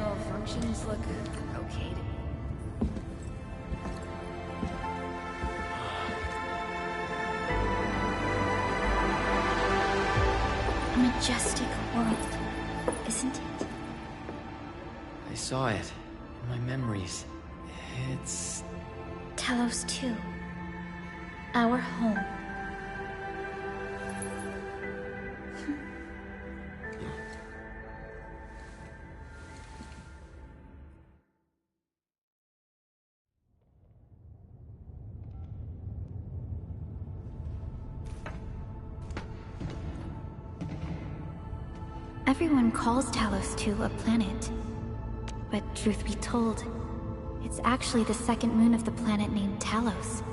general functions look okay to me. A majestic world, isn't it? I saw it in my memories. It's... Talos 2. Our home. Everyone calls Talos 2 a planet. But truth be told, it's actually the second moon of the planet named Talos.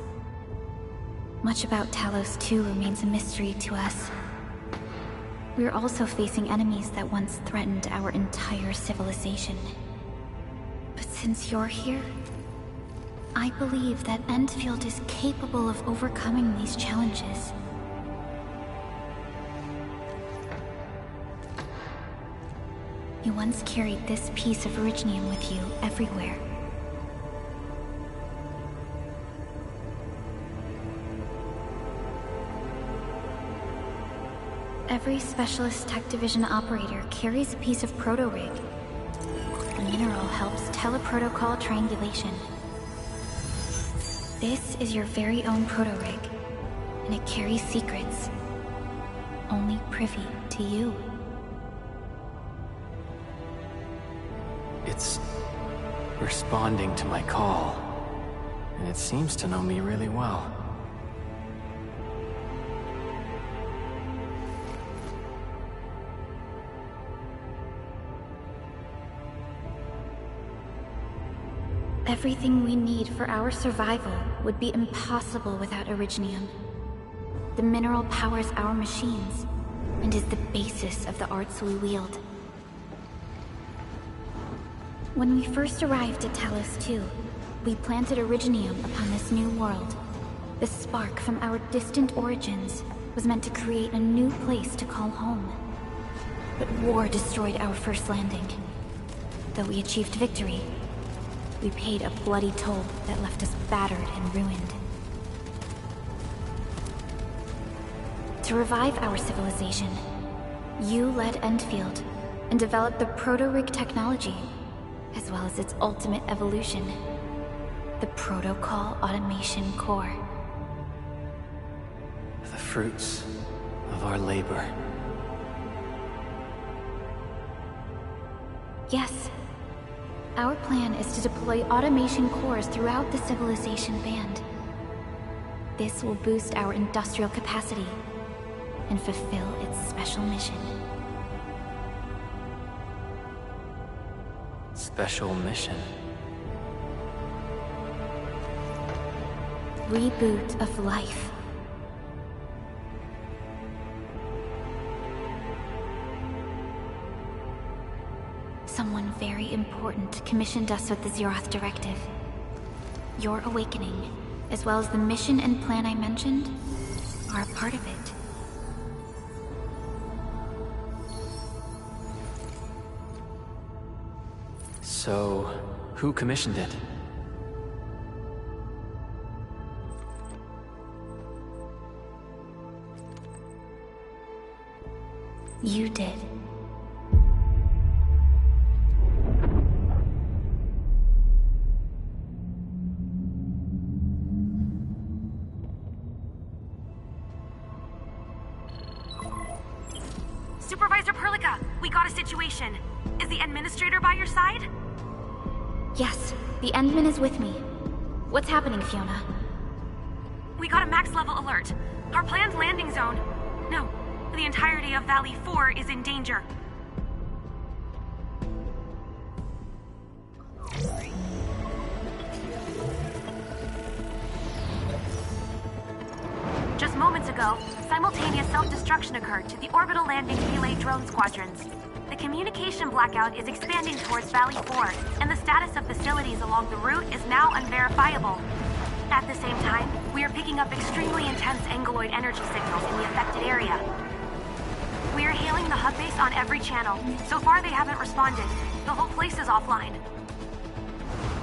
Much about Talos 2 remains a mystery to us. We're also facing enemies that once threatened our entire civilization. But since you're here, I believe that EndField is capable of overcoming these challenges. You once carried this piece of Originium with you everywhere. Every Specialist Tech Division operator carries a piece of proto-rig. The mineral helps teleprotocol triangulation. This is your very own proto-rig, and it carries secrets only privy to you. It's responding to my call, and it seems to know me really well. Everything we need for our survival would be impossible without Originium. The mineral powers our machines, and is the basis of the arts we wield. When we first arrived at Talos 2, we planted Originium upon this new world. The spark from our distant origins was meant to create a new place to call home. But war destroyed our first landing. Though we achieved victory, we paid a bloody toll that left us battered and ruined. To revive our civilization, you led EndField and developed the proto-rig technology, as well as its ultimate evolution, the Protocol Automation Core. The fruits of our labor. Yes. Our plan is to deploy automation cores throughout the civilization band. This will boost our industrial capacity and fulfill its special mission. Special mission? Reboot of life. Someone very important commissioned us with the Zeroth Directive. Your awakening, as well as the mission and plan I mentioned, are a part of it. So, who commissioned it? You did. Supervisor Perlica, we got a situation. Is the Administrator by your side? Yes, the Endman is with me. What's happening, Fiona? We got a max-level alert. Our planned landing zone... No, the entirety of Valley 4 is in danger. Just moments ago, simultaneous self-destruction occurred to the orbital landing relay drone squadrons. The communication blackout is expanding towards Valley 4, and the status of facilities along the route is now unverifiable. At the same time, we are picking up extremely intense angeloid energy signals in the affected area. We are hailing the hub base on every channel. So far, they haven't responded. The whole place is offline.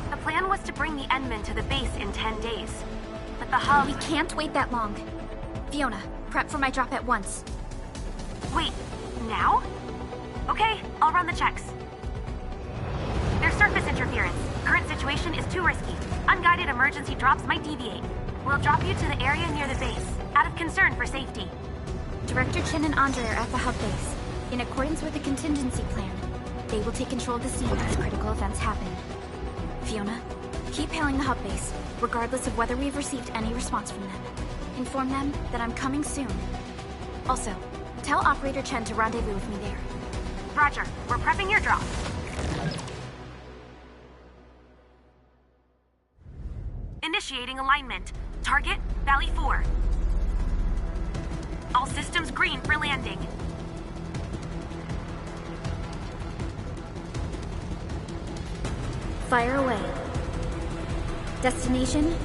The plan was to bring the Endmen to the base in 10 days. But the hub... We can't wait that long. Fiona, prep for my drop at once. Wait, now? Okay, I'll run the checks. There's surface interference. Current situation is too risky. Unguided emergency drops might deviate. We'll drop you to the area near the base, out of concern for safety. Director Chen and Andre are at the hub base. In accordance with the contingency plan, they will take control of the scene as critical events happen. Fiona, keep hailing the hub base, regardless of whether we've received any response from them. Inform them that I'm coming soon. Also, tell Operator Chen to rendezvous with me there. Roger, we're prepping your drop. Initiating alignment. Target, Valley 4. All systems green for landing. Fire away. Destination,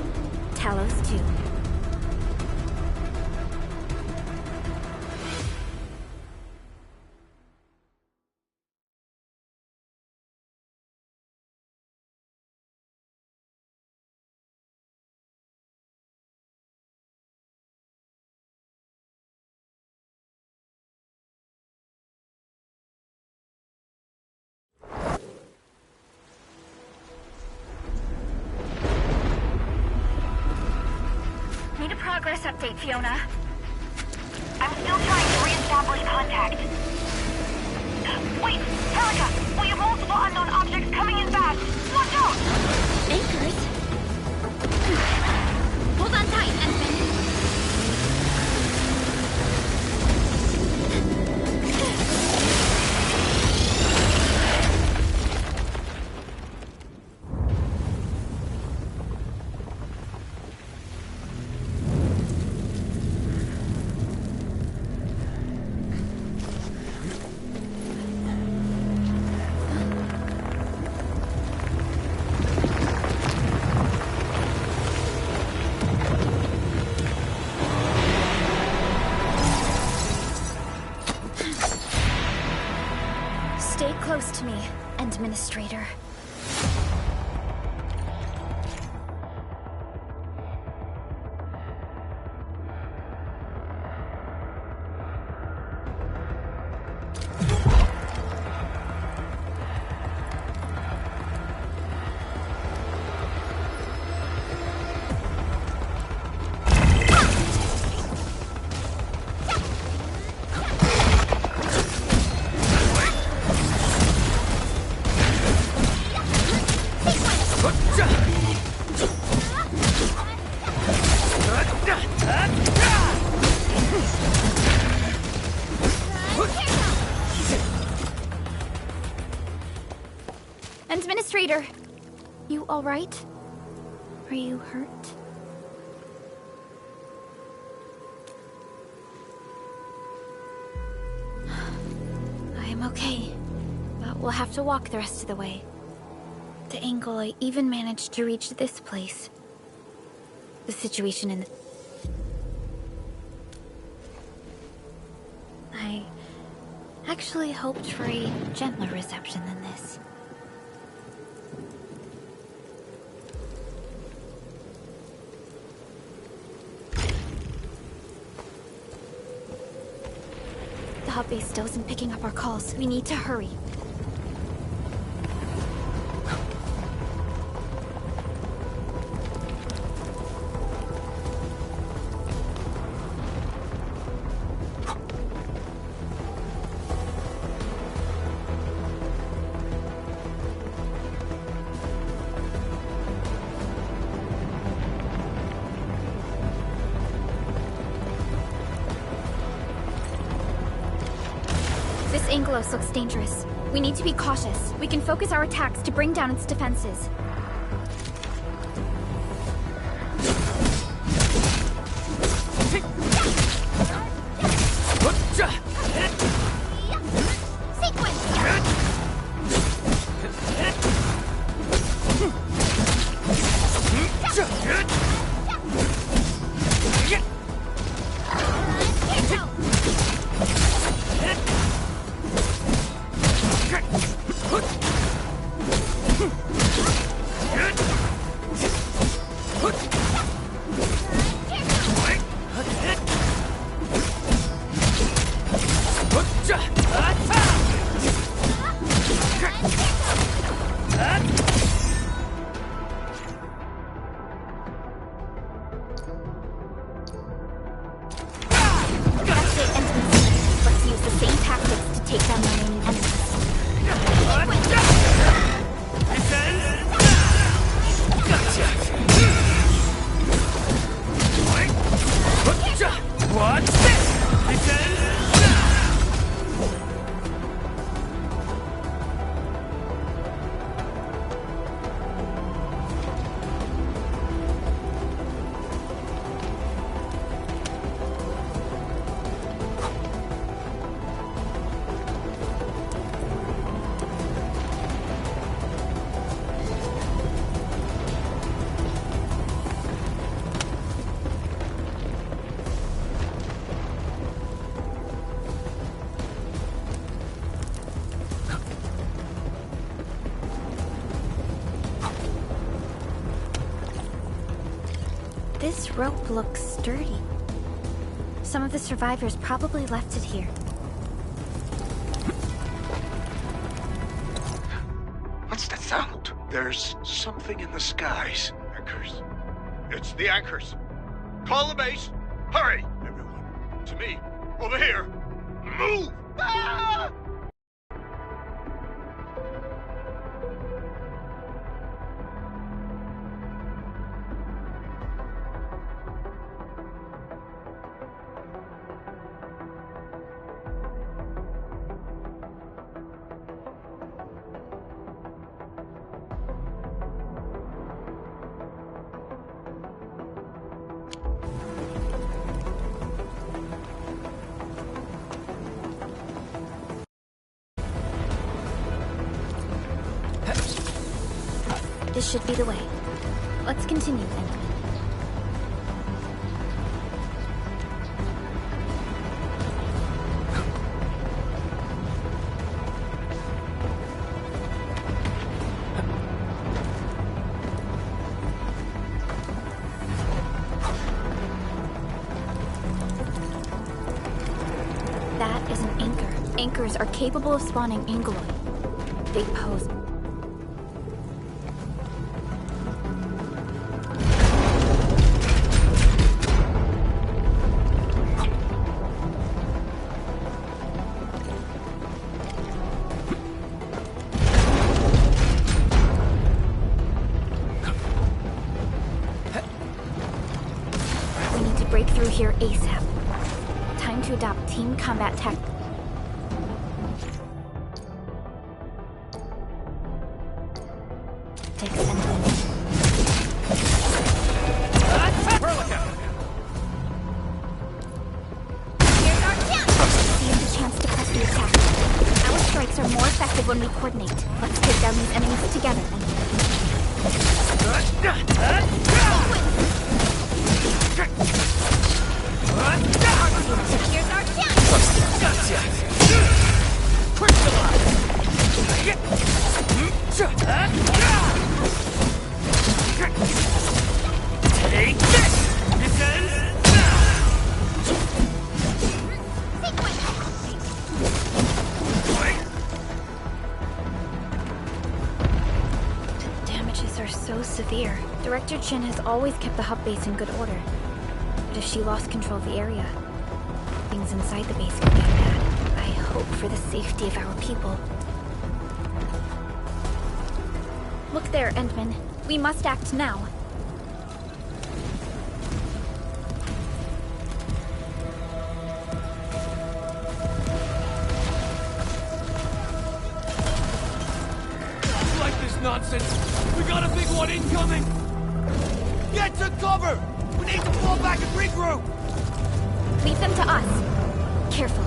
Talos 2. Need a progress update, Fiona. I'm still trying to re-establish contact. Wait, Helica! We have multiple unknown objects coming in fast! Watch out! Anchors? Hold on tight, Endman. Stay close to me, Administrator. Administrator, you all right? Are you hurt? I am okay, but we'll have to walk the rest of the way. The angle I even managed to reach this place. The situation in the... I actually hoped for a gentler reception than this. The hub base still isn't picking up our calls. We need to hurry. This Angelos looks dangerous. We need to be cautious. We can focus our attacks to bring down its defenses. take down the remaining enemies. What's this? This rope looks sturdy. Some of the survivors probably left it here. What's that sound? There's something in the skies. Anchors. It's the anchors. Call the base. Hurry, everyone. To me. Over here. Move! Ah! This should be the way. Let's continue then. That is an anchor. Anchors are capable of spawning angeloid. They pose here ASAP. Time to adopt team combat tech. When we coordinate, let's take down these enemies together. Here's our chance. Gotcha. Take this. So severe. Director Chin has always kept the hub base in good order. But if she lost control of the area, things inside the base could get bad. I hope for the safety of our people. Look there, Endman. We must act now. Like this nonsense. We got a big one incoming! Get to cover! We need to fall back and regroup! Leave them to us. Carefully.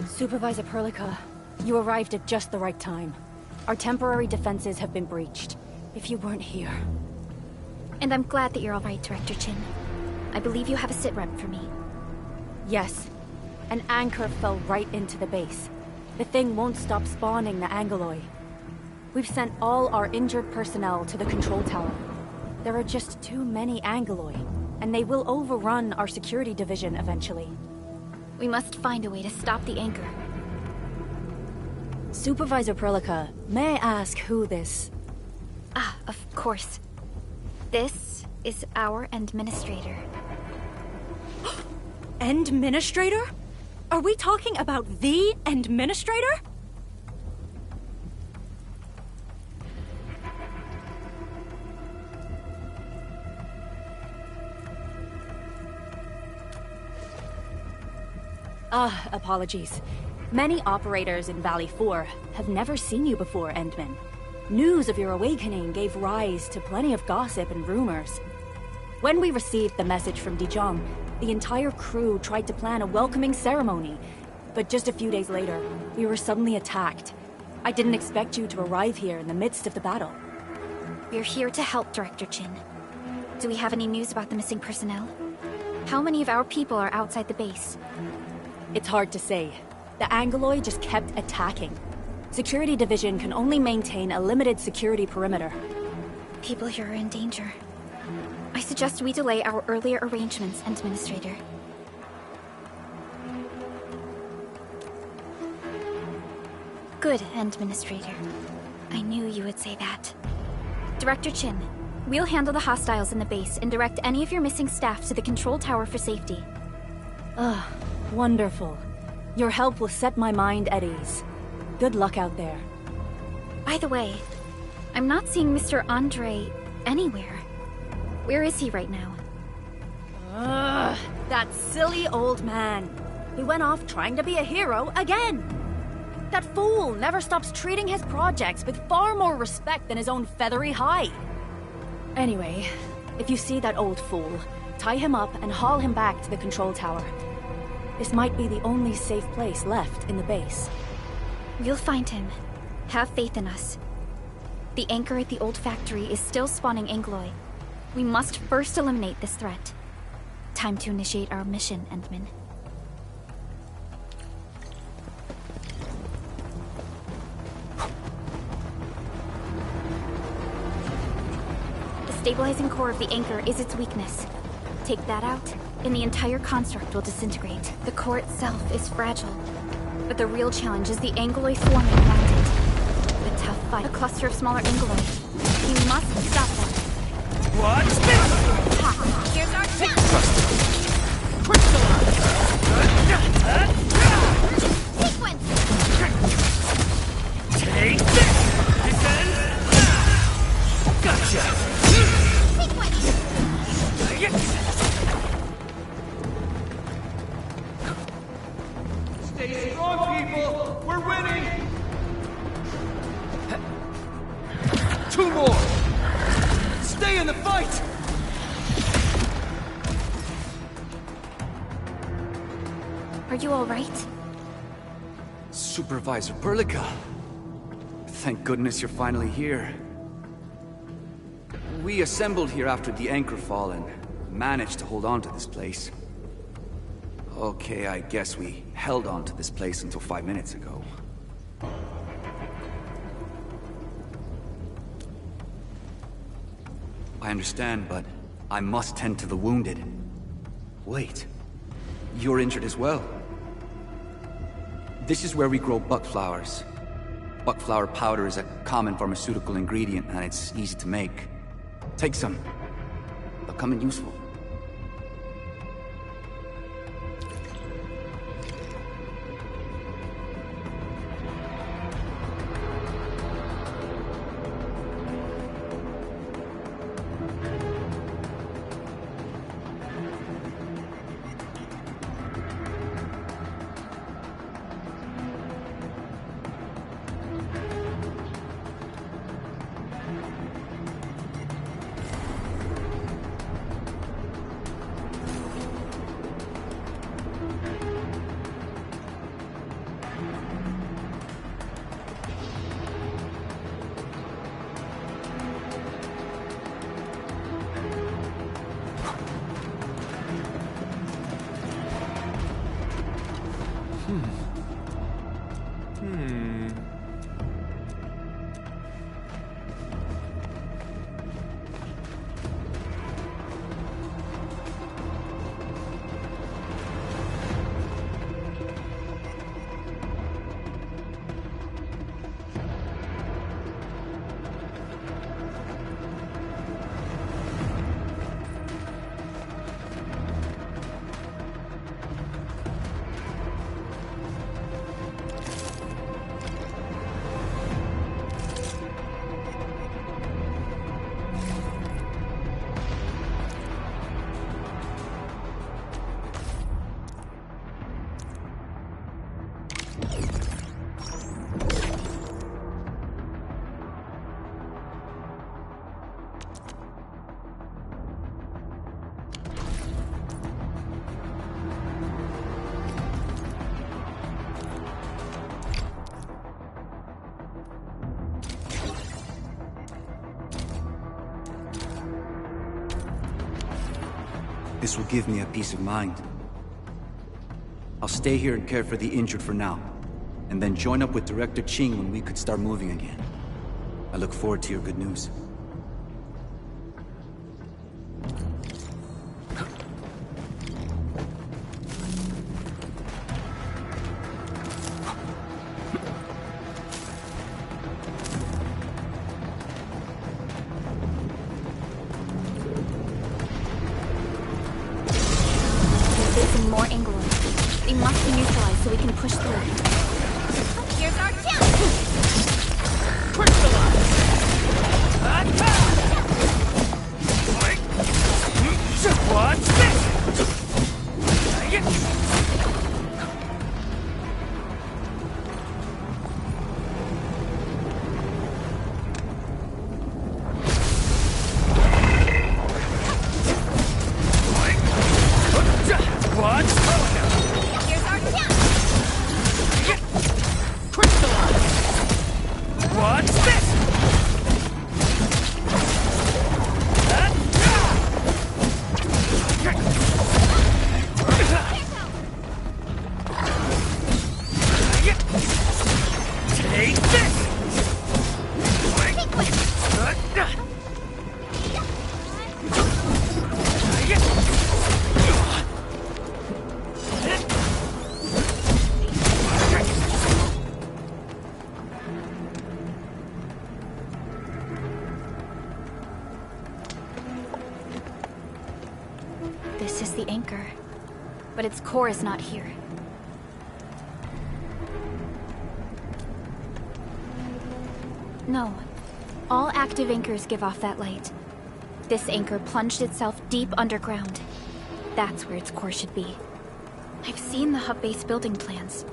Supervisor Perlica, you arrived at just the right time. Our temporary defenses have been breached. If you weren't here... And I'm glad that you're all right, Director Chin. I believe you have a sitrep for me. Yes. An anchor fell right into the base. The thing won't stop spawning the Angoloi. We've sent all our injured personnel to the control tower. There are just too many Angoloi, and they will overrun our security division eventually. We must find a way to stop the anchor. Supervisor Perlica, may I ask who this... Ah, of course. This is our administrator. Administrator? Are we talking about the administrator? Apologies. Many operators in Valley 4 have never seen you before, Endman. News of your awakening gave rise to plenty of gossip and rumors. When we received the message from Dijon, the entire crew tried to plan a welcoming ceremony, but just a few days later, we were suddenly attacked. I didn't expect you to arrive here in the midst of the battle. We're here to help, Director Chin. Do we have any news about the missing personnel? How many of our people are outside the base? It's hard to say. The Angoloi just kept attacking. Security Division can only maintain a limited security perimeter. People here are in danger. I suggest we delay our earlier arrangements, Administrator. Good, Administrator. I knew you would say that. Director Chin, we'll handle the hostiles in the base and direct any of your missing staff to the control tower for safety. Wonderful. Your help will set my mind at ease. Good luck out there. By the way, I'm not seeing Mr. Andre anywhere. Where is he right now? That silly old man. He went off trying to be a hero again. That fool never stops treating his projects with far more respect than his own feathery hide. Anyway, if you see that old fool, tie him up and haul him back to the control tower. This might be the only safe place left in the base. We'll find him. Have faith in us. The anchor at the old factory is still spawning Angoloi. We must first eliminate this threat. Time to initiate our mission, Endman. The stabilizing core of the anchor is its weakness. Take that out, and the entire construct will disintegrate. The core itself is fragile, but the real challenge is the Angoloi swarming around it. A tough fight. A cluster of smaller Angoloi. We must stop them. What? Ha! Here's our chance! Sequence! Take this! Descend! Gotcha! Stay strong, people! We're winning! 2 more! Stay in the fight! Are you all right? Supervisor Perlica. Thank goodness you're finally here. We assembled here after the anchor fall and managed to hold on to this place. Okay, I guess we held on to this place until 5 minutes ago. I understand, but I must tend to the wounded. Wait, you're injured as well. This is where we grow buckflowers. Buckflower powder is a common pharmaceutical ingredient, and it's easy to make. Take some. They'll come in useful. This will give me a peace of mind. I'll stay here and care for the injured for now, and then join up with Director Ching when we could start moving again. I look forward to your good news. More Anglos. They must be neutralized so we can push through. Here's our chance! Crystallize! Watch this! This is the anchor, but its core is not here. No. All active anchors give off that light. This anchor plunged itself deep underground. That's where its core should be. I've seen the hub base building plans.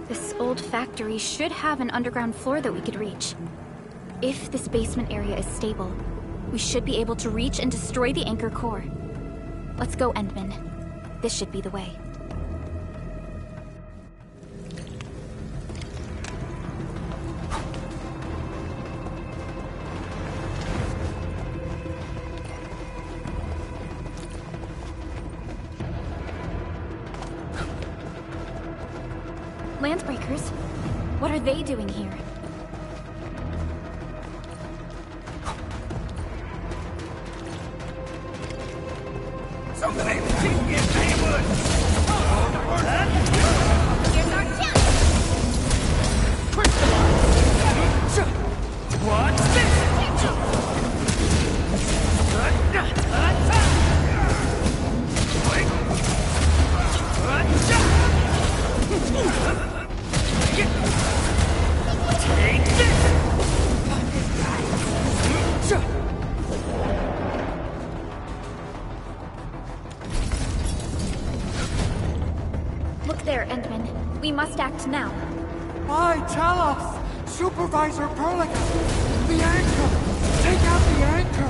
This old factory should have an underground floor that we could reach. If this basement area is stable, we should be able to reach and destroy the anchor core. Let's go, Endman. This should be the way. Landbreakers? What are they doing here? Here's our chance! Watch this! Take this! Look there, Endman. We must act now. Why, Talos! Supervisor Perlica! The anchor! Take out the anchor!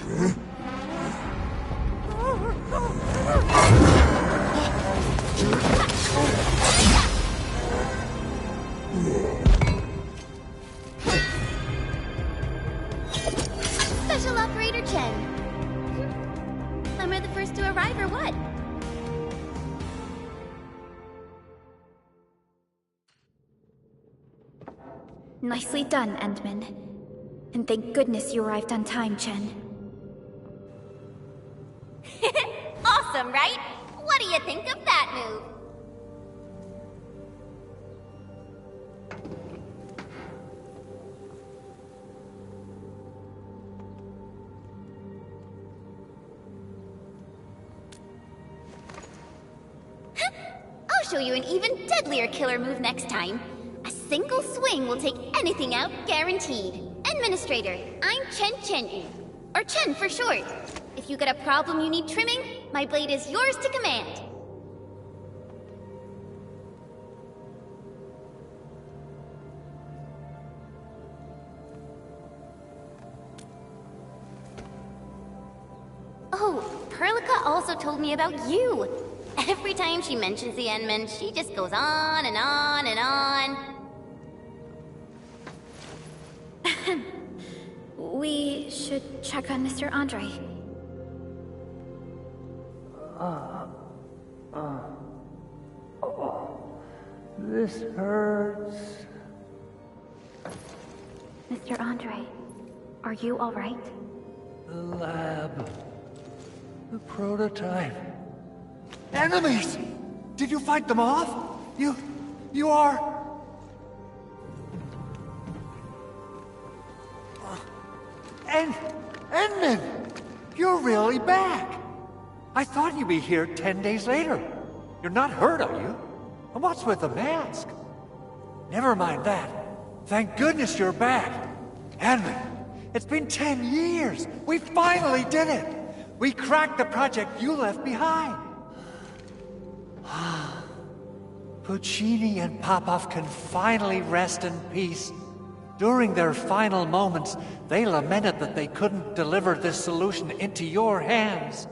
Special Operator Chen. Am I the first to arrive or what? Nicely done, Endman. And thank goodness you arrived on time, Chen. Awesome, right? What do you think of that move? I'll show you an even deadlier killer move next time. A single swing will take anything out, guaranteed. Administrator, I'm Chen Chen, or Chen for short. If you got a problem you need trimming, my blade is yours to command. Oh, Perlica also told me about you. Every time she mentions the Endman, she just goes on and on and on. We should check on Mr. Andre. This hurts. Mr. Andre, are you all right? The lab. The prototype. Enemies! Did you fight them off? You are... Endman! You're really back! I thought you'd be here 10 days later. You're not hurt, are you? And what's with the mask? Never mind that. Thank goodness you're back. Endman, it's been 10 years. We finally did it. We cracked the project you left behind. Puccini and Popov can finally rest in peace. During their final moments, they lamented that they couldn't deliver this solution into your hands.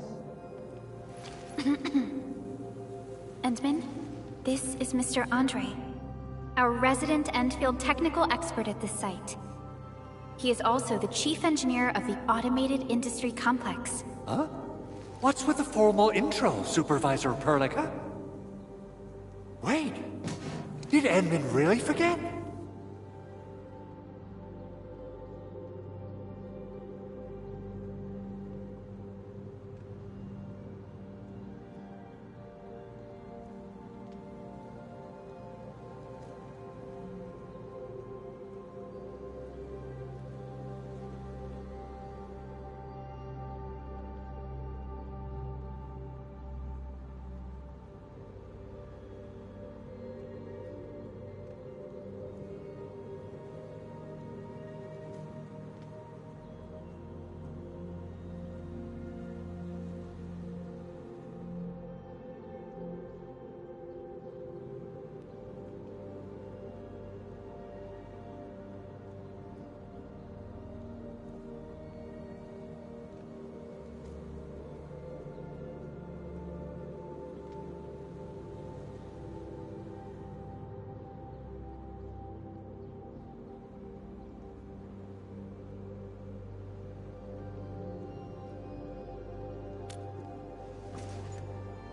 Endman, this is Mr. Andre, our resident EndField technical expert at this site. He is also the chief engineer of the Automated Industry Complex. Huh? What's with the formal intro, Supervisor Perlica? Wait, did Endman really forget?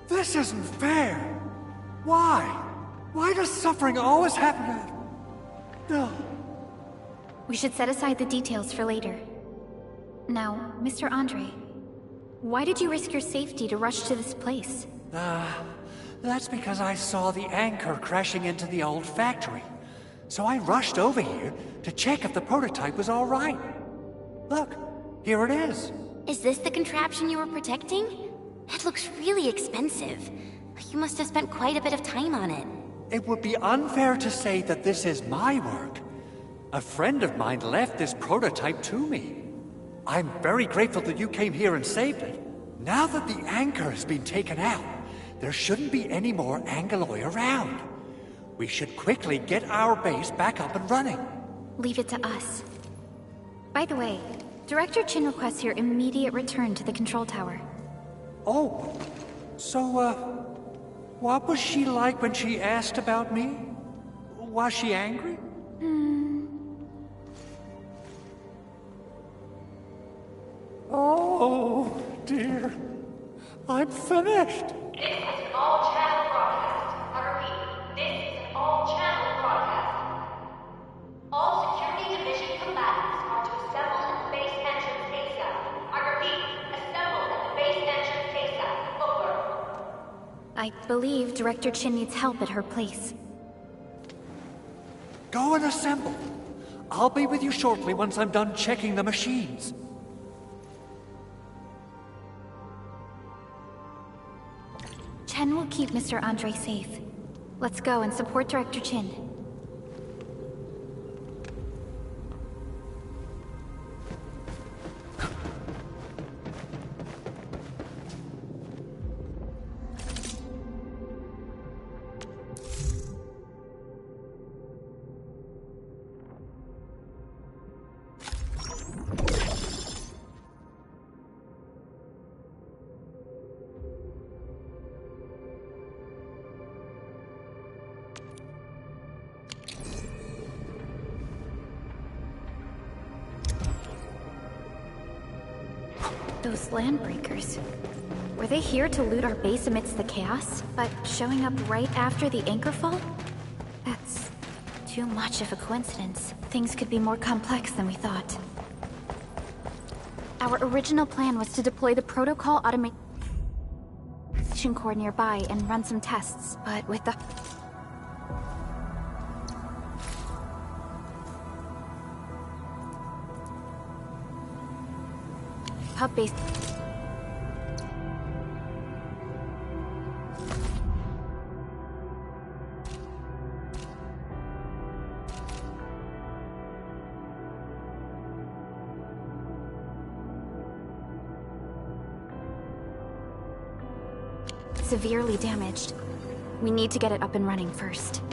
This isn't fair. Why? Why does suffering always happen to... No. We should set aside the details for later. Now, Mr. Andre, why did you risk your safety to rush to this place? That's because I saw the anchor crashing into the old factory. So I rushed over here to check if the prototype was all right. Look, here it is. Is this the contraption you were protecting? It looks really expensive. You must have spent quite a bit of time on it. It would be unfair to say that this is my work. A friend of mine left this prototype to me. I'm very grateful that you came here and saved it. Now that the anchor has been taken out, there shouldn't be any more Angaloi around. We should quickly get our base back up and running. Leave it to us. By the way, Director Chin requests your immediate return to the control tower. Oh, so, what was she like when she asked about me? Was she angry? Oh, dear. I'm finished. This is an all-channel broadcast. I repeat, this is an all-channel broadcast. All security division combatants are to assemble at the base entrance ASAP. I repeat, assemble at the base entrance ASAP. Over. I believe Director Chin needs help at her place. Go and assemble. I'll be with you shortly once I'm done checking the machines. Chen will keep Mr. Andre safe. Let's go and support Director Chin. Those landbreakers. Were they here to loot our base amidst the chaos, but showing up right after the anchor fall? That's too much of a coincidence. Things could be more complex than we thought. Our original plan was to deploy the protocol automation core nearby and run some tests, but with the hub base. Severely damaged. We need to get it up and running first.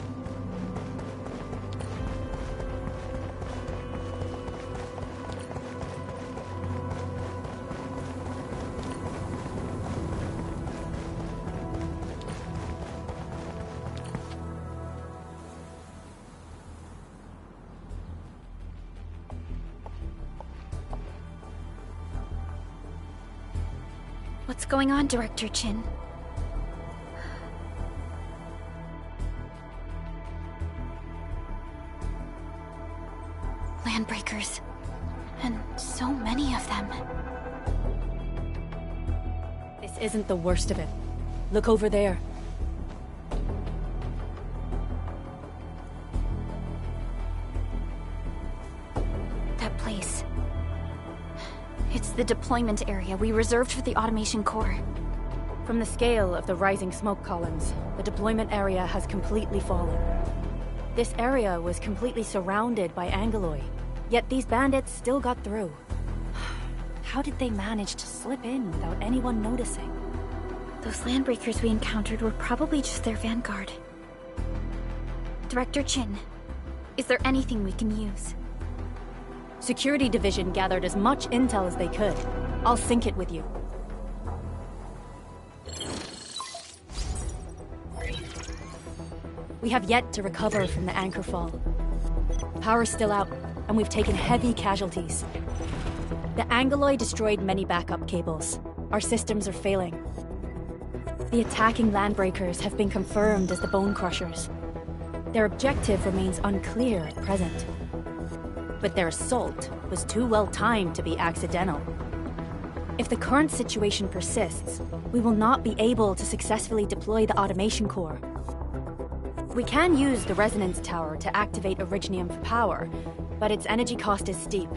What's going on, Director Chin? Landbreakers. And so many of them. This isn't the worst of it. Look over there. That place. It's the deployment area we reserved for the automation core. From the scale of the rising smoke columns, the deployment area has completely fallen. This area was completely surrounded by Angeloi, yet these bandits still got through. How did they manage to slip in without anyone noticing? Those landbreakers we encountered were probably just their vanguard. Director Chin, is there anything we can use? Security Division gathered as much intel as they could. I'll sync it with you. We have yet to recover from the anchor fall. Power's still out, and we've taken heavy casualties. The Angeloi destroyed many backup cables. Our systems are failing. The attacking landbreakers have been confirmed as the Bone Crushers. Their objective remains unclear at present. But their assault was too well timed to be accidental. If the current situation persists, we will not be able to successfully deploy the automation core. We can use the resonance tower to activate Originium for power, but its energy cost is steep.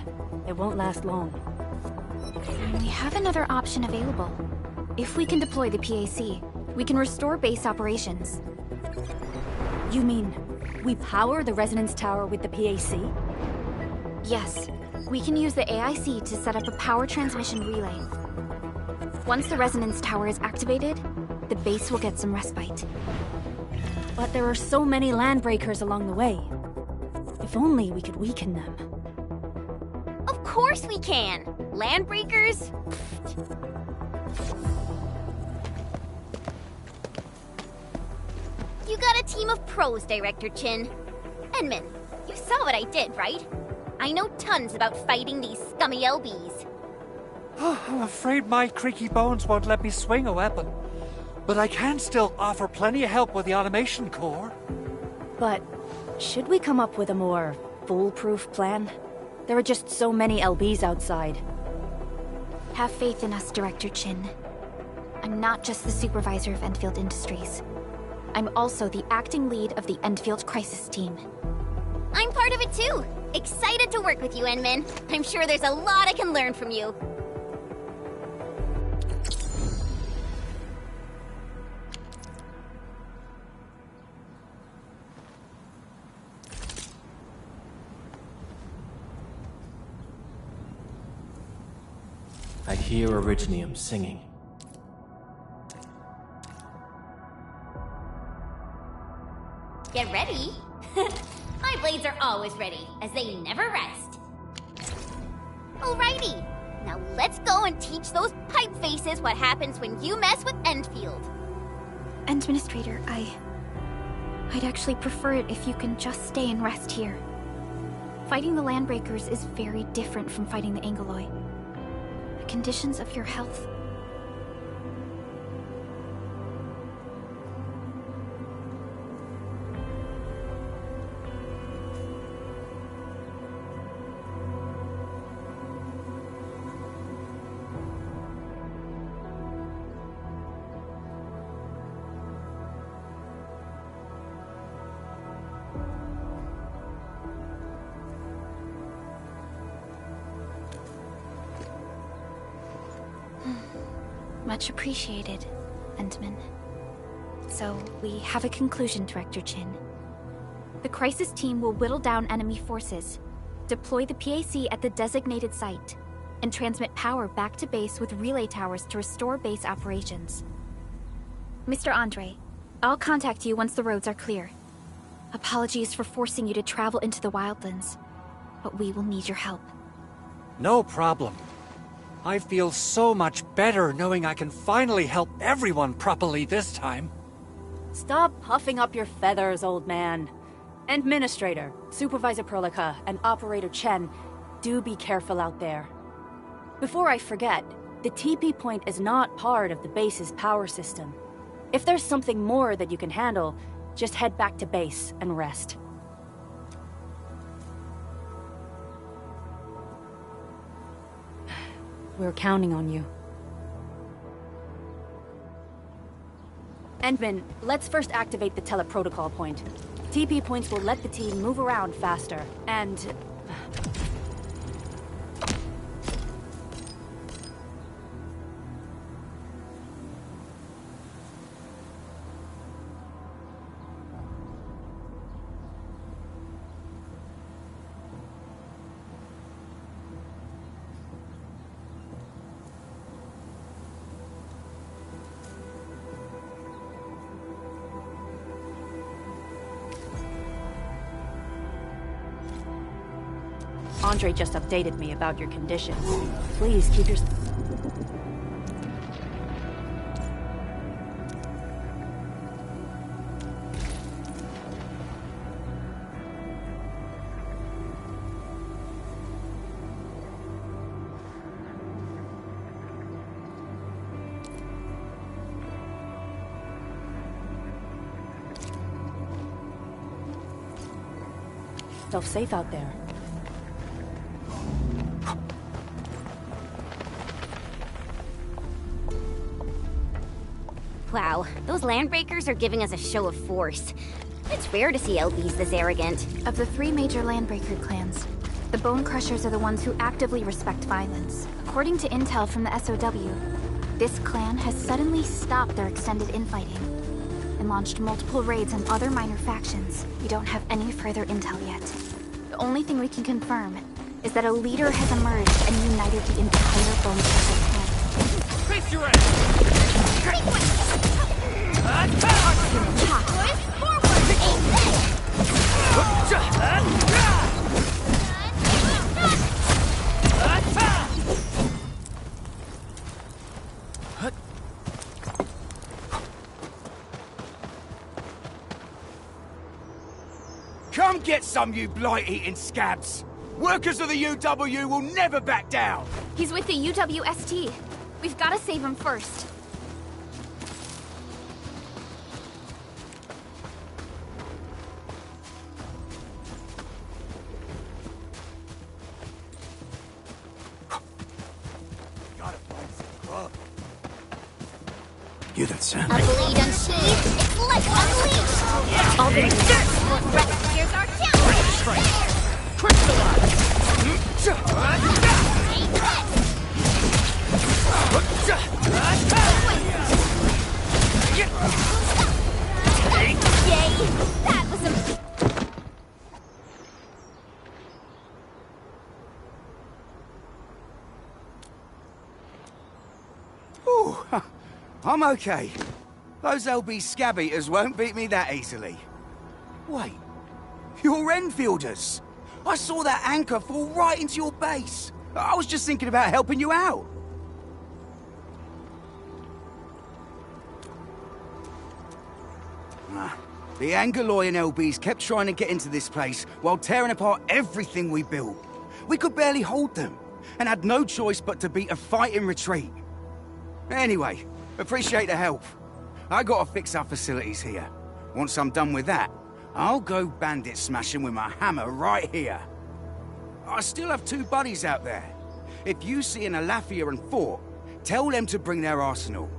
It won't last long. We have another option available. If we can deploy the PAC, we can restore base operations. You mean, we power the resonance tower with the PAC? Yes. We can use the AIC to set up a power transmission relay. Once the resonance tower is activated, the base will get some respite. But there are so many landbreakers along the way. If only we could weaken them. Of course we can! Landbreakers? You got a team of pros, Director Chin. Edmund, you saw what I did, right? I know tons about fighting these scummy LBs. I'm afraid my creaky bones won't let me swing a weapon. But I can still offer plenty of help with the automation core. But should we come up with a more foolproof plan? There are just so many LBs outside. Have faith in us, Director Chin. I'm not just the supervisor of EndField Industries. I'm also the acting lead of the EndField Crisis Team. I'm part of it too. Excited to work with you, Enmin. I'm sure there's a lot I can learn from you. I hear Originium singing. Get ready. My blades are always ready, as they never rest. Alrighty, now let's go and teach those pipe faces what happens when you mess with EndField. Administrator, I'd actually prefer it if you can just stay and rest here. Fighting the Landbreakers is very different from fighting the Angoloi. The conditions of your health... Much appreciated, Endman. So, we have a conclusion, Director Chin. The Crisis Team will whittle down enemy forces, deploy the PAC at the designated site, and transmit power back to base with relay towers to restore base operations. Mr. Andre, I'll contact you once the roads are clear. Apologies for forcing you to travel into the wildlands, but we will need your help. No problem. I feel so much better knowing I can finally help everyone properly this time. Stop puffing up your feathers, old man. Administrator, Supervisor Perlica, and Operator Chen, do be careful out there. Before I forget, the TP point is not part of the base's power system. If there's something more that you can handle, just head back to base and rest. We're counting on you. Endman, let's first activate the teleprotocol point. TP points will let the team move around faster, and... Andre just updated me about your condition. Please keep your... Yourself safe out there. Wow, those Landbreakers are giving us a show of force. It's rare to see LBs this arrogant. Of the three major Landbreaker clans, the Bone Crushers are the ones who actively respect violence. According to intel from the SOW, this clan has suddenly stopped their extended infighting and launched multiple raids on other minor factions. We don't have any further intel yet. The only thing we can confirm is that a leader has emerged and united the entire Bone Crusher clan. Face your ass! Come get some, you blight-eating scabs! Workers of the UW will never back down! He's with the UWST. We've got to save him first. Gotta find some grub. You that sound? A blade unsheathed, it's like unleashed! All the Here's our challenge! Crystallize! Take this! Yay! That was a... Ooh, I'm okay. Those LB scab eaters won't beat me that easily. Wait, you're Enfielders! I saw that anchor fall right into your base. I was just thinking about helping you out. The Angaloy and LBs kept trying to get into this place while tearing apart everything we built. We could barely hold them, and had no choice but to beat a fight in retreat. Anyway, appreciate the help. I gotta fix our facilities here. Once I'm done with that, I'll go bandit smashing with my hammer right here. I still have 2 buddies out there. If you see an Alafia and Fort, tell them to bring their arsenal.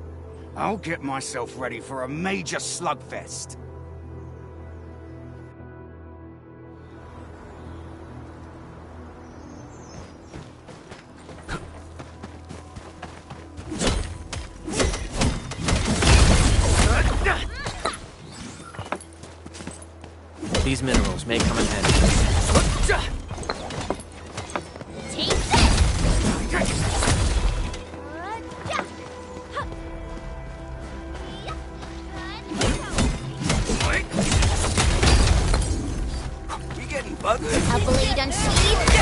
I'll get myself ready for a major slugfest. These minerals may come in handy. Take this! You getting bugged? A blade unsheathed,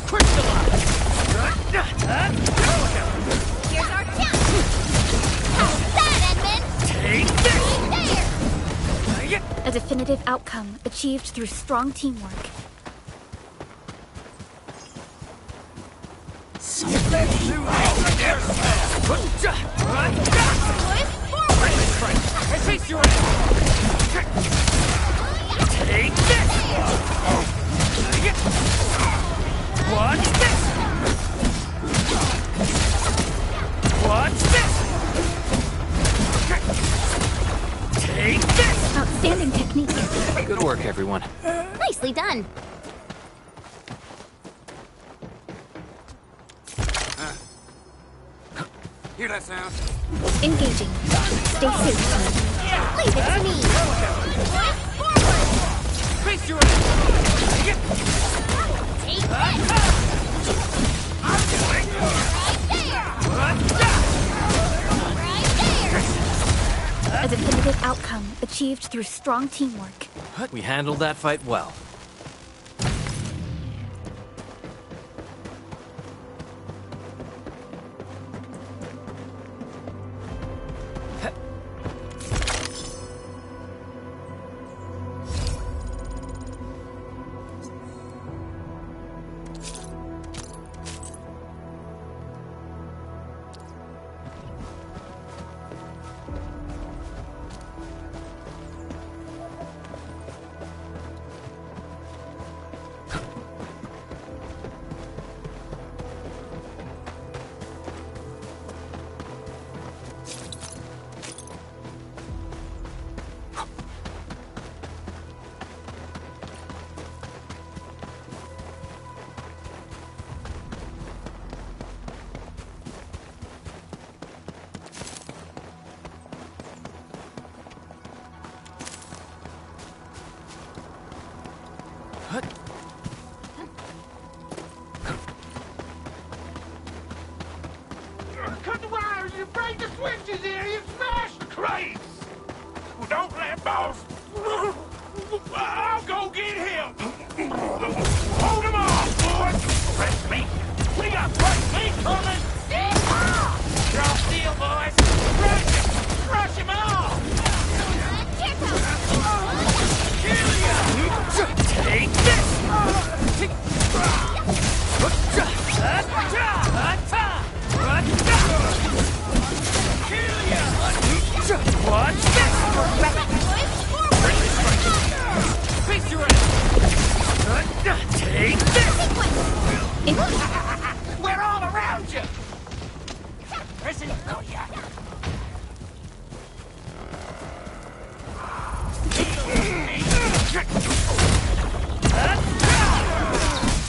Crystallize! here's our challenge! How's that, Edmund? Take this! Right there! A definitive outcome achieved through strong teamwork. Face your ass! Take this! Watch this! Watch this! Take this! Outstanding technique. Good work, everyone. Nicely done. Hear that sound? Engaging. Stay safe. Leave it to me. Face your ass! Take this! A definitive outcome achieved through strong teamwork. We handled that fight well. Cut the wires, you break the switches here, you smash the crates! Well, don't let boss. I'll go get him! Hold him off, boys! Press me! We got press me coming! Draw steel, boys! Crush him! Crush him off! found you! Listen, oh yeah.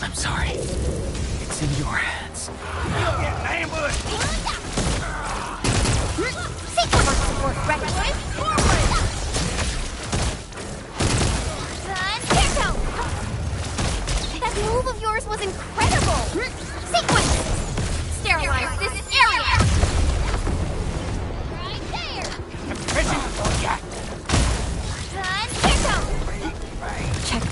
I'm sorry. It's in your hands. You'll get an ambush! That move of yours was incredible! Sequence! Sterilize this area! Right there! Listen, oh yeah. Check.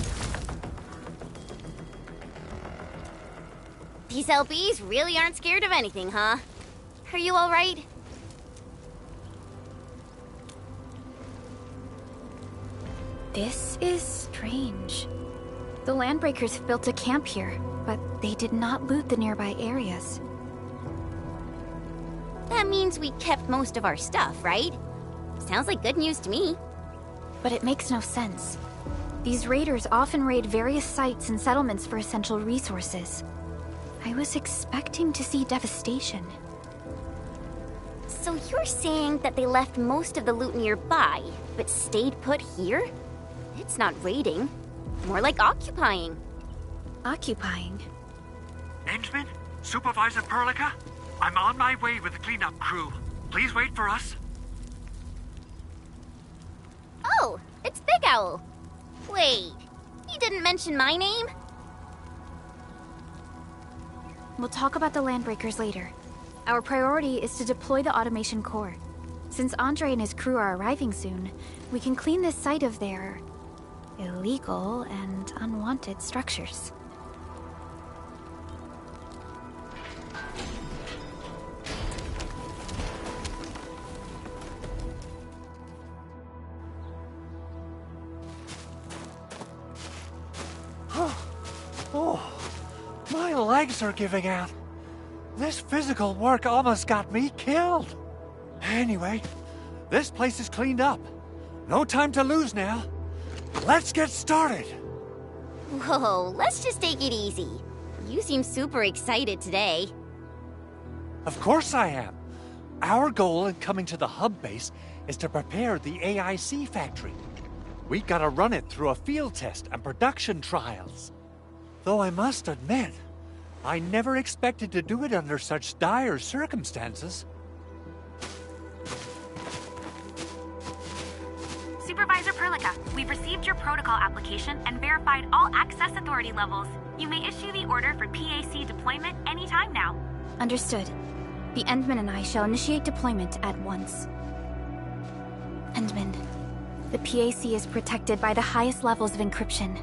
These LBs really aren't scared of anything, huh? Are you alright? This is strange. The Landbreakers have built a camp here, but they did not loot the nearby areas. That means we kept most of our stuff, right? Sounds like good news to me. But it makes no sense. These raiders often raid various sites and settlements for essential resources. I was expecting to see devastation. So you're saying that they left most of the loot nearby, but stayed put here? It's not raiding. More like occupying. Occupying? Endman? Supervisor Perlica? I'm on my way with the cleanup crew. Please wait for us. Oh, it's Big Owl. Wait, he didn't mention my name? We'll talk about the Landbreakers later. Our priority is to deploy the automation core. Since Andre and his crew are arriving soon, we can clean this site of their illegal and unwanted structures. Oh, my legs are giving out. This physical work almost got me killed. Anyway, this place is cleaned up. No time to lose now. Let's get started. Whoa, let's just take it easy. You seem super excited today. Of course I am. Our goal in coming to the hub base is to prepare the AIC factory. We gotta run it through a field test and production trials. Though I must admit, I never expected to do it under such dire circumstances. Supervisor Perlica, we've received your protocol application and verified all access authority levels. You may issue the order for PAC deployment anytime now. Understood. The Endman and I shall initiate deployment at once. Endman, the PAC is protected by the highest levels of encryption.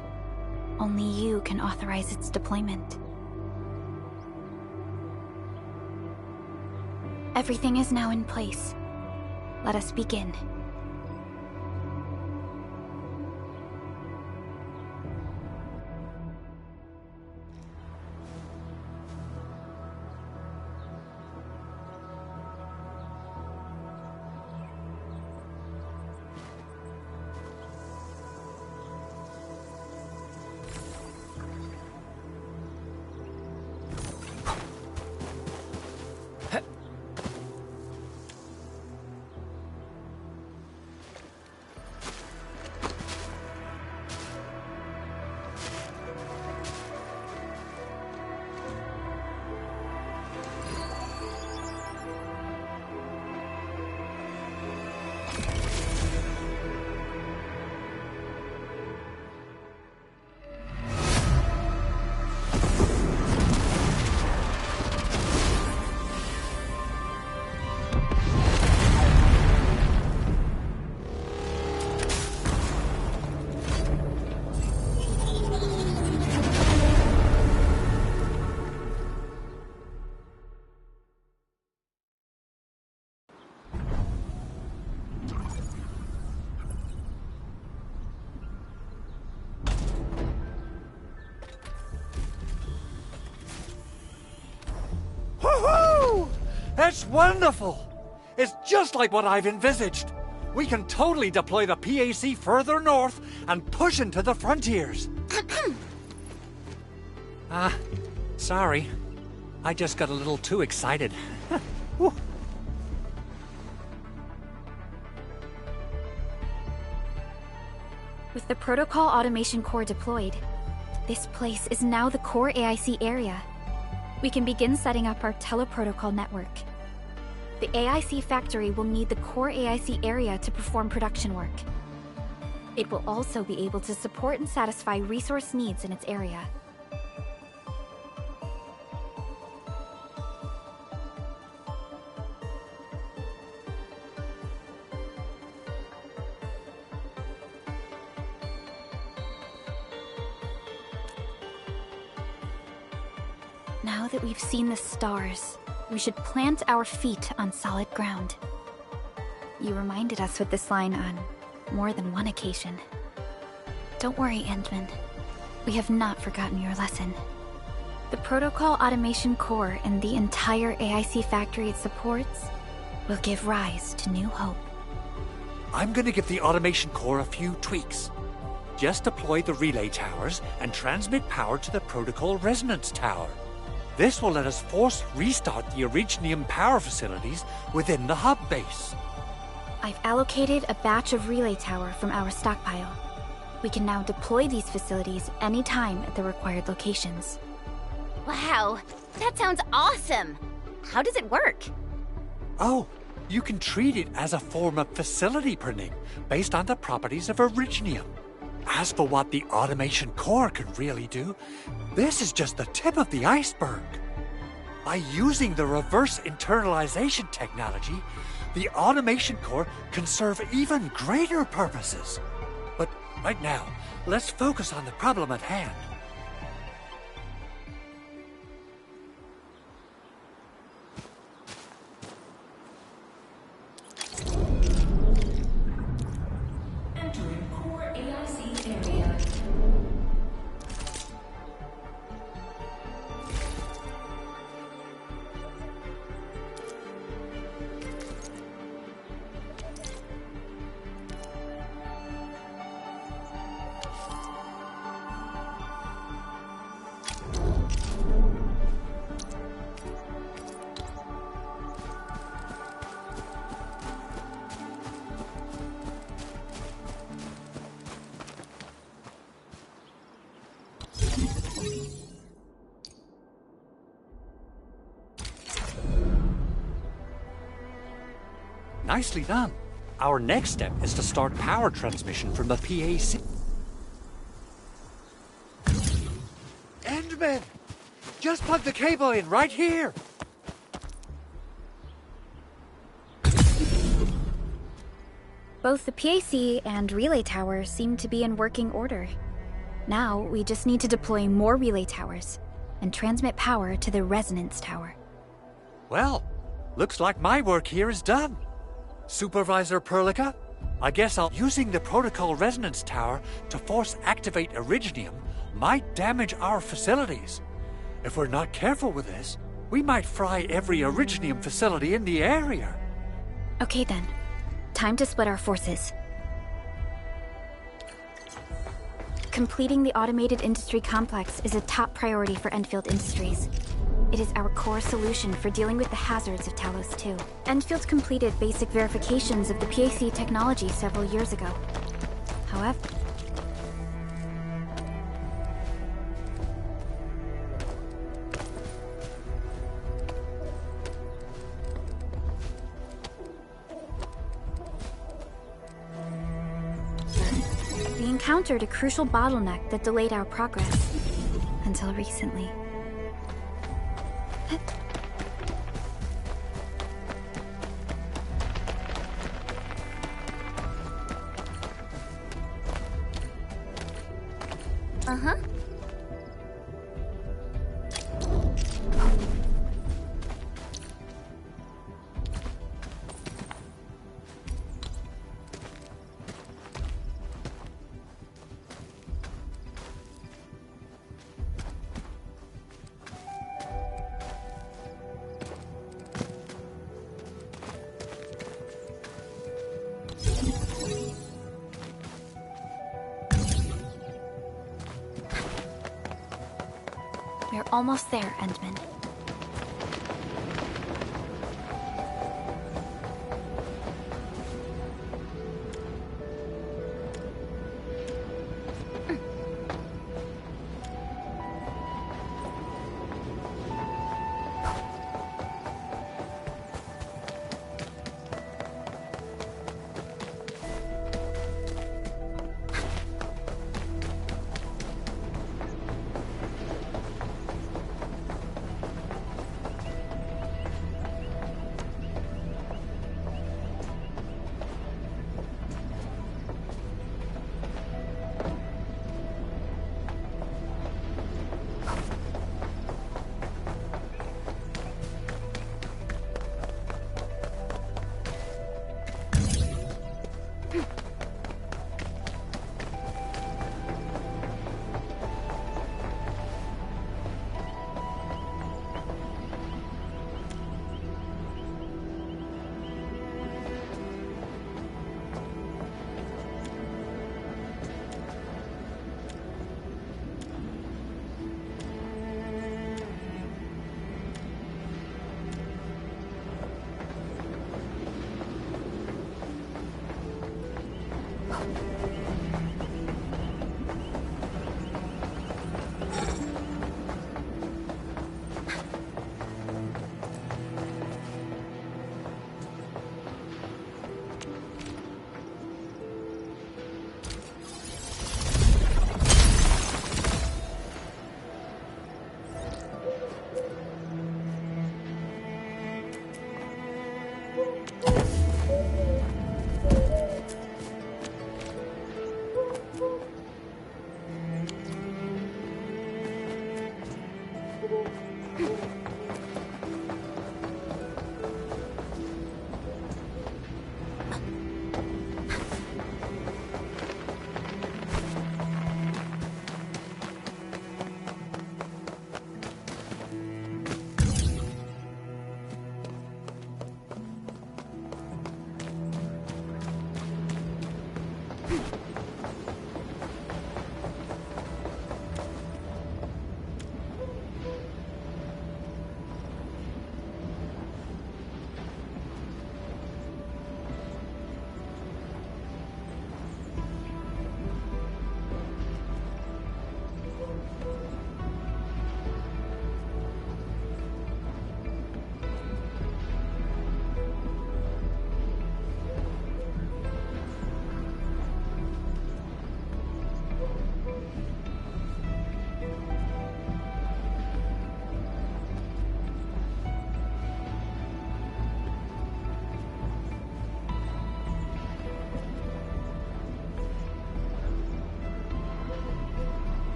Only you can authorize its deployment. Everything is now in place. Let us begin. That's wonderful! It's just like what I've envisaged. We can totally deploy the PAC further north and push into the frontiers. Sorry. I just got a little too excited. With the Protocol Automation Core deployed, this place is now the core AIC area. We can begin setting up our teleprotocol network. The AIC factory will need the core AIC area to perform production work. It will also be able to support and satisfy resource needs in its area. Now that we've seen the stars, we should plant our feet on solid ground. You reminded us with this line on more than one occasion. Don't worry, Endman. We have not forgotten your lesson. The Protocol Automation Core and the entire AIC factory it supports will give rise to new hope. I'm gonna give the automation core a few tweaks. Just deploy the relay towers and transmit power to the Protocol Resonance Tower. This will let us force restart the Originium power facilities within the hub base. I've allocated a batch of relay tower from our stockpile. We can now deploy these facilities anytime at the required locations. Wow, that sounds awesome! How does it work? Oh, you can treat it as a form of facility printing based on the properties of Originium. As for what the automation core can really do, this is just the tip of the iceberg. By using the reverse internalization technology, the automation core can serve even greater purposes. But right now, let's focus on the problem at hand. Entering core AIC area. Nicely done. Our next step is to start power transmission from the PAC. Endman! Just plug the cable in right here! Both the PAC and relay tower seem to be in working order. Now, we just need to deploy more relay towers and transmit power to the resonance tower. Well, looks like my work here is done. Supervisor Perlica, I guess using the Protocol Resonance Tower to force activate Originium might damage our facilities. If we're not careful with this, we might fry every Originium facility in the area. Okay then. Time to split our forces. Completing the automated industry complex is a top priority for EndField Industries. It is our core solution for dealing with the hazards of Talos 2. EndField completed basic verifications of the PAC technology several years ago. However, we encountered a crucial bottleneck that delayed our progress. Until recently. Uh-huh. We're almost there, Endman.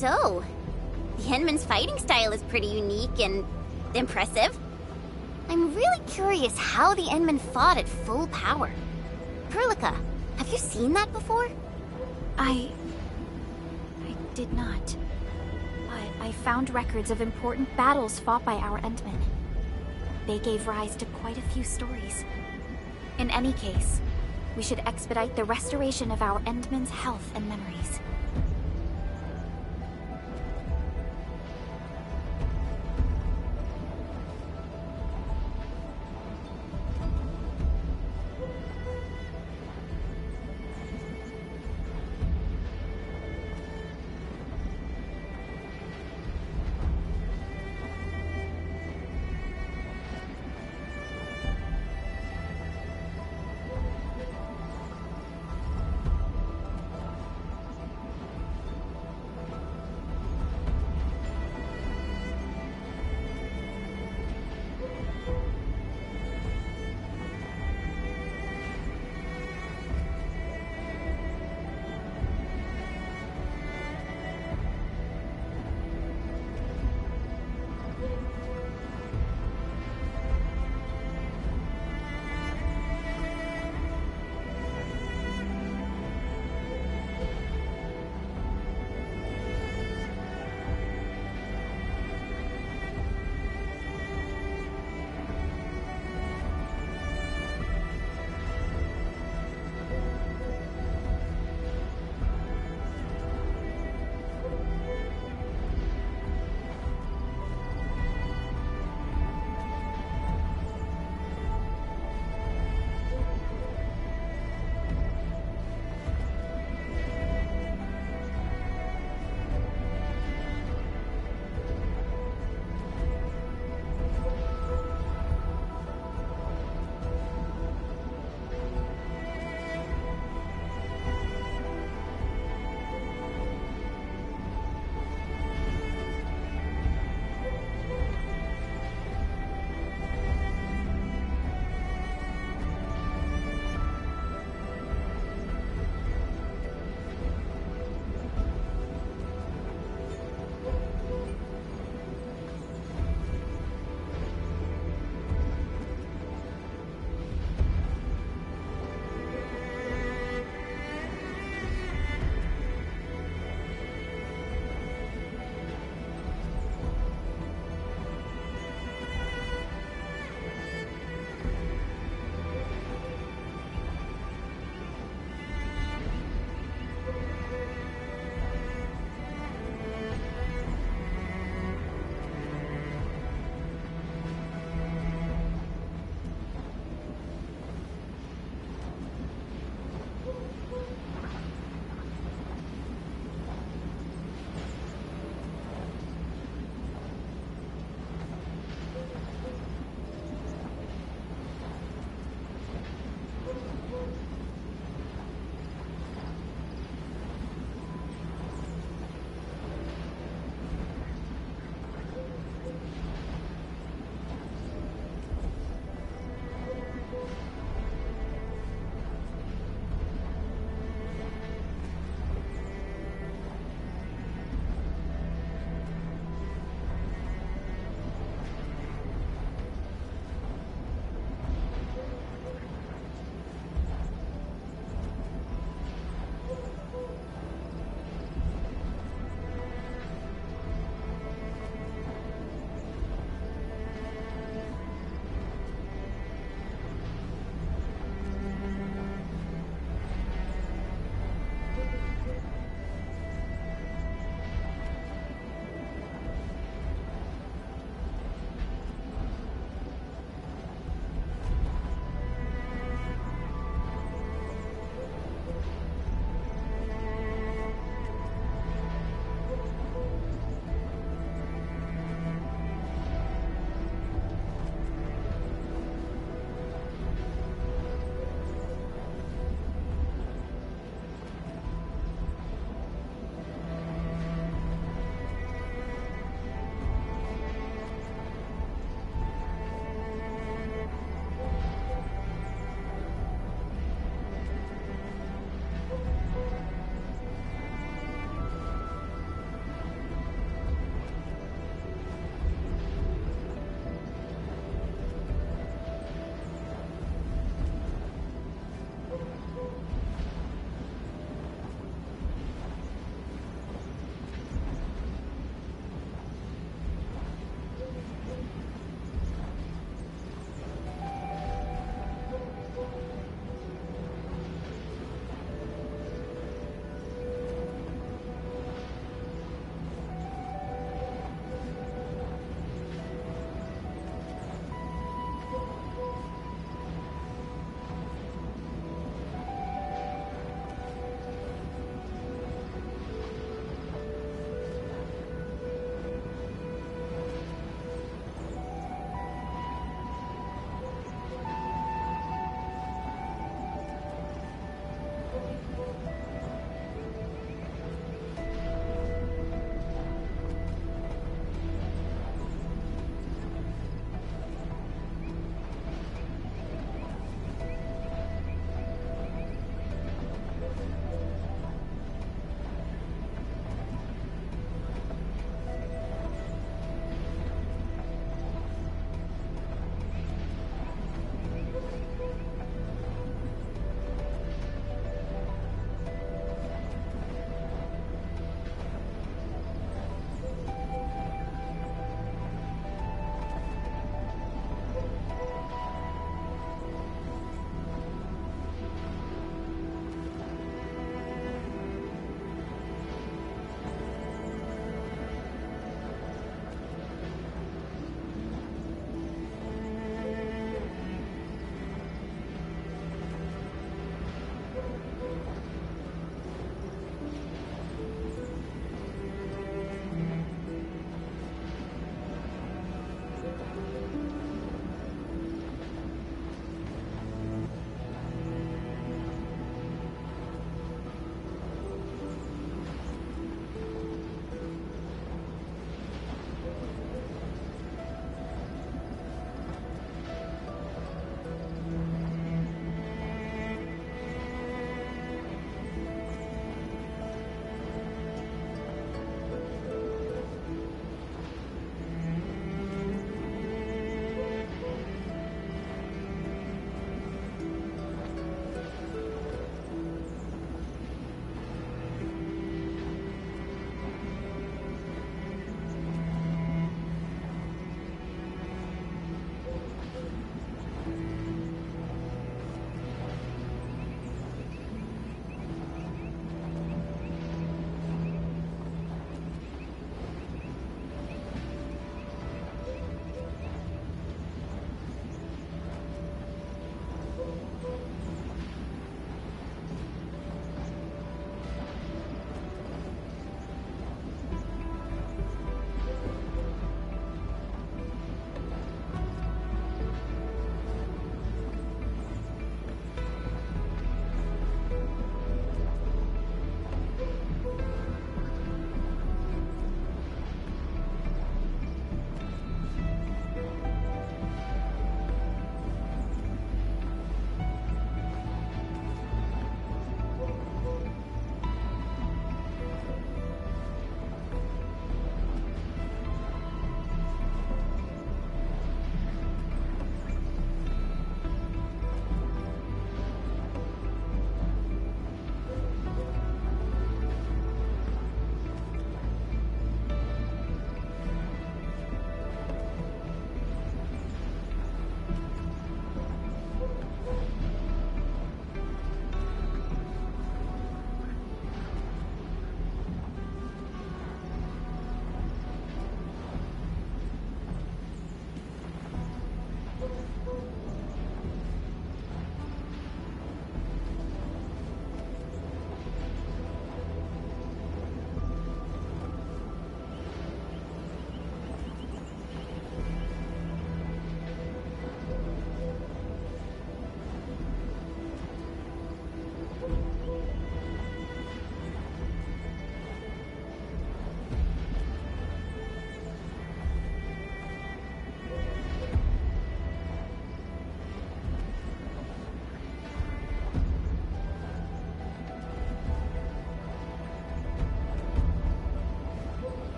So, the Endman's fighting style is pretty unique and impressive. I'm really curious how the Endman fought at full power. Perlica, have you seen that before? I did not. But I found records of important battles fought by our Endmen. They gave rise to quite a few stories. In any case, we should expedite the restoration of our Endmen's health and memories.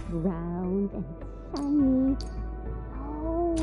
round and shiny. Oh.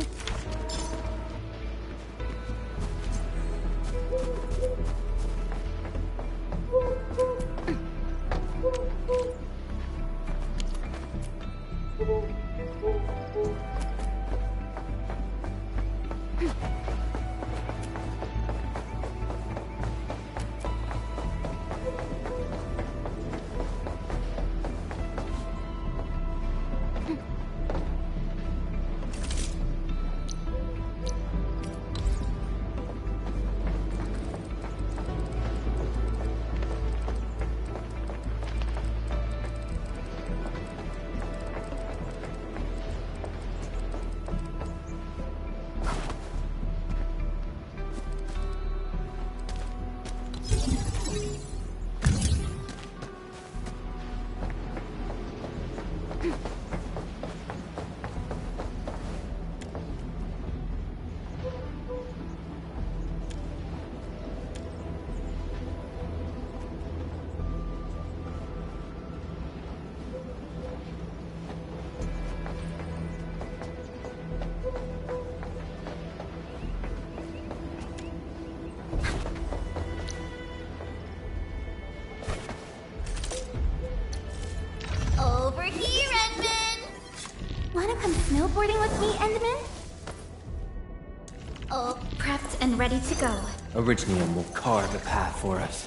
Over here, Endman! Wanna come snowboarding with me, Endman? Oh, Prepped and ready to go. Originium will carve a path for us.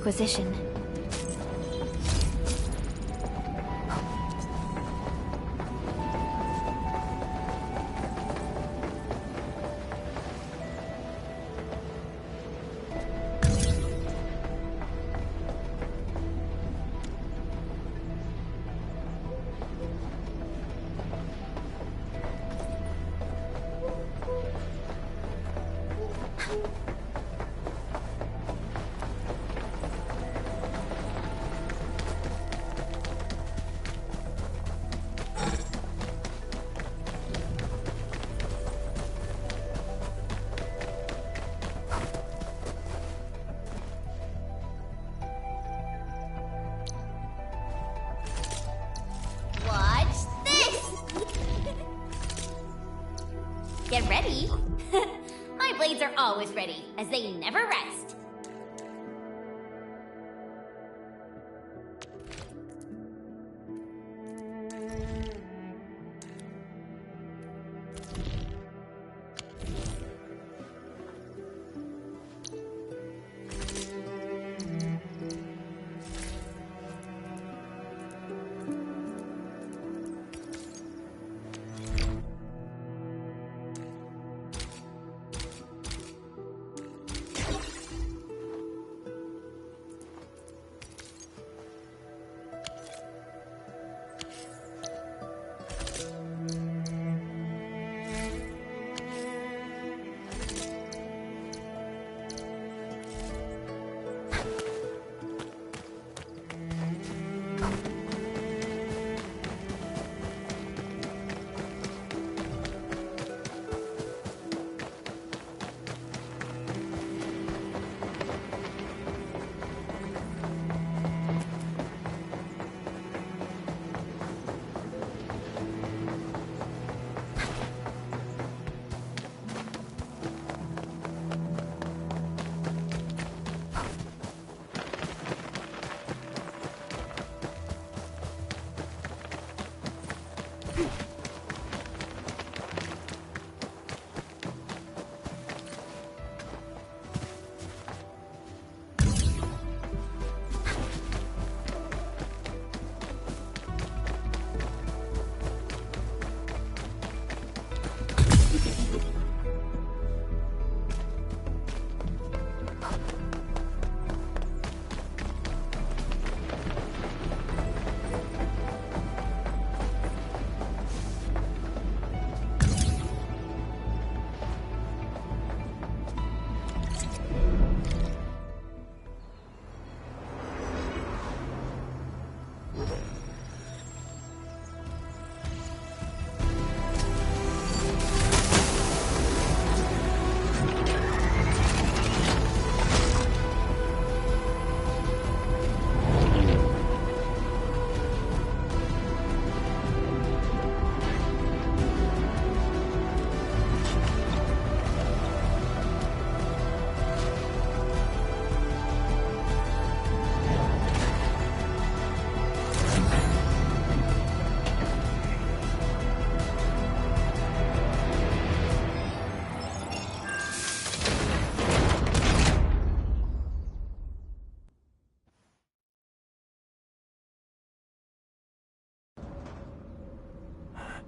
Inquisition. Watch this! Get ready. My blades are always ready, as they never rest.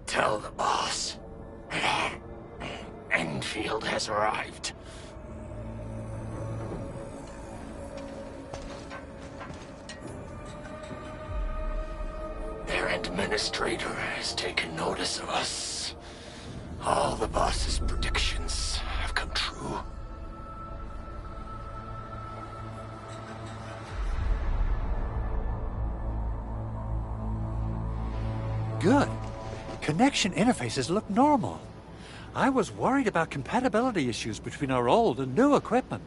Tell the boss. Enfield has arrived. Their administrator has taken notice of us. All the boss's predictions have come true. Good. Connection interfaces look normal. I was worried about compatibility issues between our old and new equipment.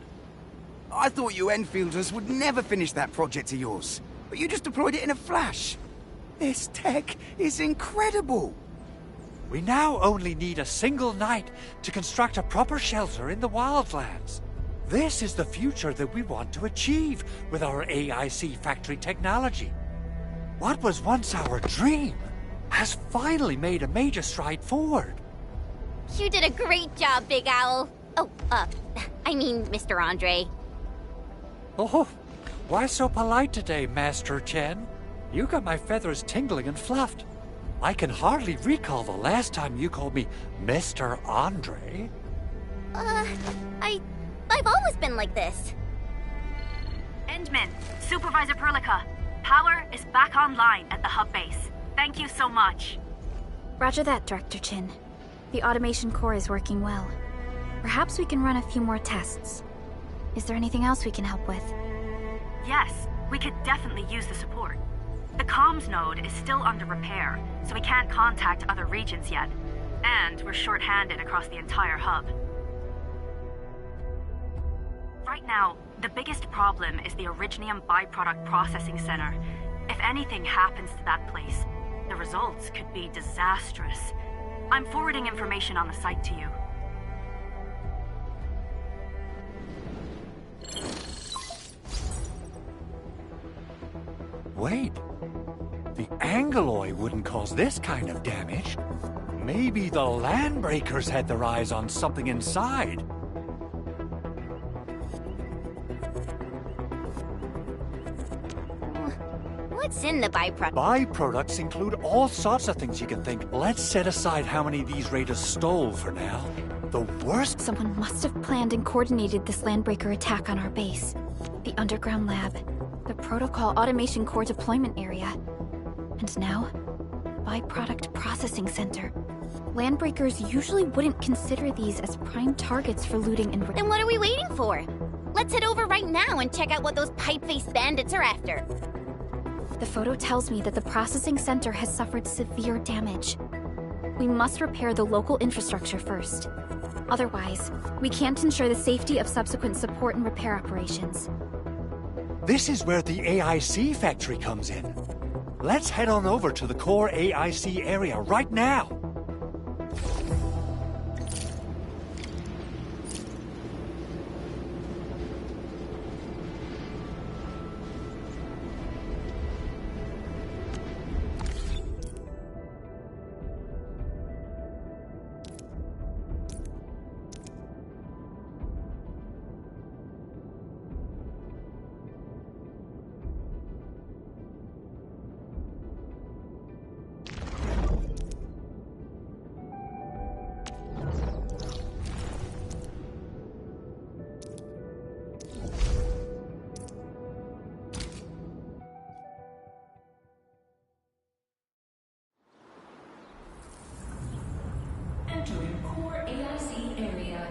I thought you Enfielders would never finish that project of yours, but you just deployed it in a flash. This tech is incredible. We now only need a single night to construct a proper shelter in the wildlands. This is the future that we want to achieve with our AIC factory technology. What was once our dream has finally made a major stride forward. You did a great job, Big Owl. Oh, I mean, Mr. Andre. Oh, Why so polite today, Master Chen? You got my feathers tingling and fluffed. I can hardly recall the last time you called me Mr. Andre. I've always been like this. Endman, Supervisor Perlica, power is back online at the hub base. Thank you so much. Roger that, Director Chin. The automation core is working well. Perhaps we can run a few more tests. Is there anything else we can help with? Yes, we could definitely use the support. The comms node is still under repair, so we can't contact other regions yet. And we're short-handed across the entire hub. Right now, the biggest problem is the Originium byproduct processing center. If anything happens to that place, the results could be disastrous. I'm forwarding information on the site to you. Wait. The Angeloy wouldn't cause this kind of damage. Maybe the Landbreakers had their eyes on something inside. What's in the byproduct? Byproducts include all sorts of things you can think. Let's set aside how many these raiders stole for now. The worst... Someone must have planned and coordinated this Landbreaker attack on our base. The underground lab, the Protocol Automation Core deployment area, and now, Byproduct Processing Center. Landbreakers usually wouldn't consider these as prime targets for looting and... Then what are we waiting for? Let's head over right now and check out what those pipe-faced bandits are after. The photo tells me that the processing center has suffered severe damage. We must repair the local infrastructure first. Otherwise, we can't ensure the safety of subsequent support and repair operations. This is where the AIC factory comes in. Let's head on over to the core AIC area right now. Entering core AIC area.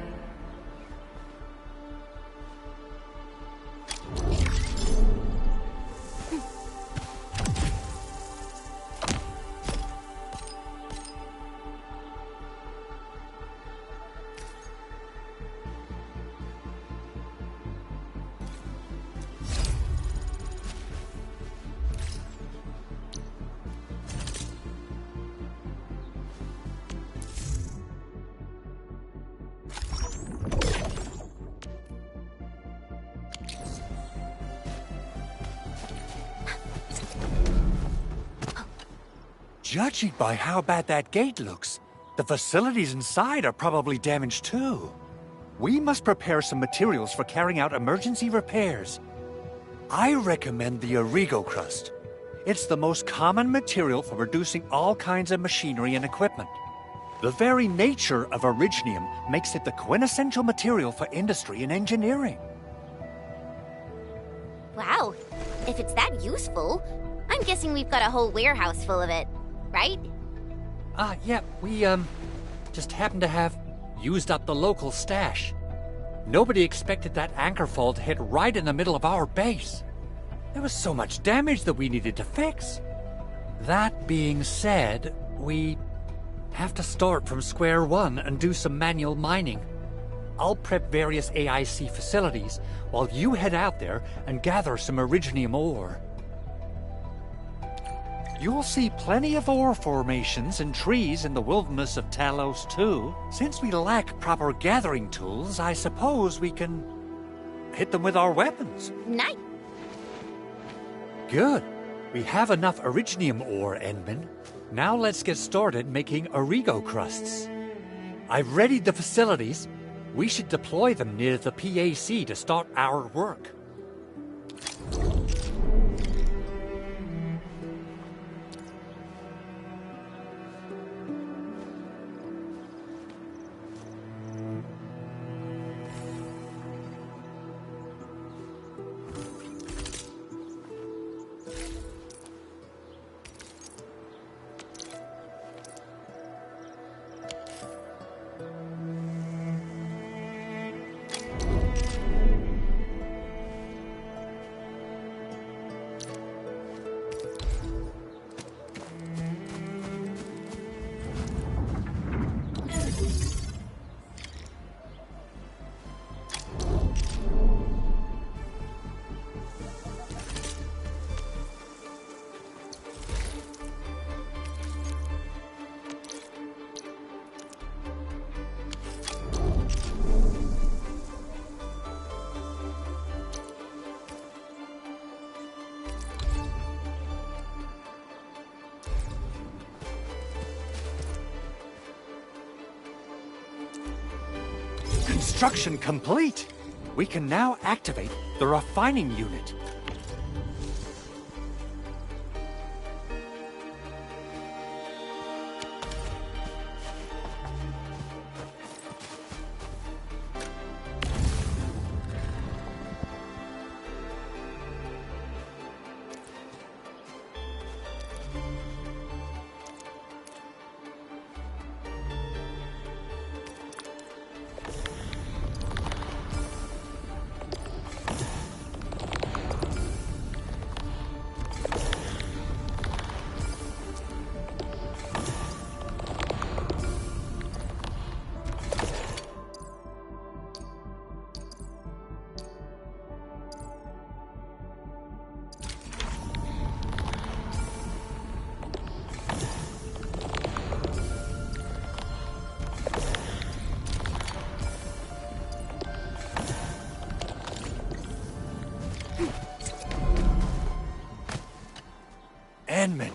Judging by how bad that gate looks, the facilities inside are probably damaged too. We must prepare some materials for carrying out emergency repairs. I recommend the Origo crust. It's the most common material for producing all kinds of machinery and equipment. The very nature of Originium makes it the quintessential material for industry and engineering. Wow, if it's that useful, I'm guessing we've got a whole warehouse full of it, right? Yeah, we, just happen to have used up the local stash. Nobody expected that anchor fall to hit right in the middle of our base. There was so much damage that we needed to fix. That being said, we have to start from square one and do some manual mining. I'll prep various AIC facilities while you head out there and gather some Originium ore. You'll see plenty of ore formations and trees in the wilderness of Talos too. Since we lack proper gathering tools, I suppose we can hit them with our weapons. Nice. Good. We have enough Originium ore, Endman. Now let's get started making Origo crusts. I've readied the facilities. We should deploy them near the PAC to start our work. Construction complete. We can now activate the refining unit. Edmund,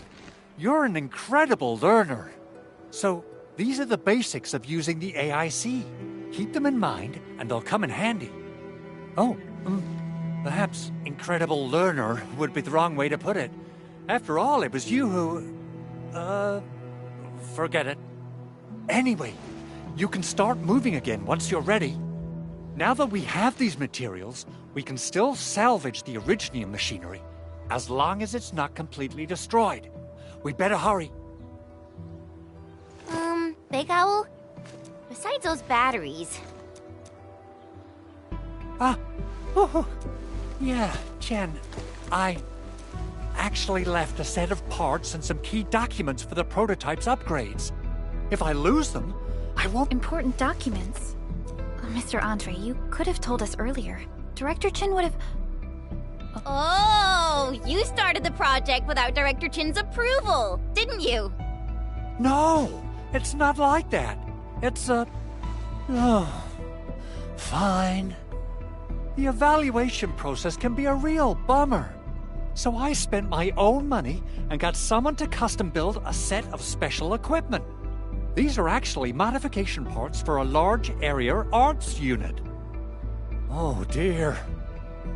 you're an incredible learner. So, these are the basics of using the AIC. Keep them in mind, and they'll come in handy. Oh, perhaps incredible learner would be the wrong way to put it. After all, it was you who... forget it. Anyway, you can start moving again once you're ready. Now that we have these materials, we can still salvage the Originium machinery, as long as it's not completely destroyed. We'd better hurry. Big Owl? Besides those batteries... Yeah, Chen. I actually left a set of parts and some key documents for the prototype's upgrades. If I lose them, I won't... Important documents? Mr. Andre, you could have told us earlier. Director Chen would have... Oh, you started the project without Director Chin's approval, didn't you? No, it's not like that. It's fine. The evaluation process can be a real bummer. So I spent my own money and got someone to custom build a set of special equipment. These are actually modification parts for a large area arts unit. Oh dear.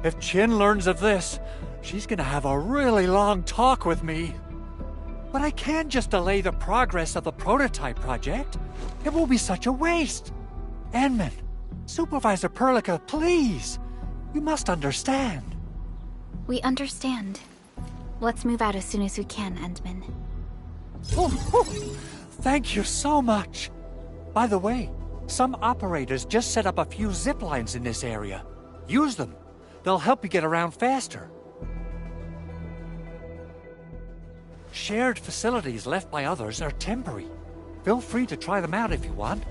If Chin learns of this, she's gonna have a really long talk with me. But I can't just delay the progress of the prototype project. It will be such a waste. Enman, Supervisor Perlica, please. You must understand. We understand. Let's move out as soon as we can, Endman. Thank you so much. By the way, some operators just set up a few zip lines in this area. Use them. They'll help you get around faster. Shared facilities left by others are temporary. Feel free to try them out if you want.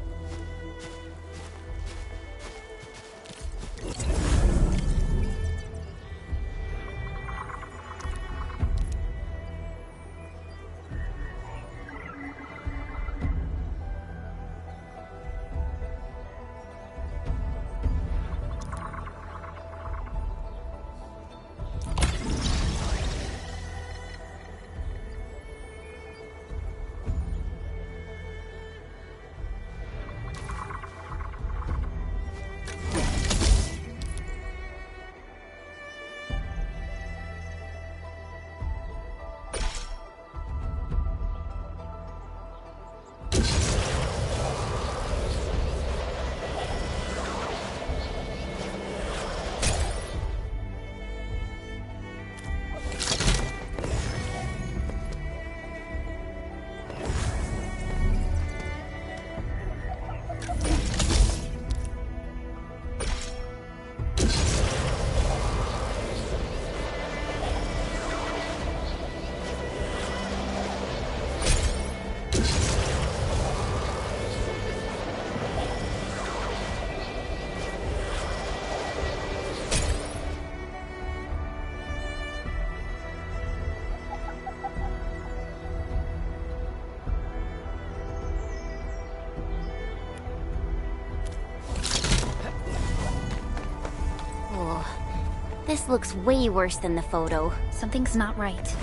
This looks way worse than the photo. Something's not right.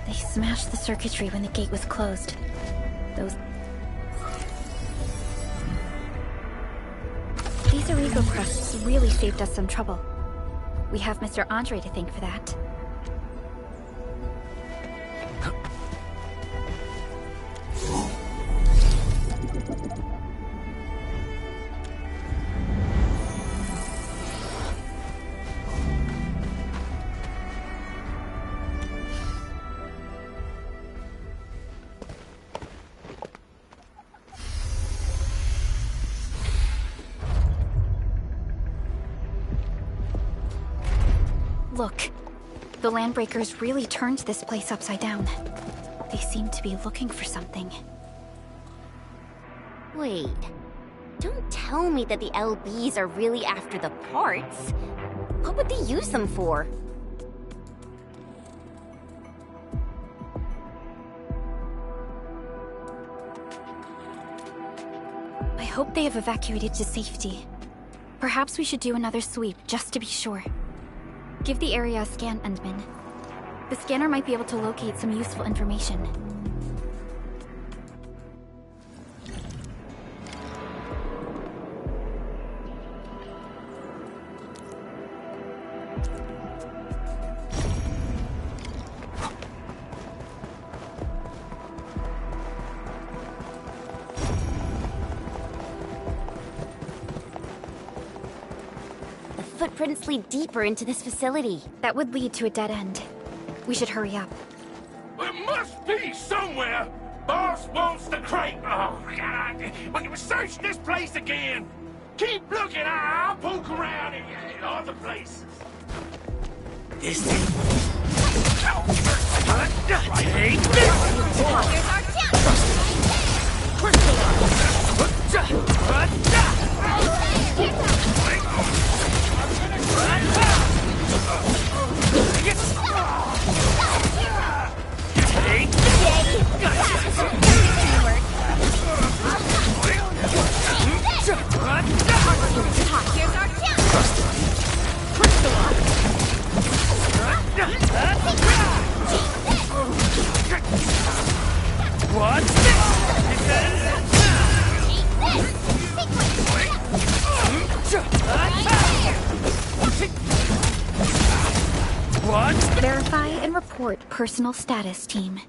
They smashed the circuitry when the gate was closed. These Ego crusts really saved us some trouble. We have Mr. Andre to thank for that. Look, the Landbreakers really turned this place upside down. They seem to be looking for something. Wait. Don't tell me that the LBs are really after the parts. What would they use them for? I hope they have evacuated to safety. Perhaps we should do another sweep, just to be sure. Give the area a scan, Endman. The scanner might be able to locate some useful information. Footprints lead deeper into this facility. That would lead to a dead end. We should hurry up. There must be somewhere! Boss wants the crate! Oh, God! We can search this place again! Keep looking, I'll poke around in other places. This Take Verify and report personal status, team.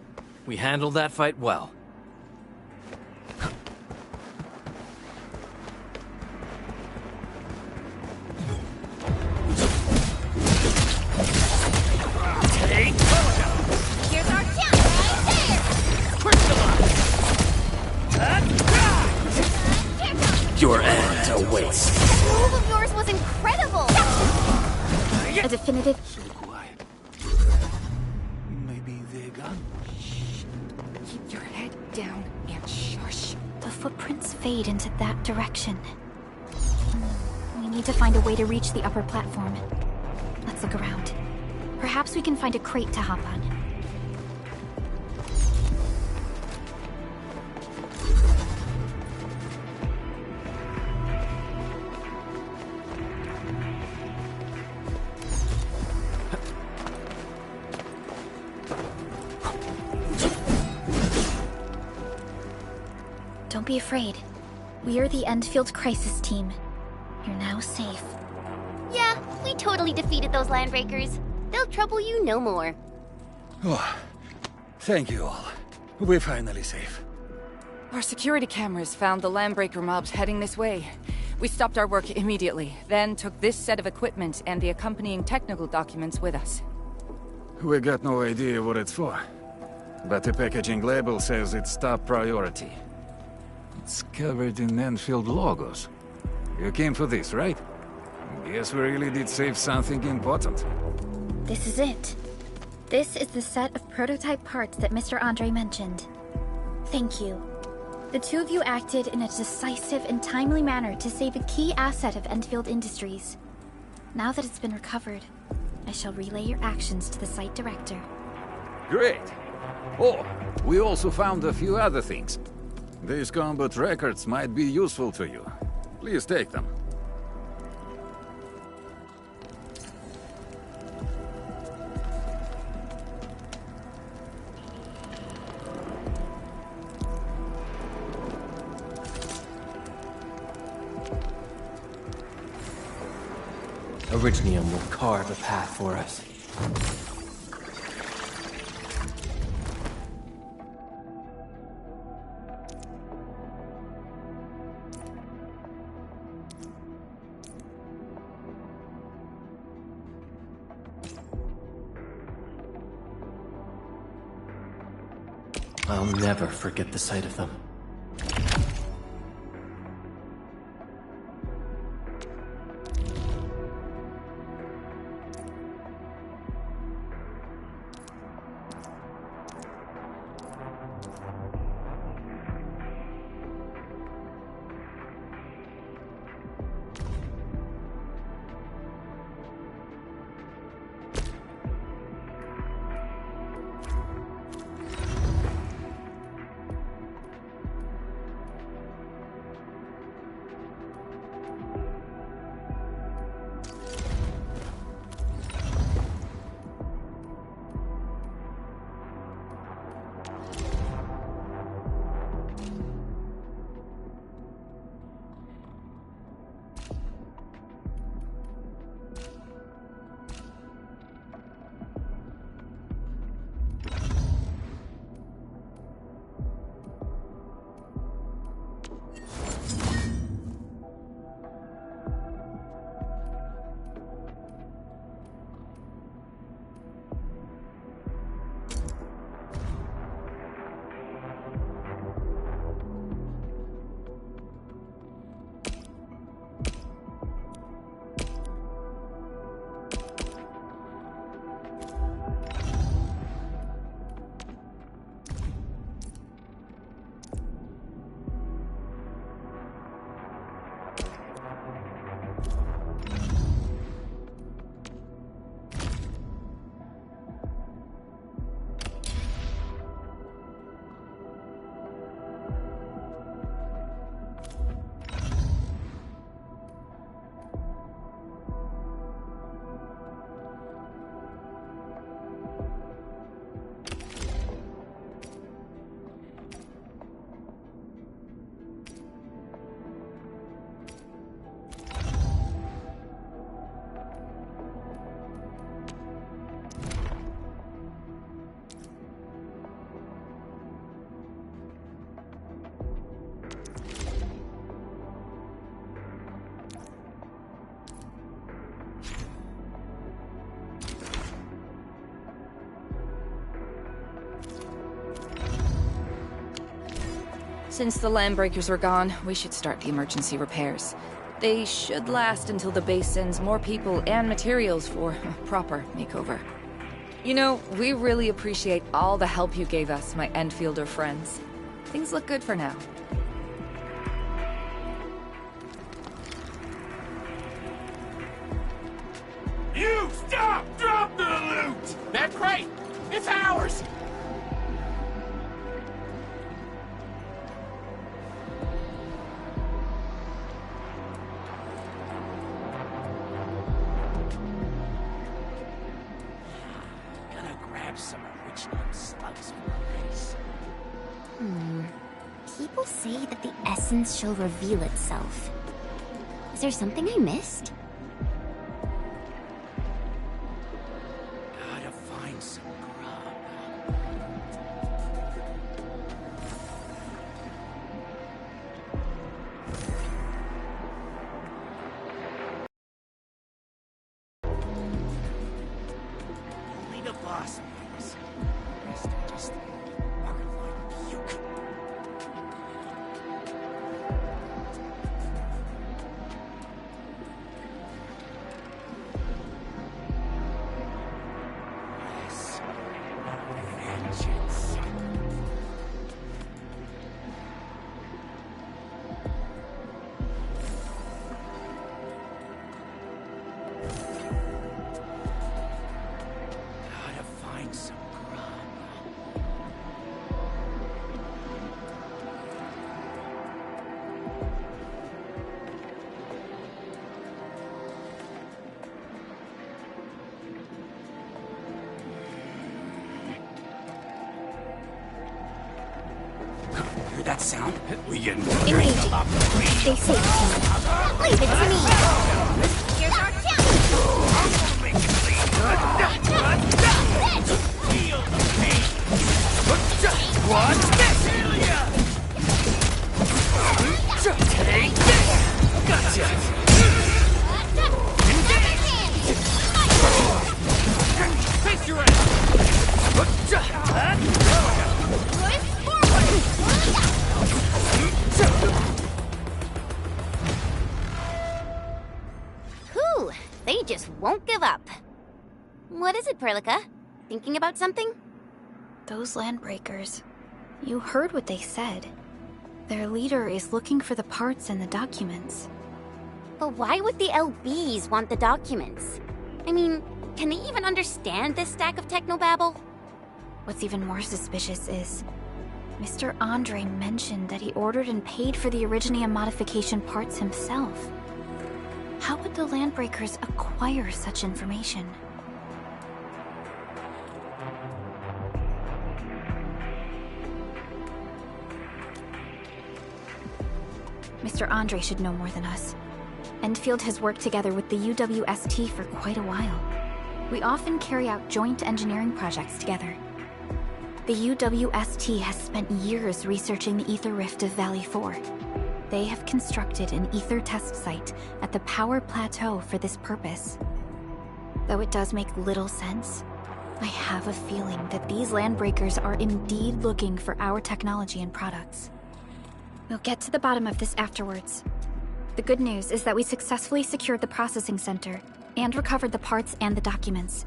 We handled that fight well. Here's our chance right there! Your end awaits. That move of yours was incredible! A definitive... So quiet. Maybe they're gone. Keep your head down and shush. The footprints fade into that direction. We need to find a way to reach the upper platform. Let's look around. Perhaps we can find a crate to hop on. Don't be afraid. We are the EndField crisis team. You're now safe. Yeah, we totally defeated those Landbreakers. They'll trouble you no more. Oh, thank you all. We're finally safe. Our security cameras found the Landbreaker mobs heading this way. We stopped our work immediately, then took this set of equipment and the accompanying technical documents with us. We got no idea what it's for. But the packaging label says it's top priority. It's covered in EndField logos. You came for this, right? Guess we really did save something important. This is it. This is the set of prototype parts that Mr. Andre mentioned. Thank you. The two of you acted in a decisive and timely manner to save a key asset of EndField Industries. Now that it's been recovered, I shall relay your actions to the site director. Great! Oh, we also found a few other things. These combat records might be useful to you. Please take them. Orignium will carve a path for us. I'll never forget the sight of them. Since the Landbreakers were gone, we should start the emergency repairs. They should last until the base sends more people and materials for a proper makeover. You know, we really appreciate all the help you gave us, my Endfielder friends. Things look good for now. You stop! Drop the loot! That crate! It's ours! People say that the essence shall reveal itself. Is there something I missed? Gotta find some grub. Only the boss knows. The rest are just borderline puke. Vengeance. Gotta find some grub. Hear that sound? We getting Engaging. Stay safe, team. Leave it to me. Here's our challenge. Watch this! Take this! Gotcha! Face your ass! Whew, they just won't give up. What is it, Perlica? Thinking about something? Those landbreakers. You heard what they said. Their leader is looking for the parts and the documents. But why would the LBs want the documents? I mean, can they even understand this stack of technobabble? What's even more suspicious is... Mr. Andre mentioned that he ordered and paid for the Originium modification parts himself. How would the landbreakers acquire such information? Mr. Andre should know more than us. EndField has worked together with the UWST for quite a while. We often carry out joint engineering projects together. The UWST has spent years researching the ether rift of Valley 4. They have constructed an ether test site at the Power Plateau for this purpose. Though it does make little sense, I have a feeling that these landbreakers are indeed looking for our technology and products. We'll get to the bottom of this afterwards. The good news is that we successfully secured the processing center and recovered the parts and the documents.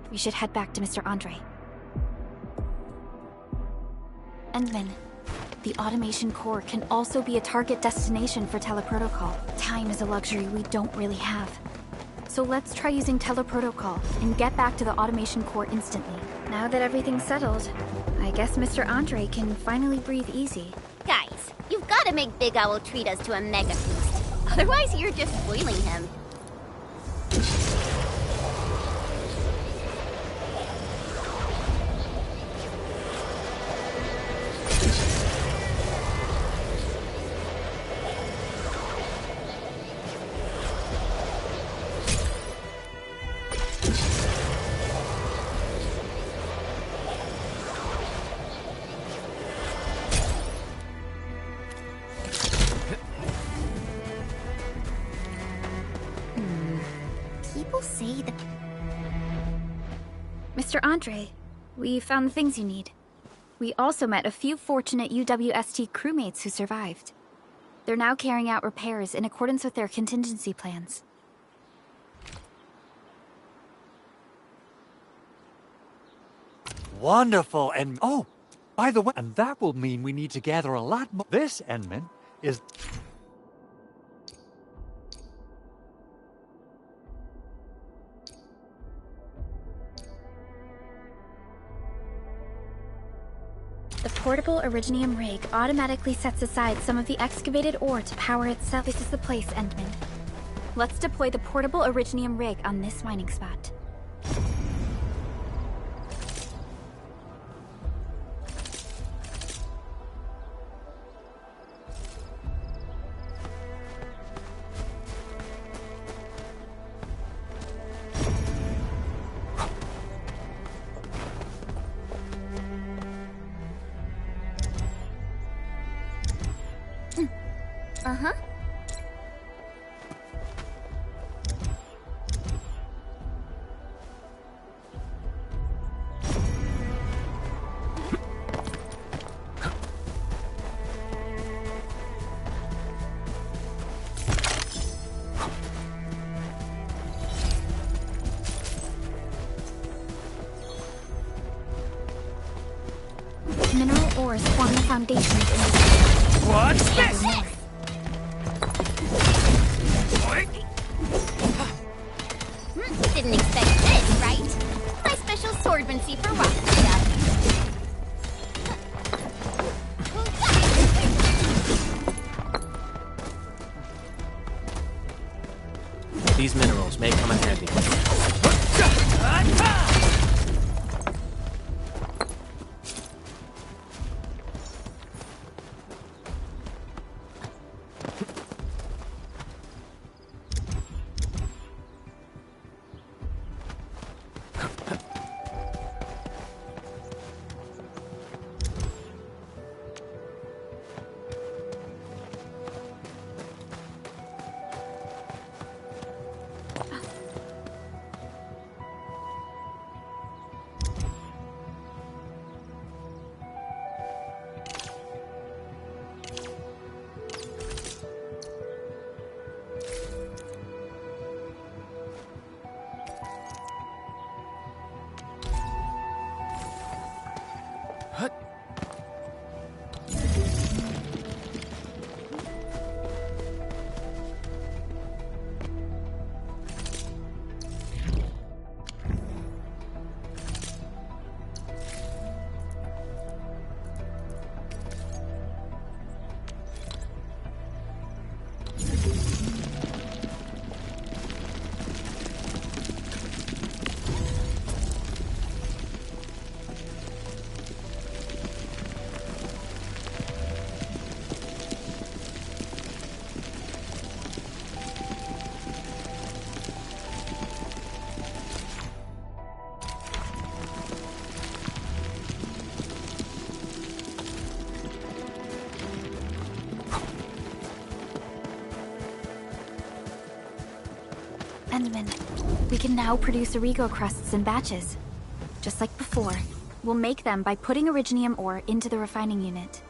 We should head back to Mr. Andre. Endman, the automation core can also be a target destination for teleprotocol. Time is a luxury we don't really have. So let's try using teleprotocol and get back to the automation core instantly. Now that everything's settled, I guess Mr. Andre can finally breathe easy. Guys, you've got to make Big Owl treat us to a mega feast. Otherwise, you're just spoiling him. Mr. Andre, we found the things you need. We also met a few fortunate UWST crewmates who survived. They're now carrying out repairs in accordance with their contingency plans. Wonderful, and oh, by the way, and that will mean we need to gather a lot more. This, Endman, is... The portable Originium rig automatically sets aside some of the excavated ore to power itself. This is the place, Endman. Let's deploy the portable Originium rig on this mining spot. Uh-huh. Mineral ores form the foundations in this. What's this? Didn't expect this, right? My special swordmancy for rock stuff. These minerals may come in handy. Endman, we can now produce Origo crusts in batches. Just like before, we'll make them by putting Originium ore into the refining unit.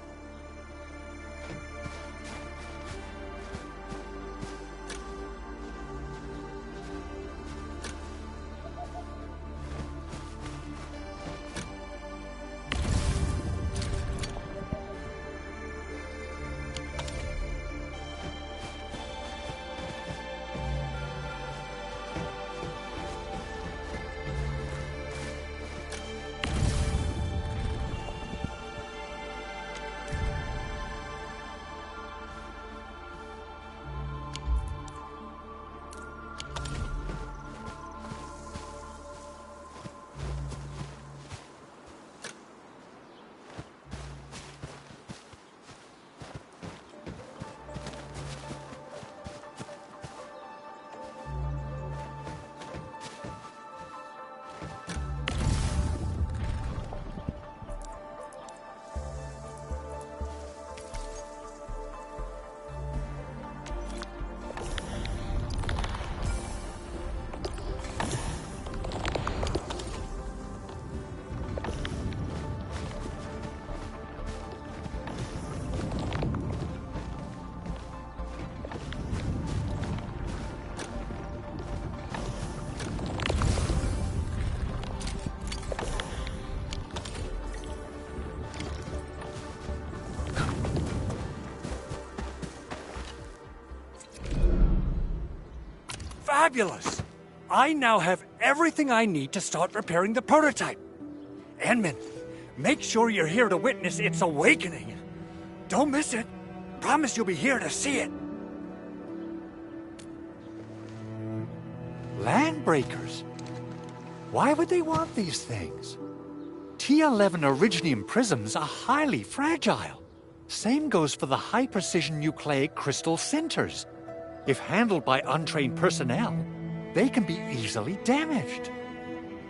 Fabulous! I now have everything I need to start repairing the prototype. Endman, make sure you're here to witness its awakening. Don't miss it. Promise you'll be here to see it. Landbreakers? Why would they want these things? T11 Originium prisms are highly fragile. Same goes for the high-precision nucleic crystal sinters. If handled by untrained personnel, they can be easily damaged.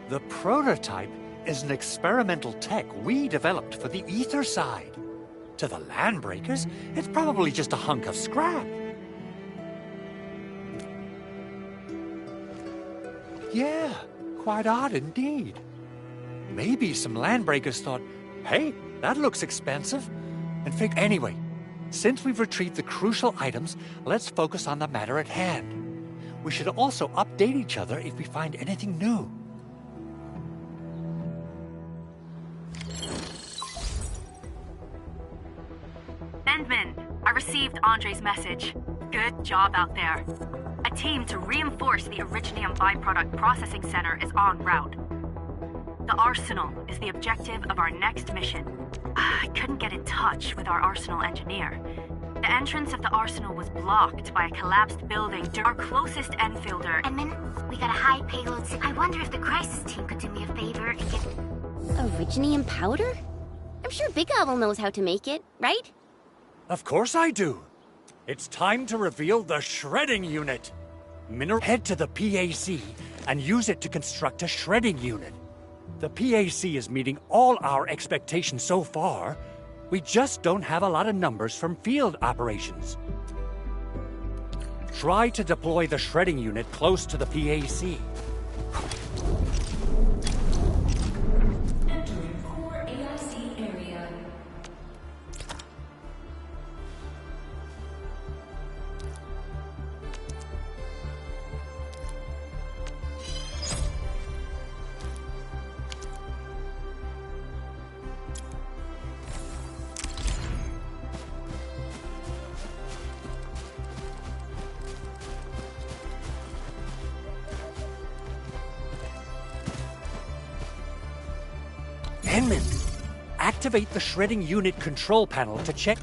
The prototype is an experimental tech we developed for the ether side. To the Landbreakers, it's probably just a hunk of scrap. Yeah, quite odd indeed. Maybe some Landbreakers thought, hey, that looks expensive, and anyway, since we've retrieved the crucial items, let's focus on the matter at hand. We should also update each other if we find anything new. Endman, I received Andre's message. Good job out there. A team to reinforce the Originium byproduct processing center is en route. The Arsenal is the objective of our next mission. I couldn't get in touch with our Arsenal engineer. The entrance of the Arsenal was blocked by a collapsed building. Our closest EndFielder... Edmund, we got a high payload. I wonder if the crisis team could do me a favor and get... Originium powder? I'm sure Big Owl knows how to make it, right? Of course I do. It's time to reveal the shredding unit. Head to the PAC and use it to construct a shredding unit. The PAC is meeting all our expectations so far. We just don't have a lot of numbers from field operations. Try to deploy the shredding unit close to the PAC. Entering core AIC area. Enman, activate the shredding unit control panel to check.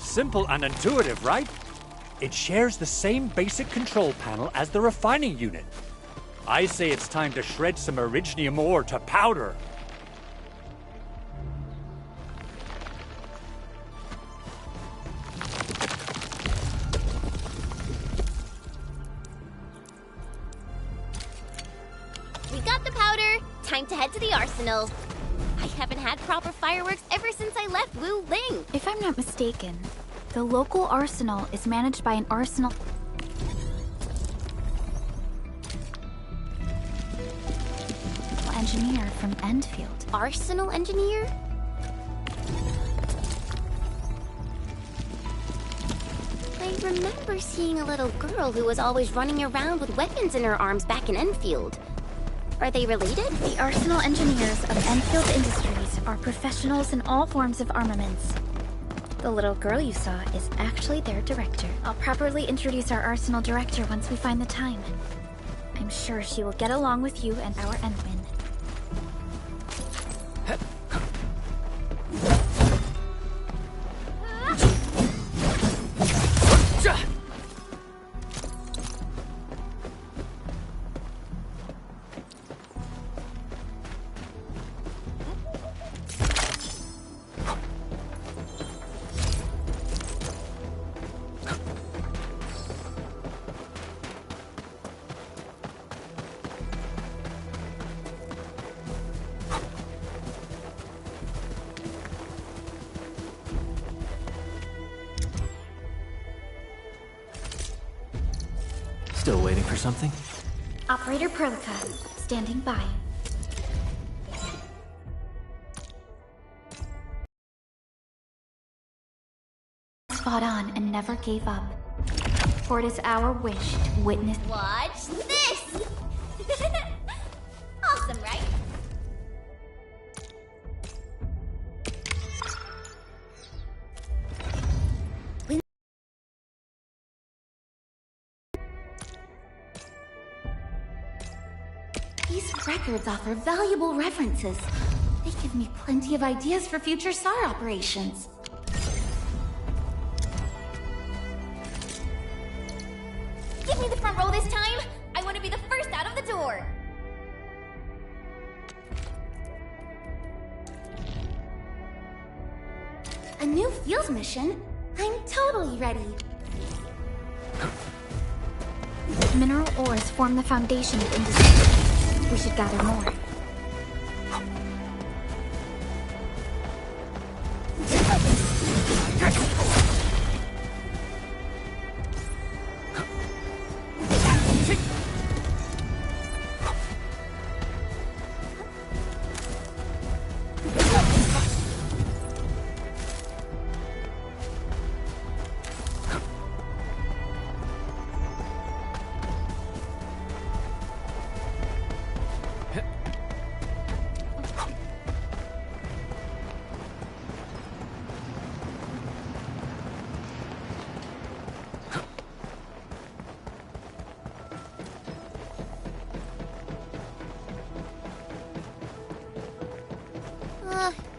Simple and intuitive, right? It shares the same basic control panel as the refining unit. I say it's time to shred some Originium ore to powder. We got the powder. Time to head to the arsenal. I haven't had proper fireworks ever since I left Wu Ling. If I'm not mistaken, the local arsenal is managed by an arsenal engineer from EndField. Arsenal engineer? I remember seeing a little girl who was always running around with weapons in her arms back in EndField. Are they related? The arsenal engineers of EndField Industries are professionals in all forms of armaments. The little girl you saw is actually their director. I'll properly introduce our arsenal director once we find the time. I'm sure she will get along with you and our Endman. Still waiting for something? Operator Prolica, standing by. Fought on and never gave up. For it is our wish to witness. Watch this! Awesome, right? These records offer valuable references. They give me plenty of ideas for future SAR operations. Give me the front row this time! I want to be the first out of the door! A new field mission? I'm totally ready. Mineral ores form the foundation of industry. We should gather more.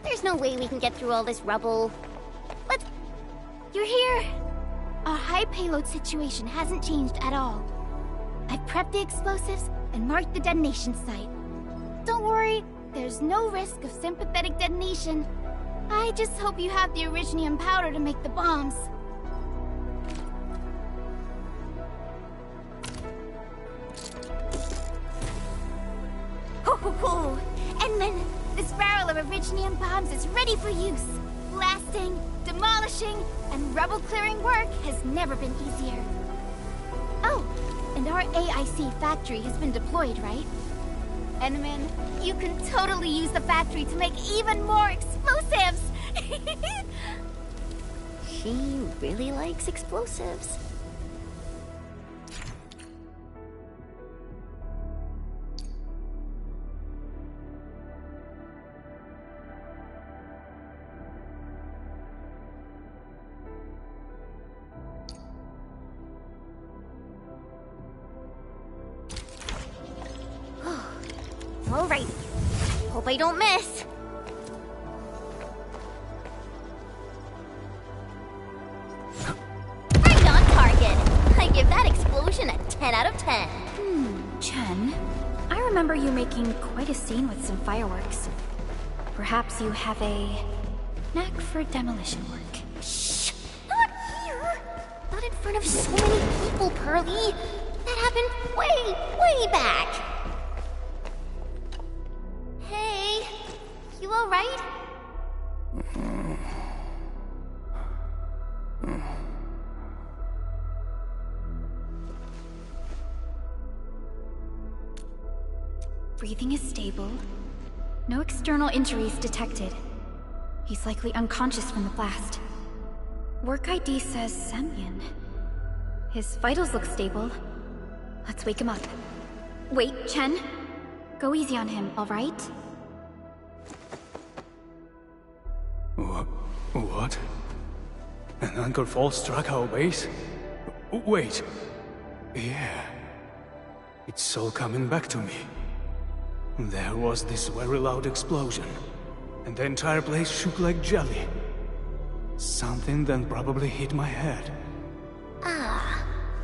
There's no way we can get through all this rubble. Let's... You're here! Our high payload situation hasn't changed at all. I've prepped the explosives and marked the detonation site. Don't worry, there's no risk of sympathetic detonation. I just hope you have the Originium powder to make the bombs. Ho ho ho! Endman, this barrel of Originium bombs is ready for use. Blasting, demolishing, and rubble-clearing work has never been easier. Oh, and our AIC factory has been deployed, right? Endman, you can totally use the factory to make even more explosives! She really likes explosives. All right. Hope I don't miss. Right on target. I give that explosion a 10 out of 10. Chen, I remember you making quite a scene with some fireworks. Perhaps you have a knack for demolition work. Shh! Not here! Not in front of so many people, Pearly. That happened way back. Hey, you alright? Breathing is stable. No external injuries detected. He's likely unconscious from the blast. Work ID says Semyon. His vitals look stable. Let's wake him up. Wait, Chen. Go easy on him, alright? What? An anchor fall struck our base? Wait. Yeah. It's all coming back to me. There was this very loud explosion, and the entire place shook like jelly. Something then probably hit my head.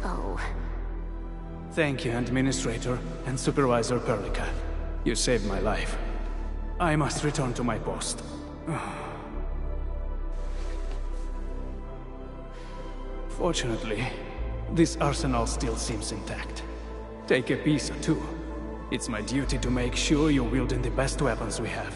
Oh. Thank you, Administrator and Supervisor Perlica. You saved my life. I must return to my post. Fortunately, this arsenal still seems intact. Take a piece or two. It's my duty to make sure you're wielding the best weapons we have.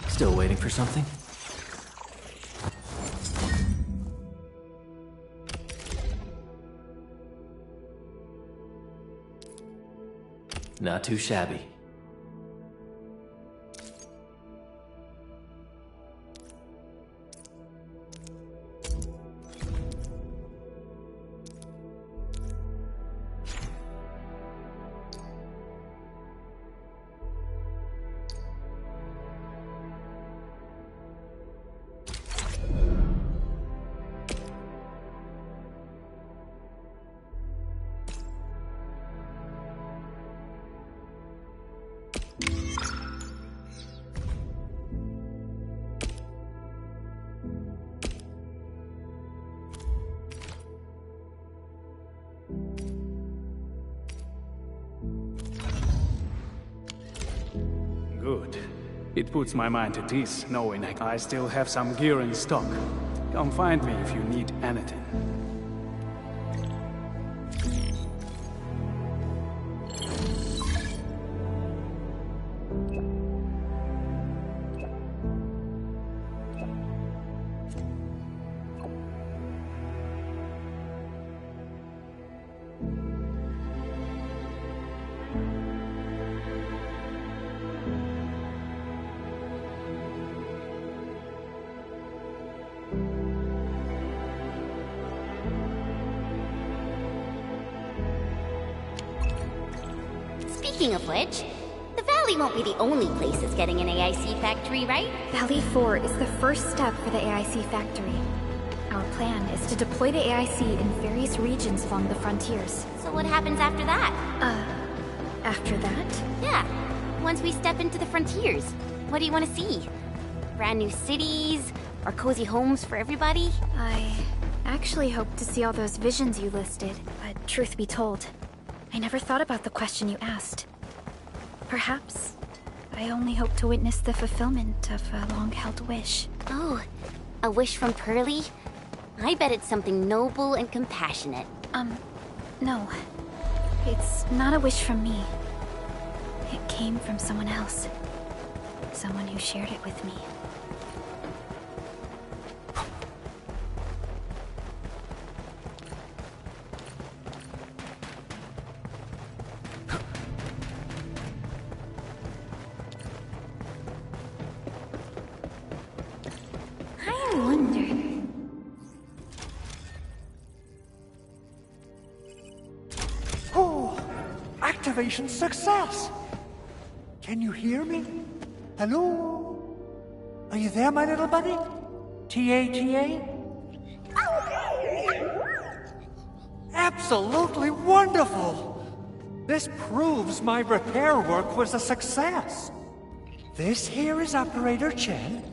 Still waiting for something? Not too shabby. Good. It puts my mind at ease, knowing I still have some gear in stock. Come find me if you need anything. Speaking of which, the Valley won't be the only place that's getting an AIC factory, right? Valley 4 is the first step for the AIC factory. our plan is to deploy the AIC in various regions along the frontiers. So what happens after that? After that? Yeah, once we step into the frontiers, what do you want to see? Brand new cities? Or cozy homes for everybody? I actually hoped to see all those visions you listed, but truth be told, I never thought about the question you asked. Perhaps I only hope to witness the fulfillment of a long-held wish. Oh, a wish from Pearly? I bet it's something noble and compassionate. No. It's not a wish from me. It came from someone else. Someone who shared it with me. Activation success! Can you hear me? Hello? Are you there, my little buddy? T-A-T-A? Absolutely wonderful! This proves my repair work was a success. This here is Operator Chen,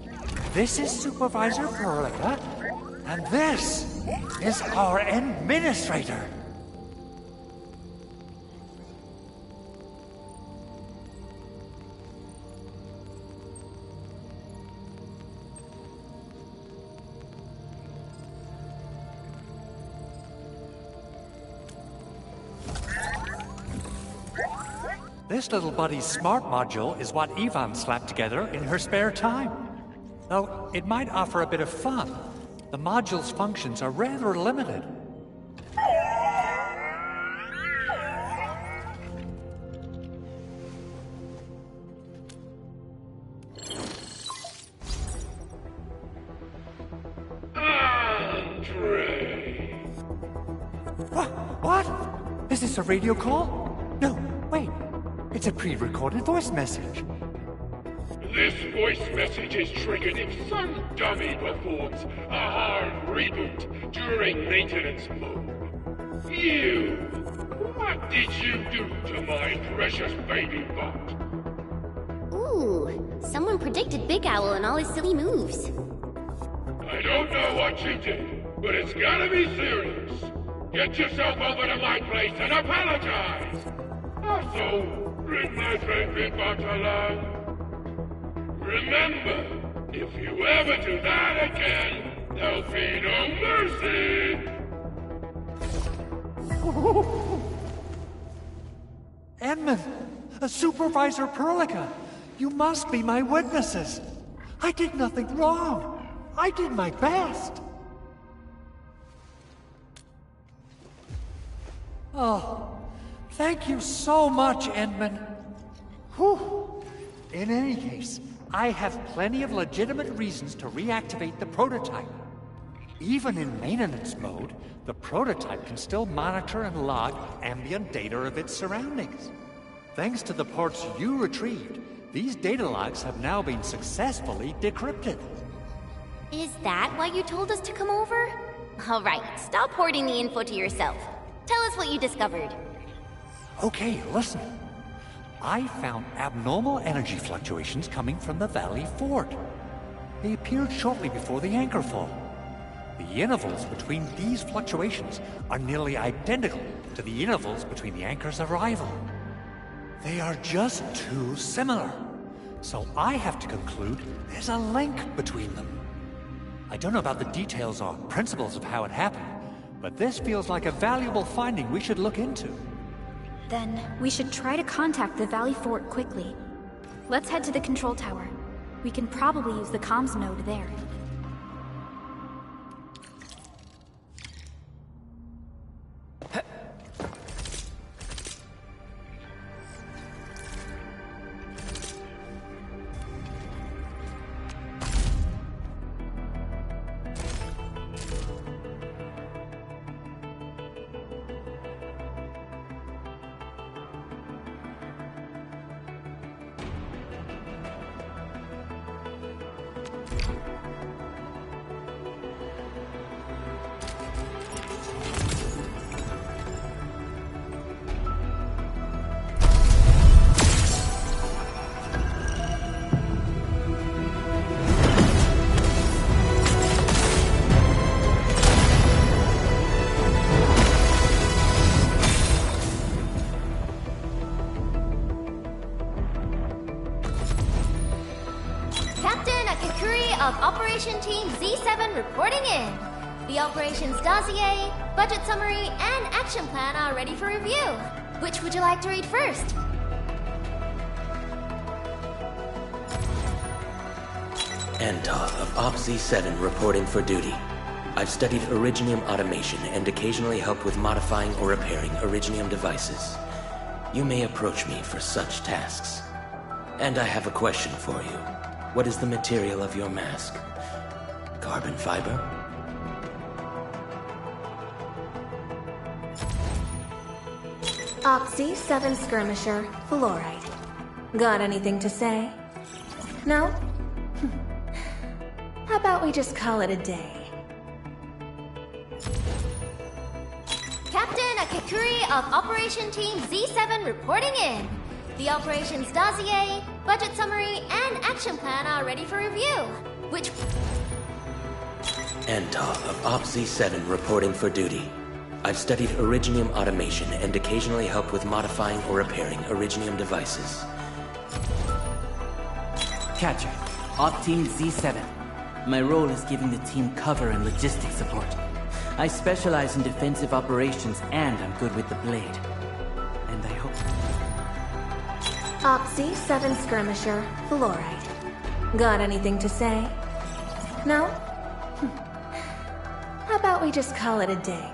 this is Supervisor Perlica, and this is our Administrator. This little buddy's smart module is what Ivan slapped together in her spare time. Though it might offer a bit of fun, the module's functions are rather limited. Andre! What? Is this a radio call? No, wait. It's a pre-recorded voice message. This voice message is triggered if some dummy performs a hard reboot during maintenance mode. You! What did you do to my precious baby bot? Ooh, someone predicted Big Owl and all his silly moves. I don't know what you did, but it's gotta be serious. Get yourself over to my place and apologize! Also, bring my baby bot along. Remember, if you ever do that again, there'll be no mercy! Edmund, Supervisor Perlica, you must be my witnesses. I did nothing wrong. I did my best. Oh, thank you so much, Edmund. Whew. In any case, I have plenty of legitimate reasons to reactivate the prototype. Even in maintenance mode, the prototype can still monitor and log ambient data of its surroundings. Thanks to the parts you retrieved, these data logs have now been successfully decrypted. Is that why you told us to come over? All right, stop hoarding the info to yourself. Tell us what you discovered. Okay, listen. I found abnormal energy fluctuations coming from the Valley Fort. They appeared shortly before the anchor fall. The intervals between these fluctuations are nearly identical to the intervals between the anchor's arrival. They are just too similar. So I have to conclude there's a link between them. I don't know about the details or principles of how it happened, but this feels like a valuable finding we should look into. Then we should try to contact the Valley Fort quickly. Let's head to the control tower. We can probably use the comms node there. of Operation Team Z7 reporting in. The operations dossier, budget summary, and action plan are ready for review. Which would you like to read first? Antar of Op Z7 reporting for duty. I've studied Originium automation and occasionally help with modifying or repairing Originium devices. You may approach me for such tasks. And I have a question for you. What is the material of your mask? Carbon fiber? Op Z7 skirmisher, fluoride. Got anything to say? No? How about we just call it a day? Captain Akakuri of Operation Team Z7 reporting in. The operations dossier, budget summary, and action plan are ready for review. Which... Antar of Op Z7 reporting for duty. I've studied Originium automation and occasionally help with modifying or repairing Originium devices. Catcher, Op Team Z7. My role is giving the team cover and logistics support. I specialize in defensive operations and I'm good with the blade. And I hope... Op Z7 skirmisher, fluoride. Got anything to say? No? How about we just call it a day?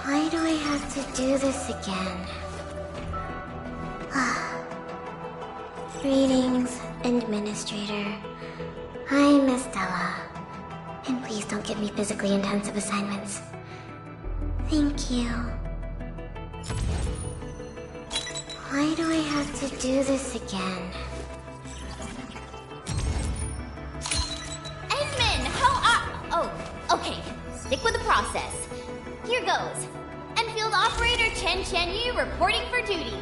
Why do I have to do this again? Greetings, Administrator. I'm Estella. And please don't give me physically intensive assignments. Thank you. Why do I have to do this again? Edmund, how are... Oh, okay. Stick with the process. Here goes. Enfield Operator Chen Chenyu reporting for duty.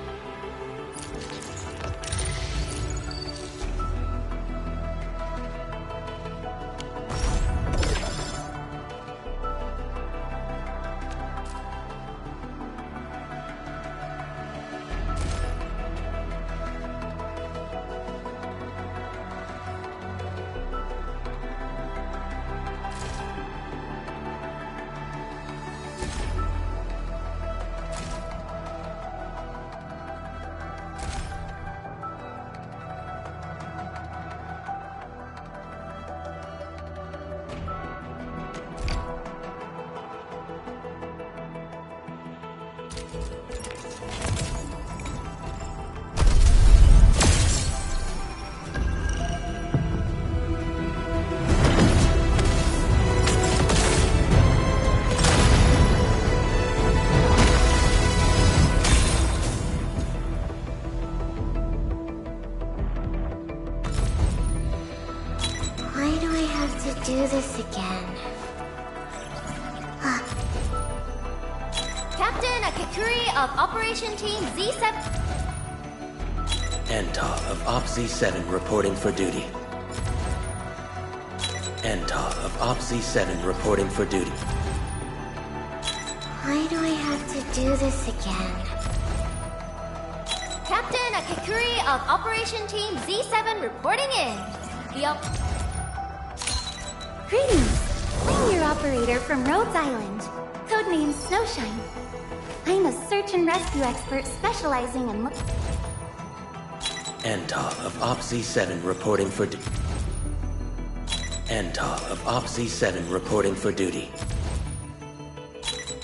Do this again. Captain Akakuri of Operation Team Z7... Antar of Op Z7 reporting for duty. Antar of Op Z7 reporting for duty. Why do I have to do this again? Captain Akakuri of Operation Team Z7 reporting in. The Greetings! I'm your operator from Rhodes Island, codenamed Snowshine. I'm a search and rescue expert specializing in... Antar of Op Z7 reporting for duty. Antar of Op Z7 reporting for duty.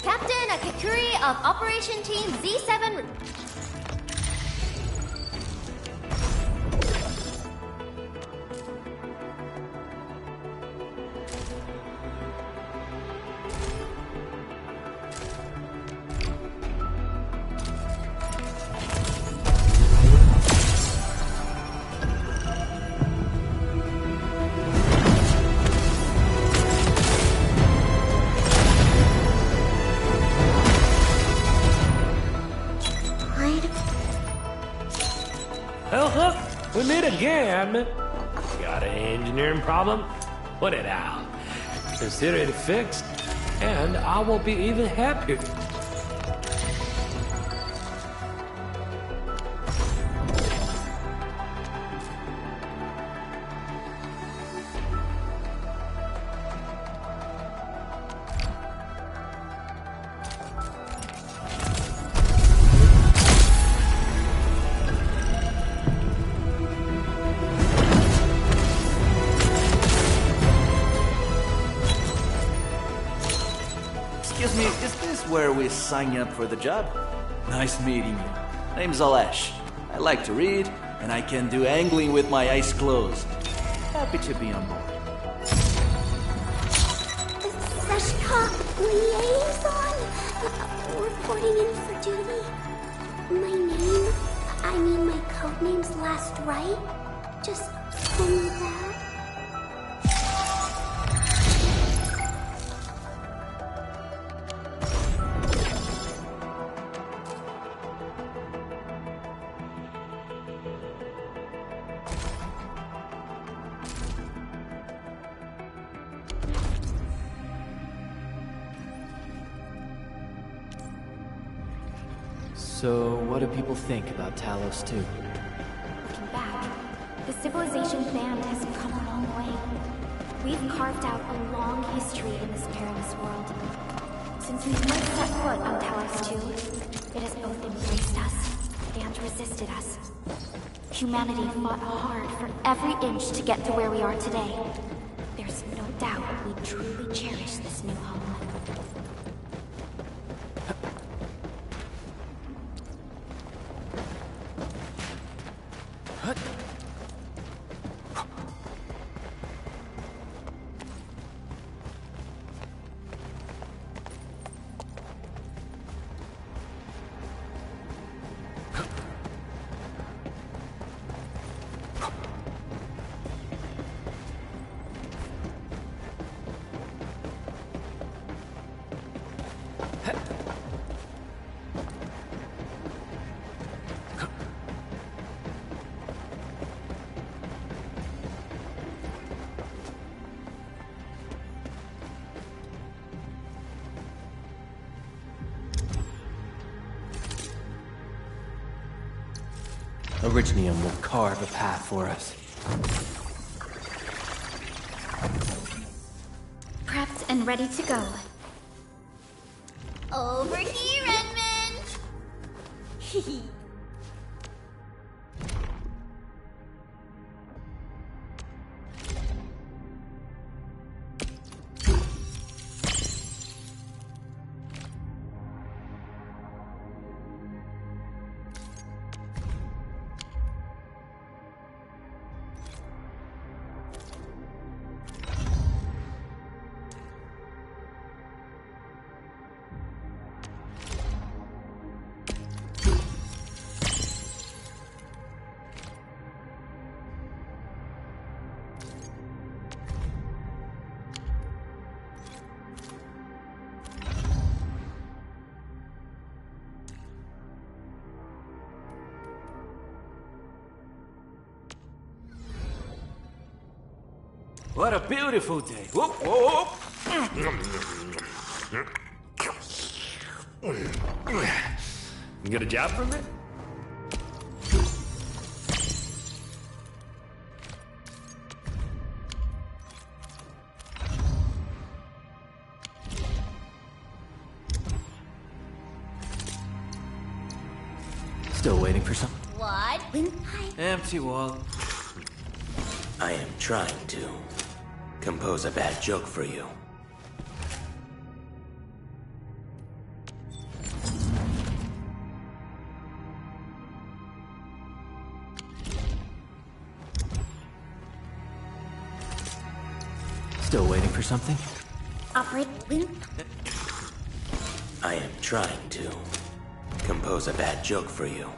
Captain Akakuri of Operation Team Z7... We meet again. Got an engineering problem? Put it out. Consider it fixed, and I will be even happier. we sign you up for the job? Nice meeting you. Name's Alesh. I like to read, and I can do angling with my eyes closed. Happy to be on board. Seshka Liaison? Reporting in for duty. My name, I mean my codename's last right? Just tell me that. So, what do people think about Talos 2? Looking back, the civilization band has come a long way. We've carved out a long history in this perilous world. Since we first set foot on Talos 2, it has both embraced us and resisted us. Humanity fought hard for every inch to get to where we are today. There's no doubt we truly cherish this new home. Originium will carve a path for us. Prepped and ready to go. Over here, Edmund! What a beautiful day. Whoop, whoop, whoop. You get a job from it? Still waiting for some. What? Empty wall. I am trying to compose a bad joke for you. Still waiting for something? Operate link. I am trying to compose a bad joke for you.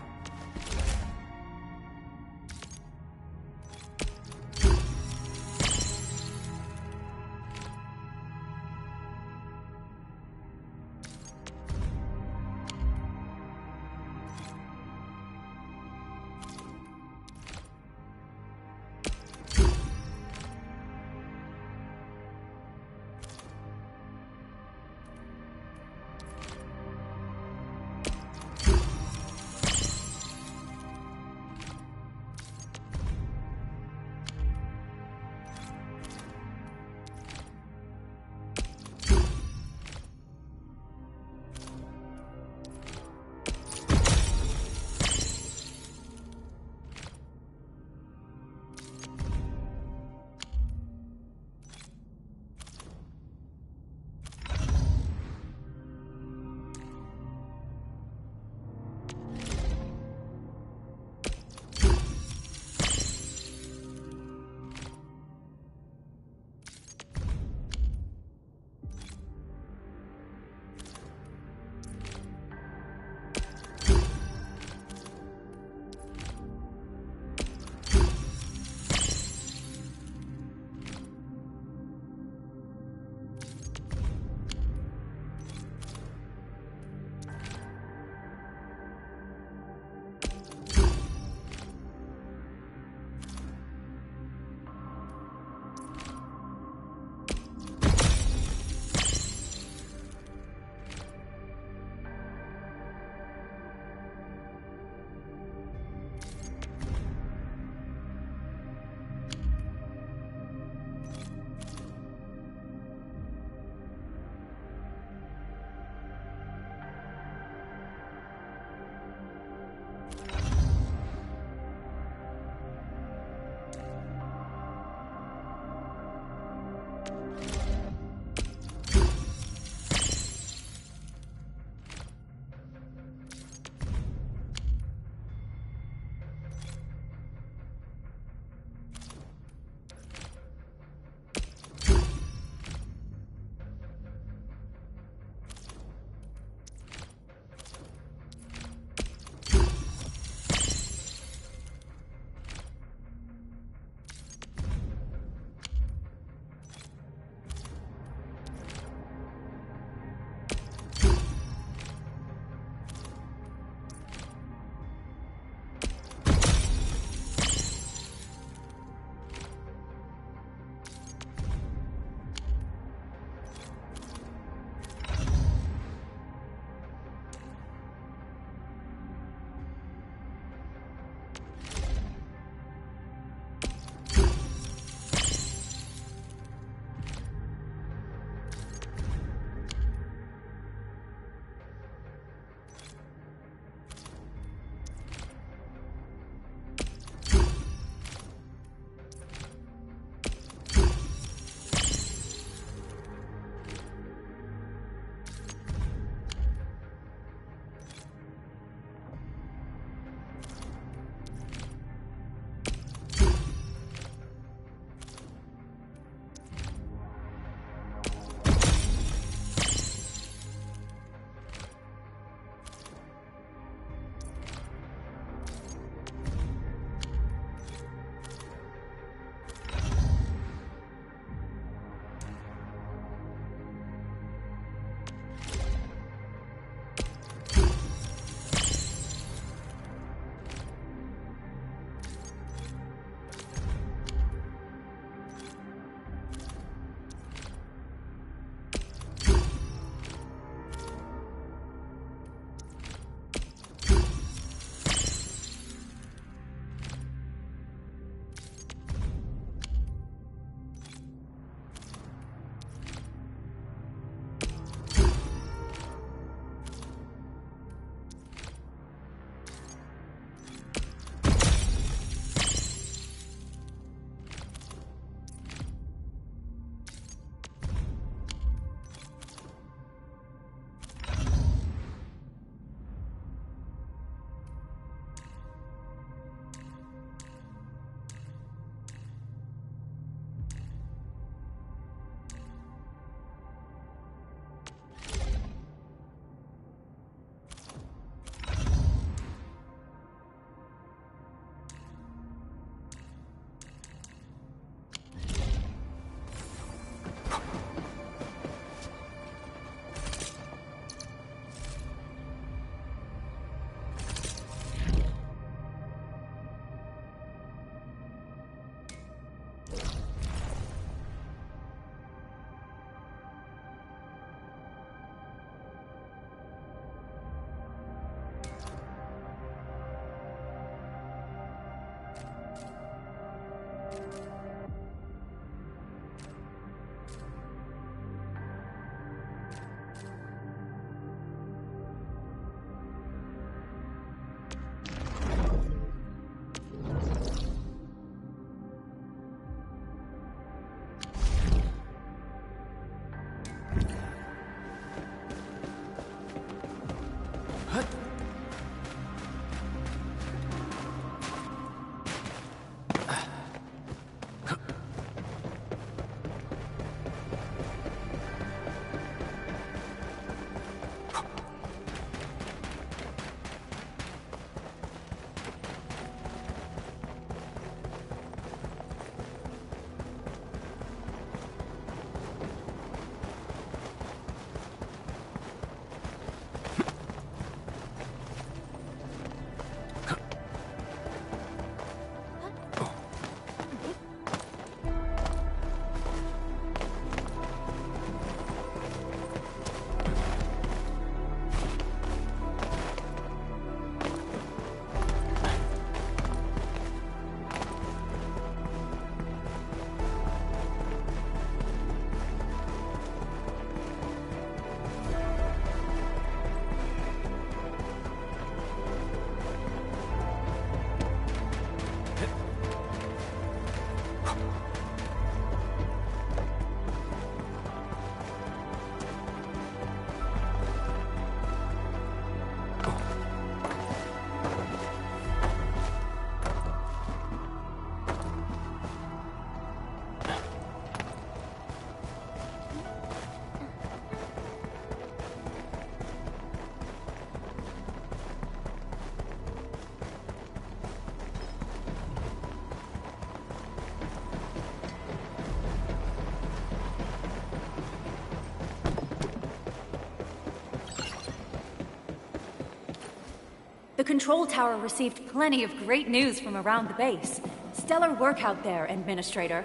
The control tower received plenty of great news from around the base. Stellar work out there, Administrator.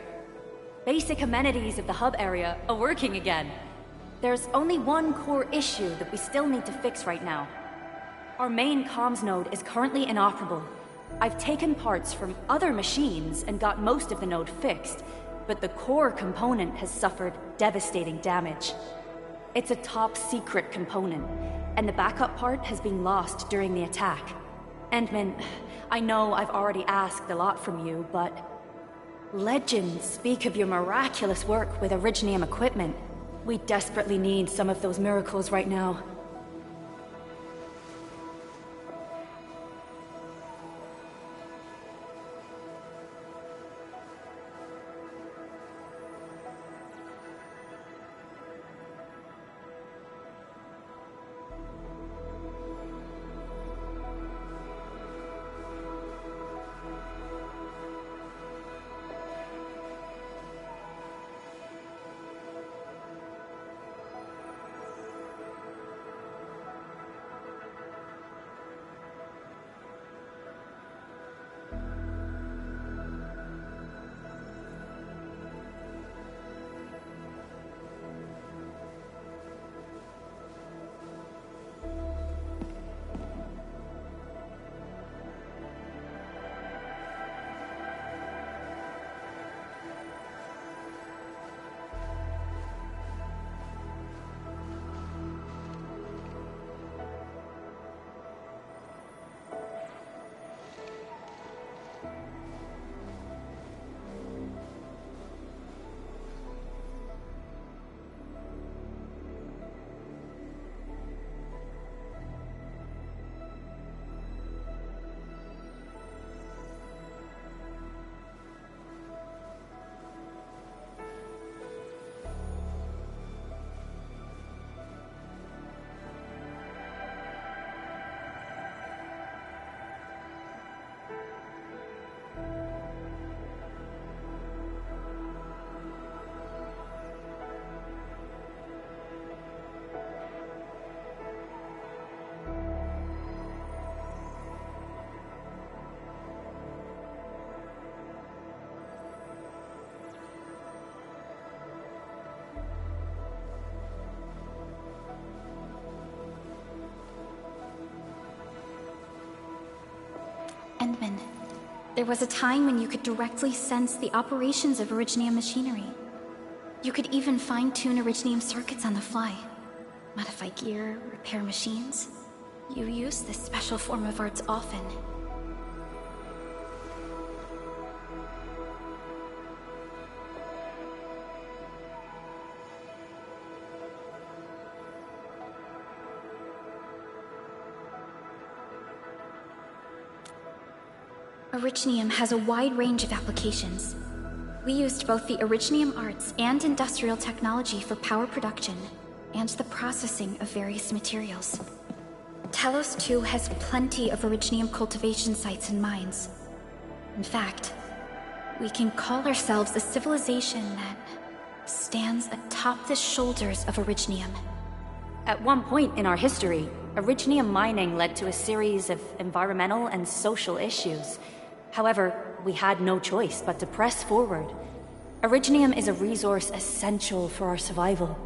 Basic amenities of the hub area are working again. There's only one core issue that we still need to fix right now. Our main comms node is currently inoperable. I've taken parts from other machines and got most of the node fixed, but the core component has suffered devastating damage. It's a top-secret component, and the backup part has been lost during the attack. Endman, I know I've already asked a lot from you, but legends speak of your miraculous work with Originium equipment. We desperately need some of those miracles right now. Endman, there was a time when you could directly sense the operations of Originium machinery. You could even fine-tune Originium circuits on the fly, modify gear, repair machines. You use this special form of arts often. Originium has a wide range of applications. We used both the Originium arts and industrial technology for power production and the processing of various materials. Talos 2 has plenty of Originium cultivation sites and mines. In fact, we can call ourselves a civilization that stands atop the shoulders of Originium. At one point in our history, Originium mining led to a series of environmental and social issues. However, we had no choice but to press forward. Originium is a resource essential for our survival.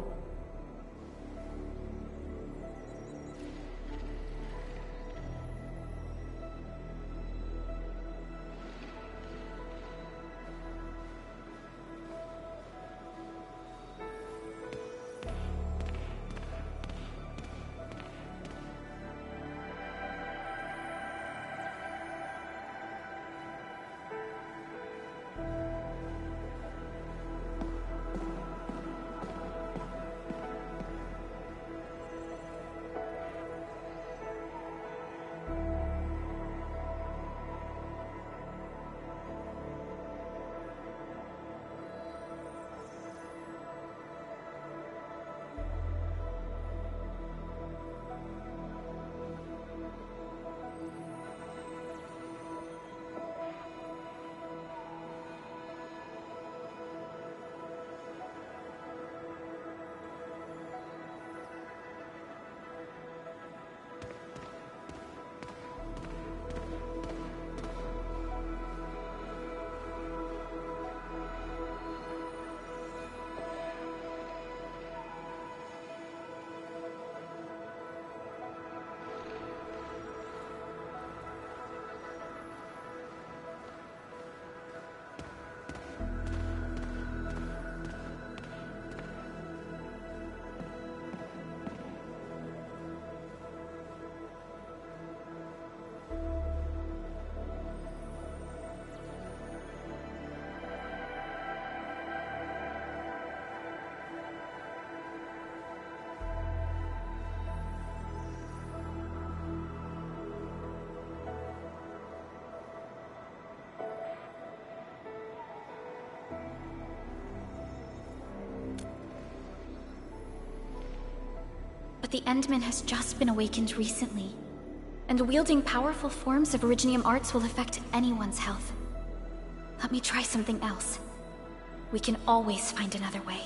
But the Endman has just been awakened recently, and wielding powerful forms of Originium arts will affect anyone's health. Let me try something else. We can always find another way.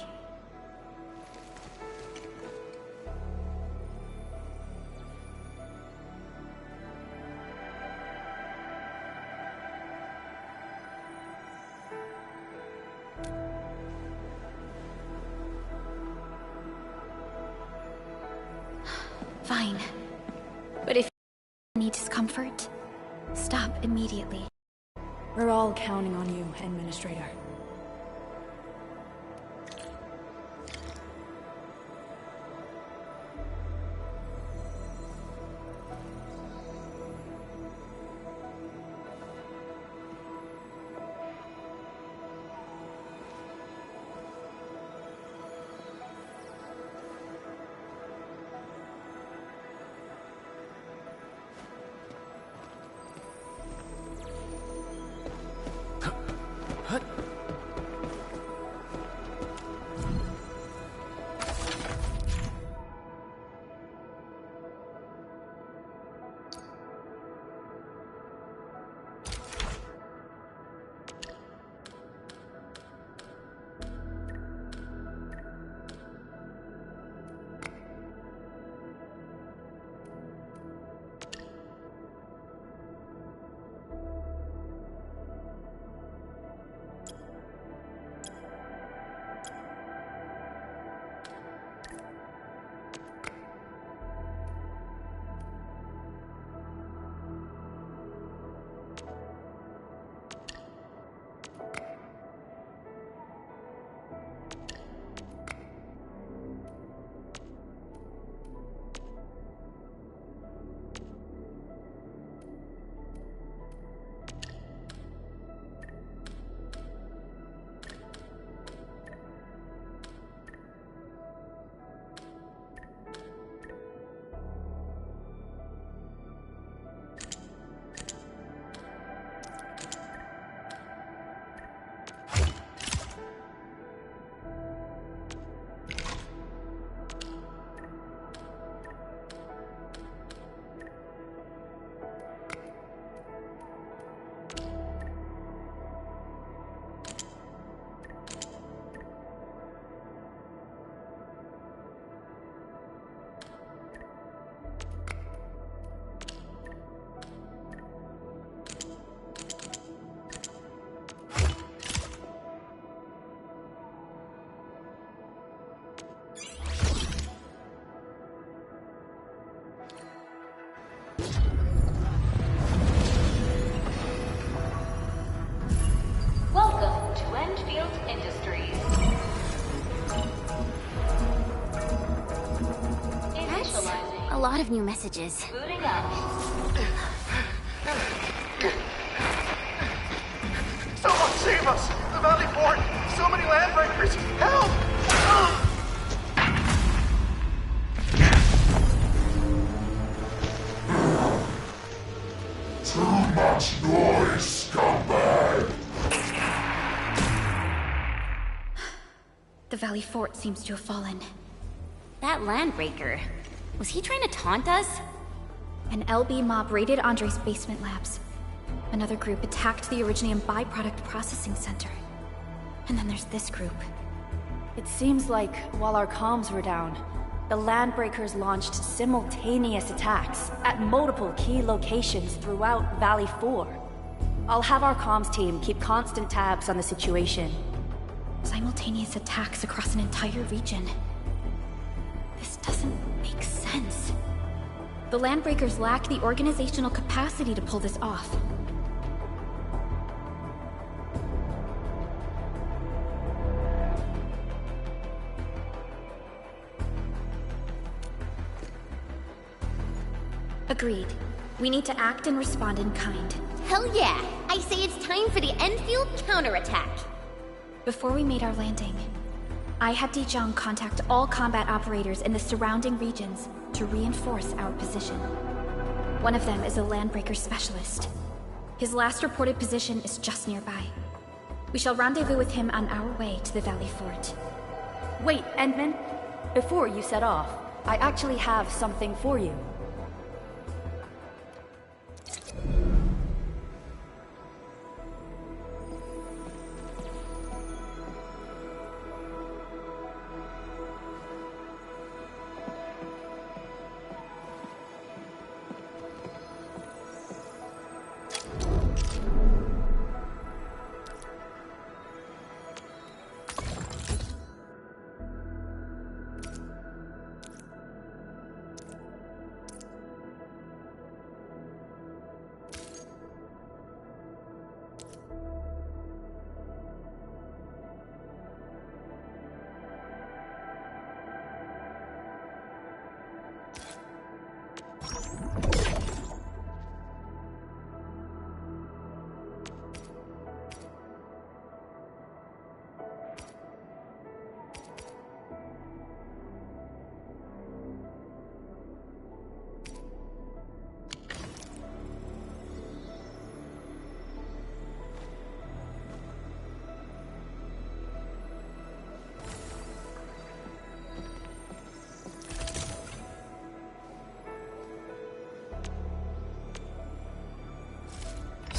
Fine. But if you need discomfort, stop immediately. We're all counting on you, Administrator. Welcome to EndField Industries. Initializing. A lot of new messages. Booting up. Someone save us! The Valley Fort! So many landbreakers! Help! Too much noise, scumbag! The Valley Fort seems to have fallen. That landbreaker. Was he trying to taunt us? An LB mob raided Andre's basement labs. Another group attacked the Originium byproduct processing center. And then there's this group. It seems like, while our comms were down, the Landbreakers launched simultaneous attacks at multiple key locations throughout Valley 4. I'll have our comms team keep constant tabs on the situation. Simultaneous attacks across an entire region. This doesn't make sense. The Landbreakers lack the organizational capacity to pull this off. Agreed. We need to act and respond in kind. Hell yeah! I say it's time for the EndField counterattack! Before we made our landing, I had Dijong contact all combat operators in the surrounding regions to reinforce our position. One of them is a Landbreaker specialist. His last reported position is just nearby. We shall rendezvous with him on our way to the Valley Fort. Wait, Endman. Before you set off, I actually have something for you.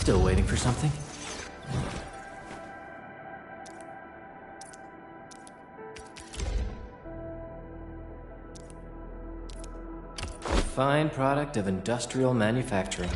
Still waiting for something? Fine product of industrial manufacturing.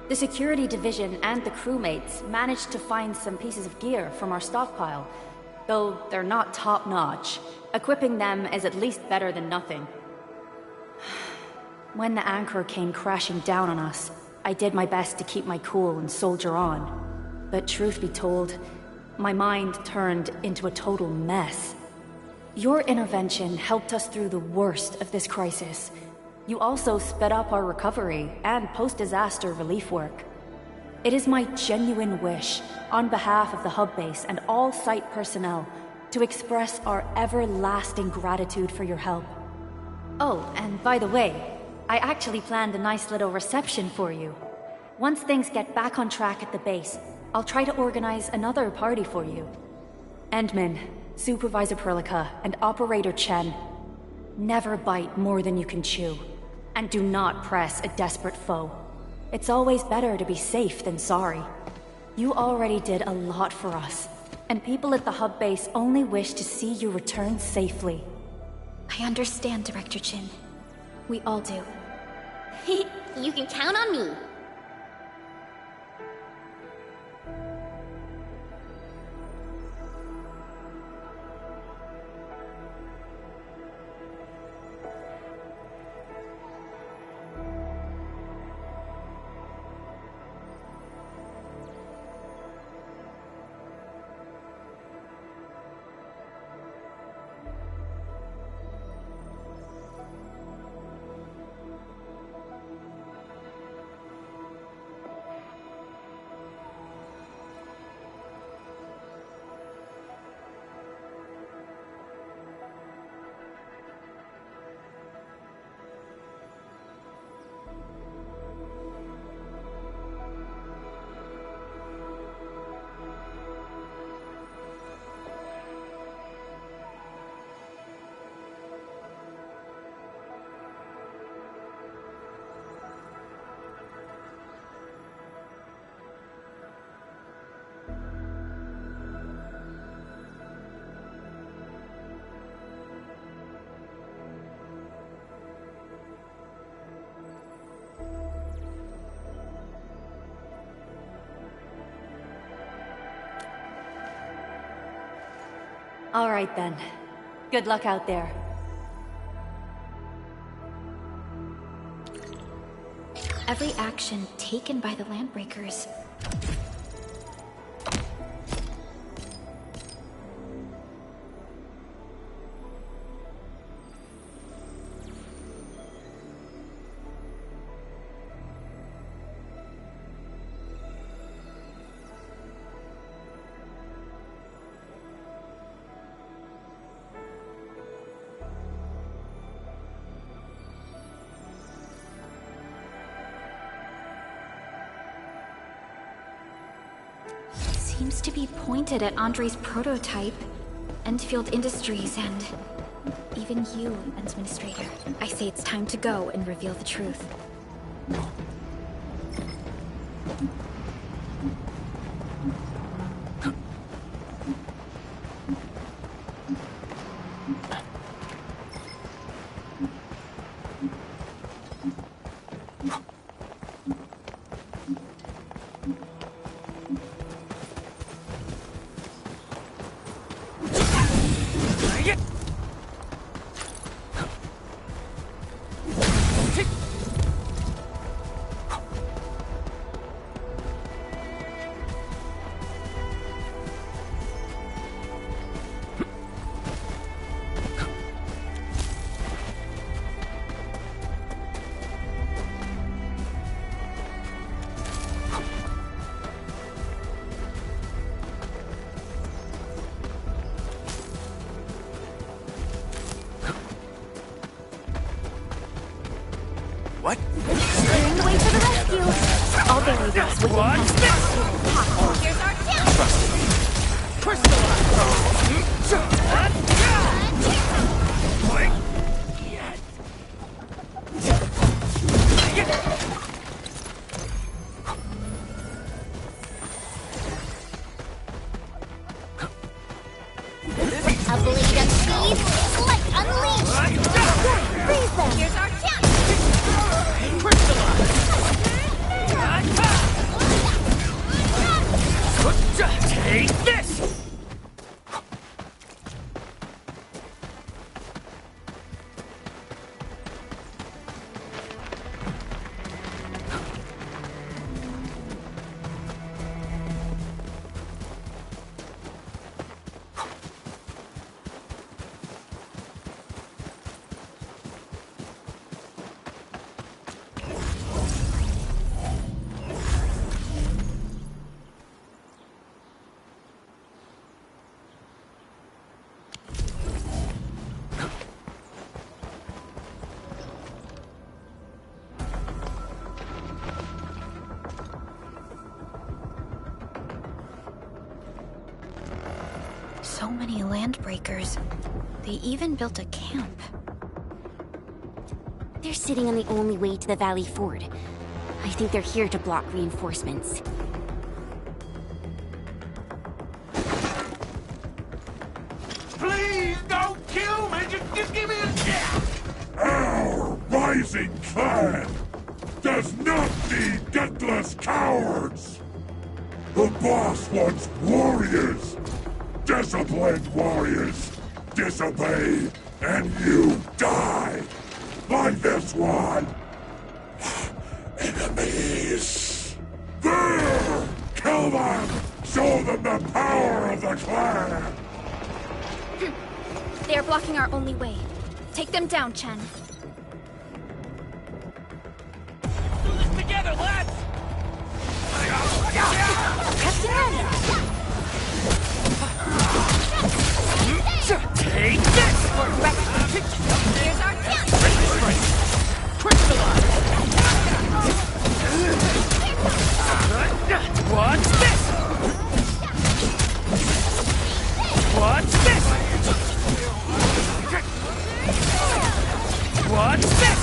The security division and the crewmates managed to find some pieces of gear from our stockpile, though they're not top-notch. Equipping them is at least better than nothing. When the anchor came crashing down on us, I did my best to keep my cool and soldier on. But truth be told, my mind turned into a total mess. Your intervention helped us through the worst of this crisis. You also sped up our recovery and post-disaster relief work. It is my genuine wish, on behalf of the hub base and all site personnel, to express our everlasting gratitude for your help. Oh, and by the way, I actually planned a nice little reception for you. Once things get back on track at the base, I'll try to organize another party for you. Endman, Supervisor Perlica, and Operator Chen, never bite more than you can chew. And do not press a desperate foe. It's always better to be safe than sorry. You already did a lot for us, and people at the hub base only wish to see you return safely. I understand, Director Chin. We all do. You can count on me. All right then. Good luck out there. Every action taken by the Landbreakers Seems to be pointed at Andre's prototype, EndField Industries, and even you, Administrator. I say it's time to go and reveal the truth. What? Clearing the way for the rescue. All barriers within has Here's our chance. A blade of speed, like unleashed. Freeze them. Here's our chance. Take this! so many landbreakers. They even built a camp. They're sitting on the only way to the Valley Ford. I think they're here to block reinforcements. Please don't kill me! Just give me a chance! Our rising clan does not need gutless cowards! The boss wants warriors! Disciplined warriors! Disobey, and you die! Like this one! Enemies! There! Kill them! Show them the power of the clan! They are blocking our only way. Take them down, Chen. Do this together, lads! Testing ready. Take this! Here's our chance! Crystallize! Watch this! Watch this! Watch this!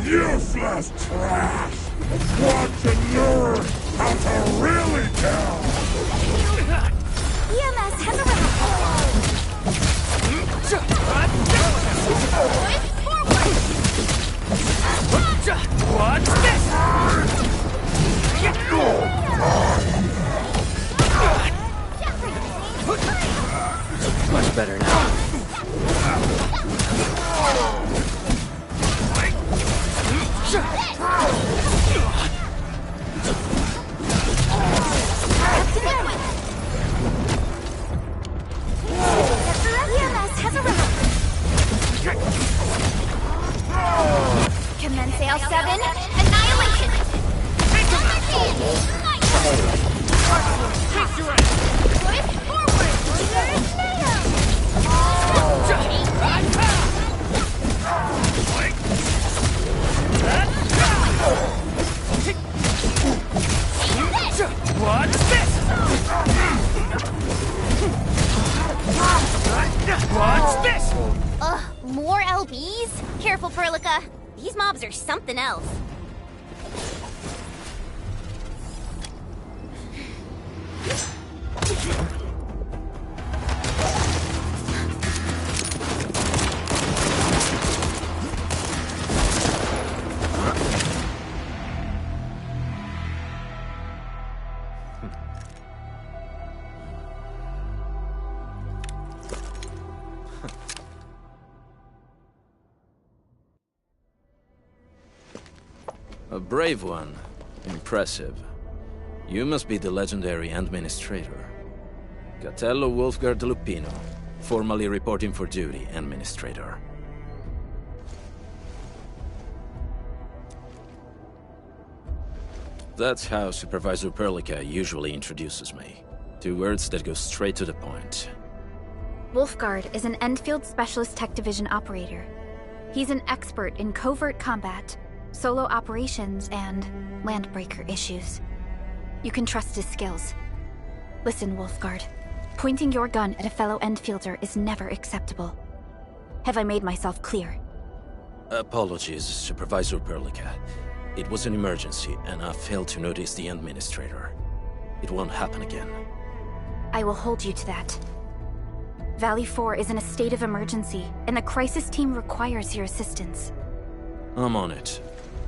Useless trash! Watch and learn how to really kill! EMS has arrived! Watch this! Much better now. EMS has arrived! Commence AL7, annihilation! More LBs? Careful, Perlica. These mobs are something else. A brave one. Impressive. You must be the legendary Administrator. Catello Wolfgard Lupino, formally reporting for duty, Administrator. That's how Supervisor Perlica usually introduces me. 2 words that go straight to the point. Wolfgard is an EndField Specialist Tech Division operator. He's an expert in covert combat, solo operations, and landbreaker issues. You can trust his skills. Listen, Wolfgard. Pointing your gun at a fellow EndFielder is never acceptable. Have I made myself clear? Apologies, Supervisor Perlica. It was an emergency, and I failed to notice the Administrator. It won't happen again. I will hold you to that. Valley 4 is in a state of emergency, and the crisis team requires your assistance. I'm on it.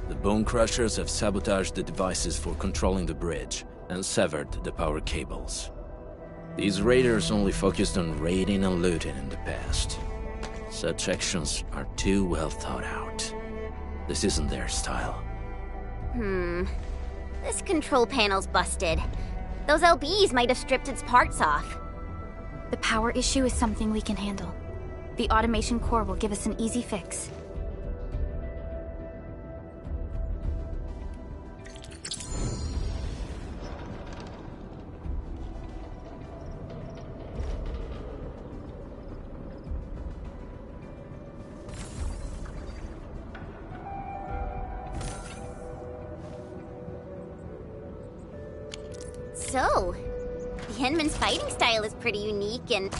The Bone Crushers have sabotaged the devices for controlling the bridge, and severed the power cables. These raiders only focused on raiding and looting in the past. Such actions are too well thought out. This isn't their style. This control panel's busted. Those LBs might have stripped its parts off. The power issue is something we can handle. The automation core will give us an easy fix. So, the Henman's fighting style is pretty unique and...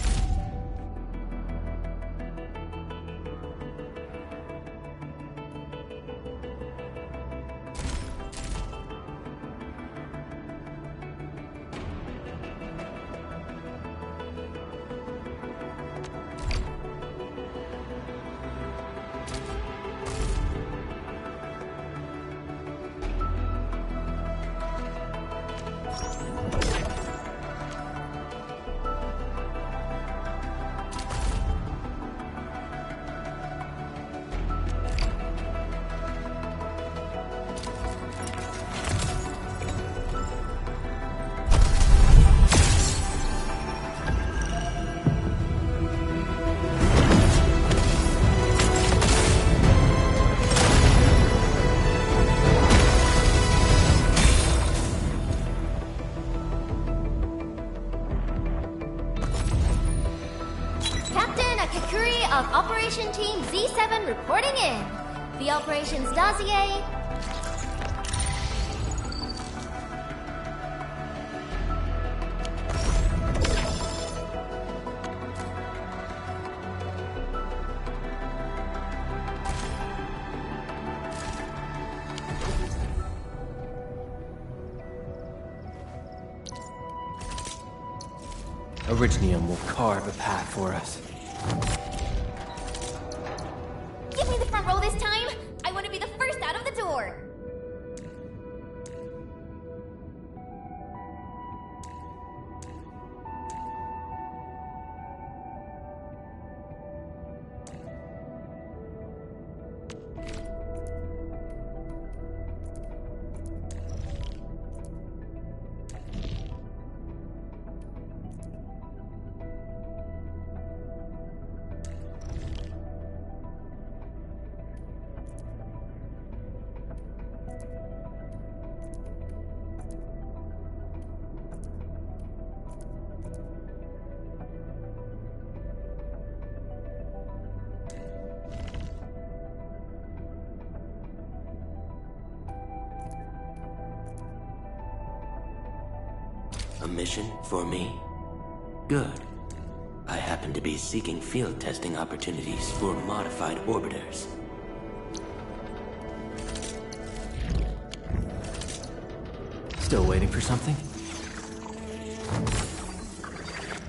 of Operation Team Z7 reporting in. The operations dossier... Originium will carve a path for us. Give me the front row this time! I want to be the first out of the door! A mission for me? Good. I happen to be seeking field testing opportunities for modified orbiters. Still waiting for something?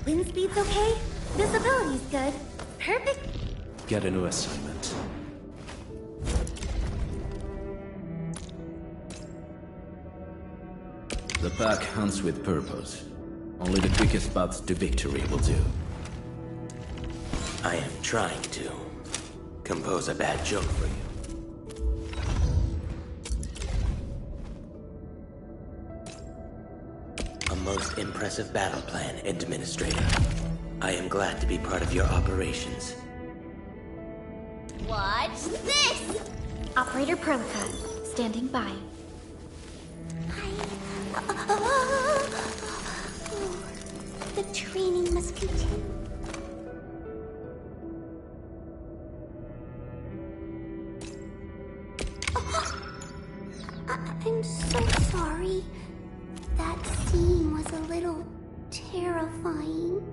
Wind speed's okay? Visibility's good. Perfect. Get a new assignment. The pack hunts with purpose. Only the quickest paths to victory will do. I am trying to compose a bad joke for you. A most impressive battle plan, Administrator. I am glad to be part of your operations. Watch this! Operator Prolica, standing by. The training must continue. I'm so sorry. That scene was a little terrifying.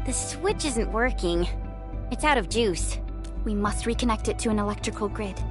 The switch isn't working. It's out of juice. We must reconnect it to an electrical grid.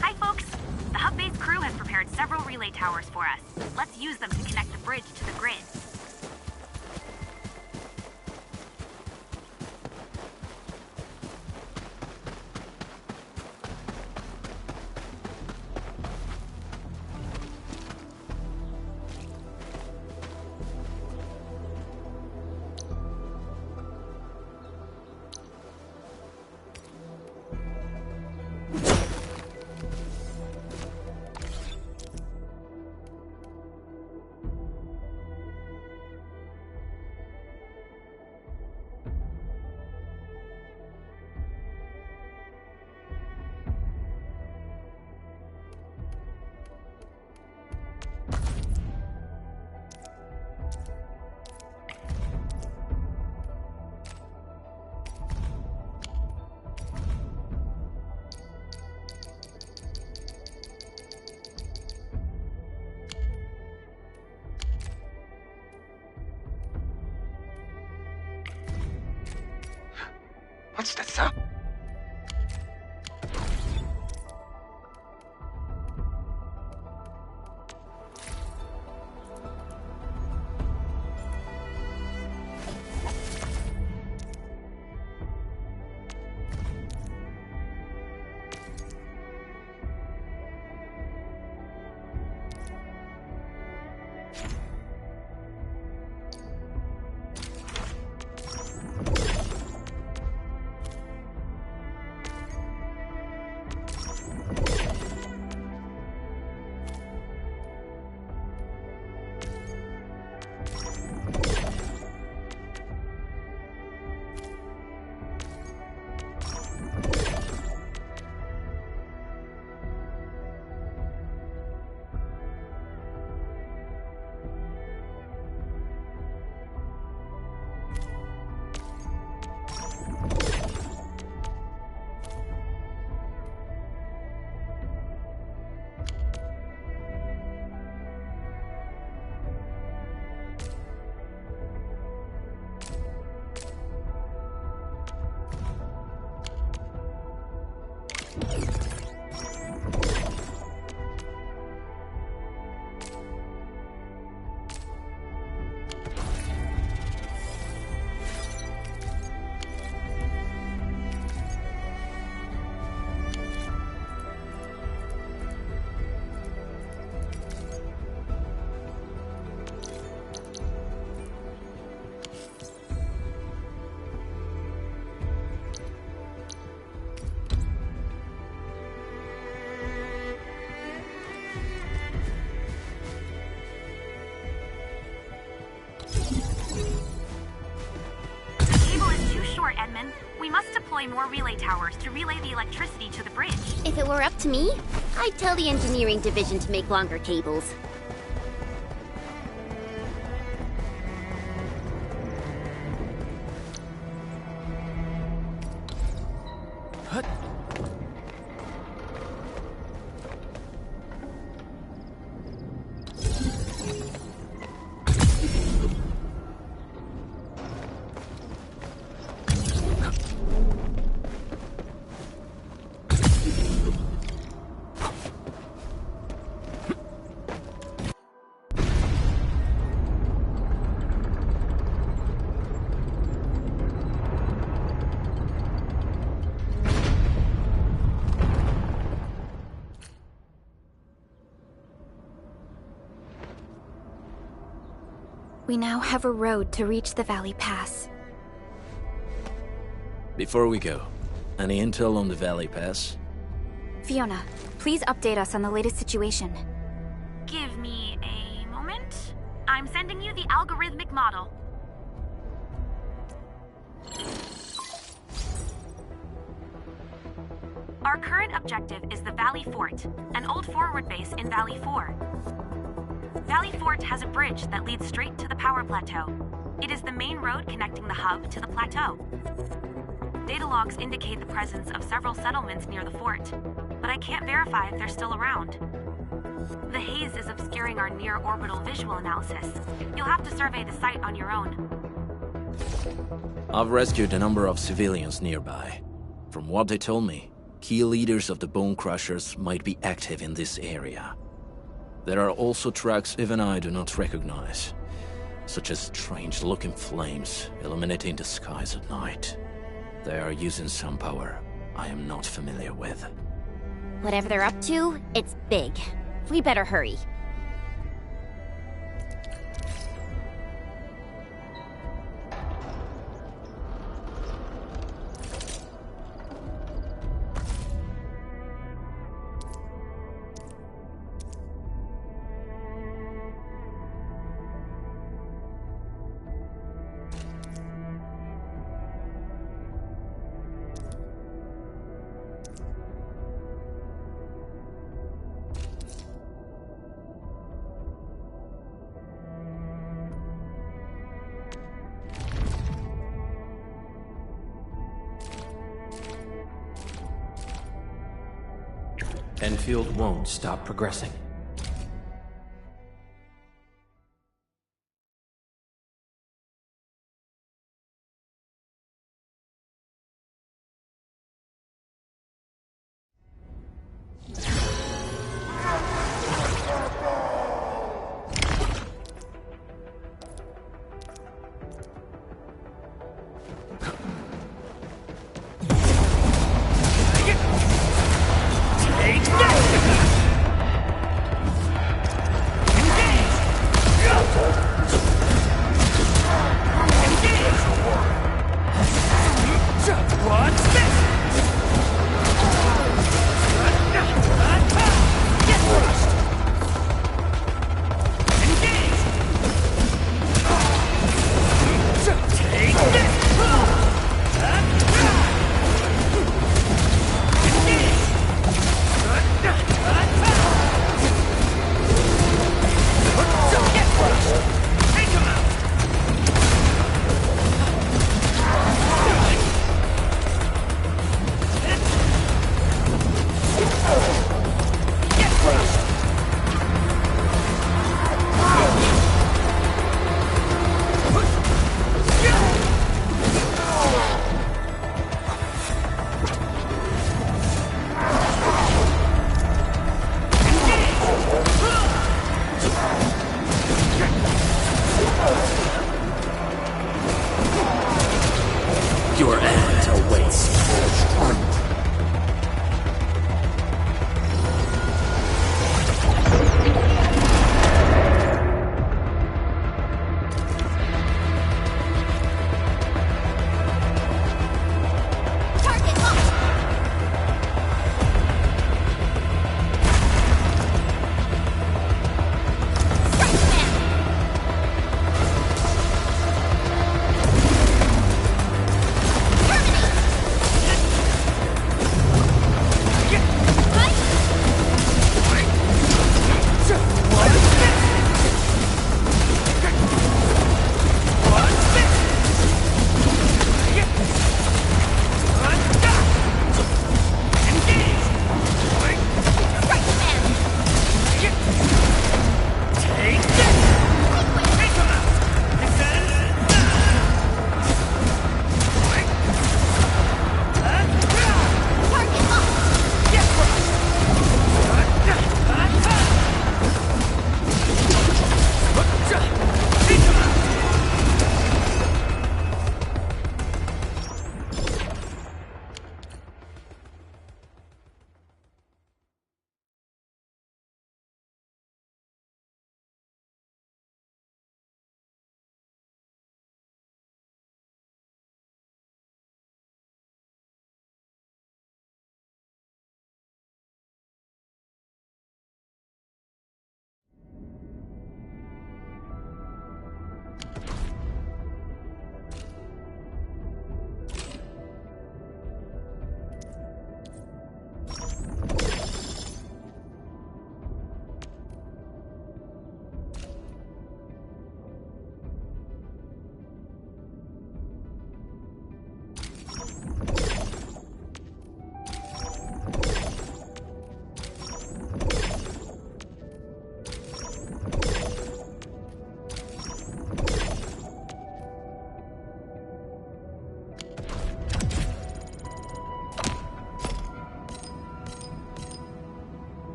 Hi, folks. The hub base crew has prepared several relay towers for us. Let's use them to connect the bridge to the grid. What's the sound? Edmund. We must deploy more relay towers to relay the electricity to the bridge. If it were up to me, I'd tell the engineering division to make longer cables. We now have a road to reach the Valley Pass. Before we go, any intel on the Valley Pass? Fiona, please update us on the latest situation. Give me a moment. I'm sending you the algorithmic model. Our current objective is the Valley Fort, an old forward base in Valley 4. Valley Fort has a bridge that leads straight to the power plateau. It is the main road connecting the hub to the plateau. Data logs indicate the presence of several settlements near the fort, but I can't verify if they're still around. The haze is obscuring our near-orbital visual analysis. You'll have to survey the site on your own. I've rescued a number of civilians nearby. From what they told me, key leaders of the Bone Crushers might be active in this area. There are also tracks even I do not recognize, such as strange-looking flames illuminating the skies at night. They are using some power I am not familiar with. Whatever they're up to, it's big. We better hurry. Enfield won't stop progressing.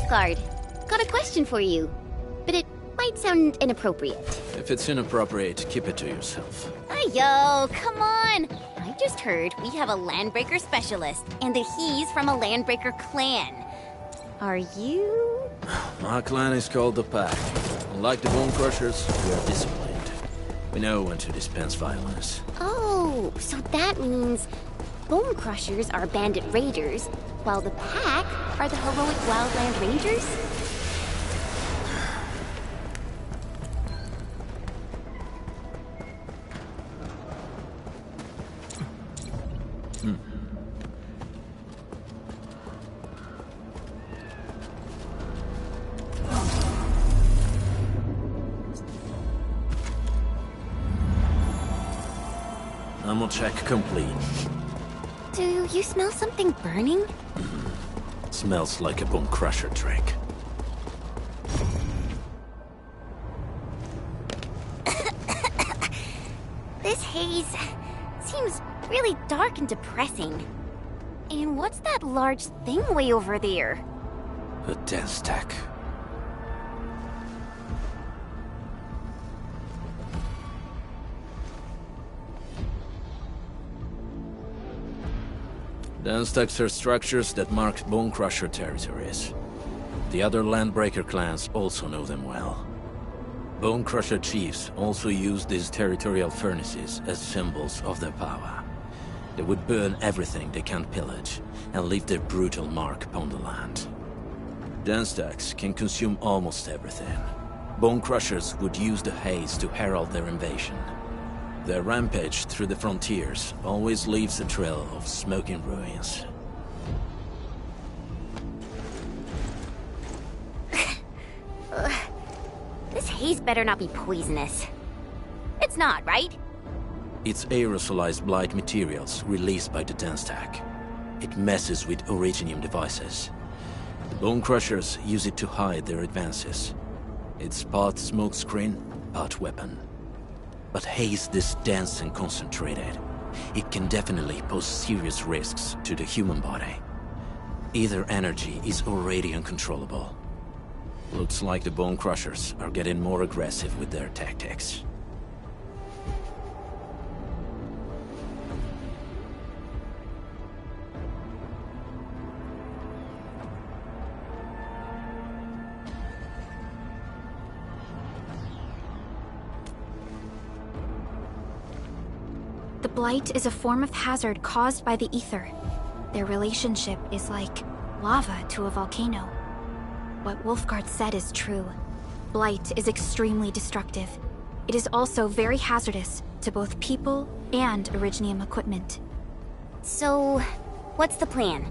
Wolfguard. Got a question for you, but it might sound inappropriate. If it's inappropriate, keep it to yourself. Yo, come on! I just heard we have a Landbreaker specialist, and that he's from a Landbreaker clan. Are you? My clan is called the Pack. Unlike the Bone Crushers, we are disciplined. We know when to dispense violence. Oh, so that means Bone Crushers are bandit raiders, while the Pack are the heroic wildland rangers? Ammo check complete. Do you smell something burning? Smells like a Bone Crusher trick. This haze seems really dark and depressing. And what's that large thing way over there? A dense tech. Dense techs are structures that mark Bone Crusher territories. The other Landbreaker clans also know them well. Bone Crusher chiefs also use these territorial furnaces as symbols of their power. They would burn everything they can't pillage, and leave their brutal mark upon the land. Dense techs can consume almost everything. Bone Crushers would use the haze to herald their invasion. Their rampage through the frontiers always leaves a trail of smoking ruins. This haze better not be poisonous. It's not, right? It's aerosolized blight materials released by the dense tech. It messes with Originium devices. The Bone Crushers use it to hide their advances. It's part smokescreen, part weapon. But haze this dense and concentrated. It can definitely pose serious risks to the human body. Either energy is already uncontrollable. Looks like the Bone Crushers are getting more aggressive with their tactics. The Blight is a form of hazard caused by the ether. Their relationship is like lava to a volcano. What Wolfguard said is true. Blight is extremely destructive. It is also very hazardous to both people and Originium equipment. So, what's the plan?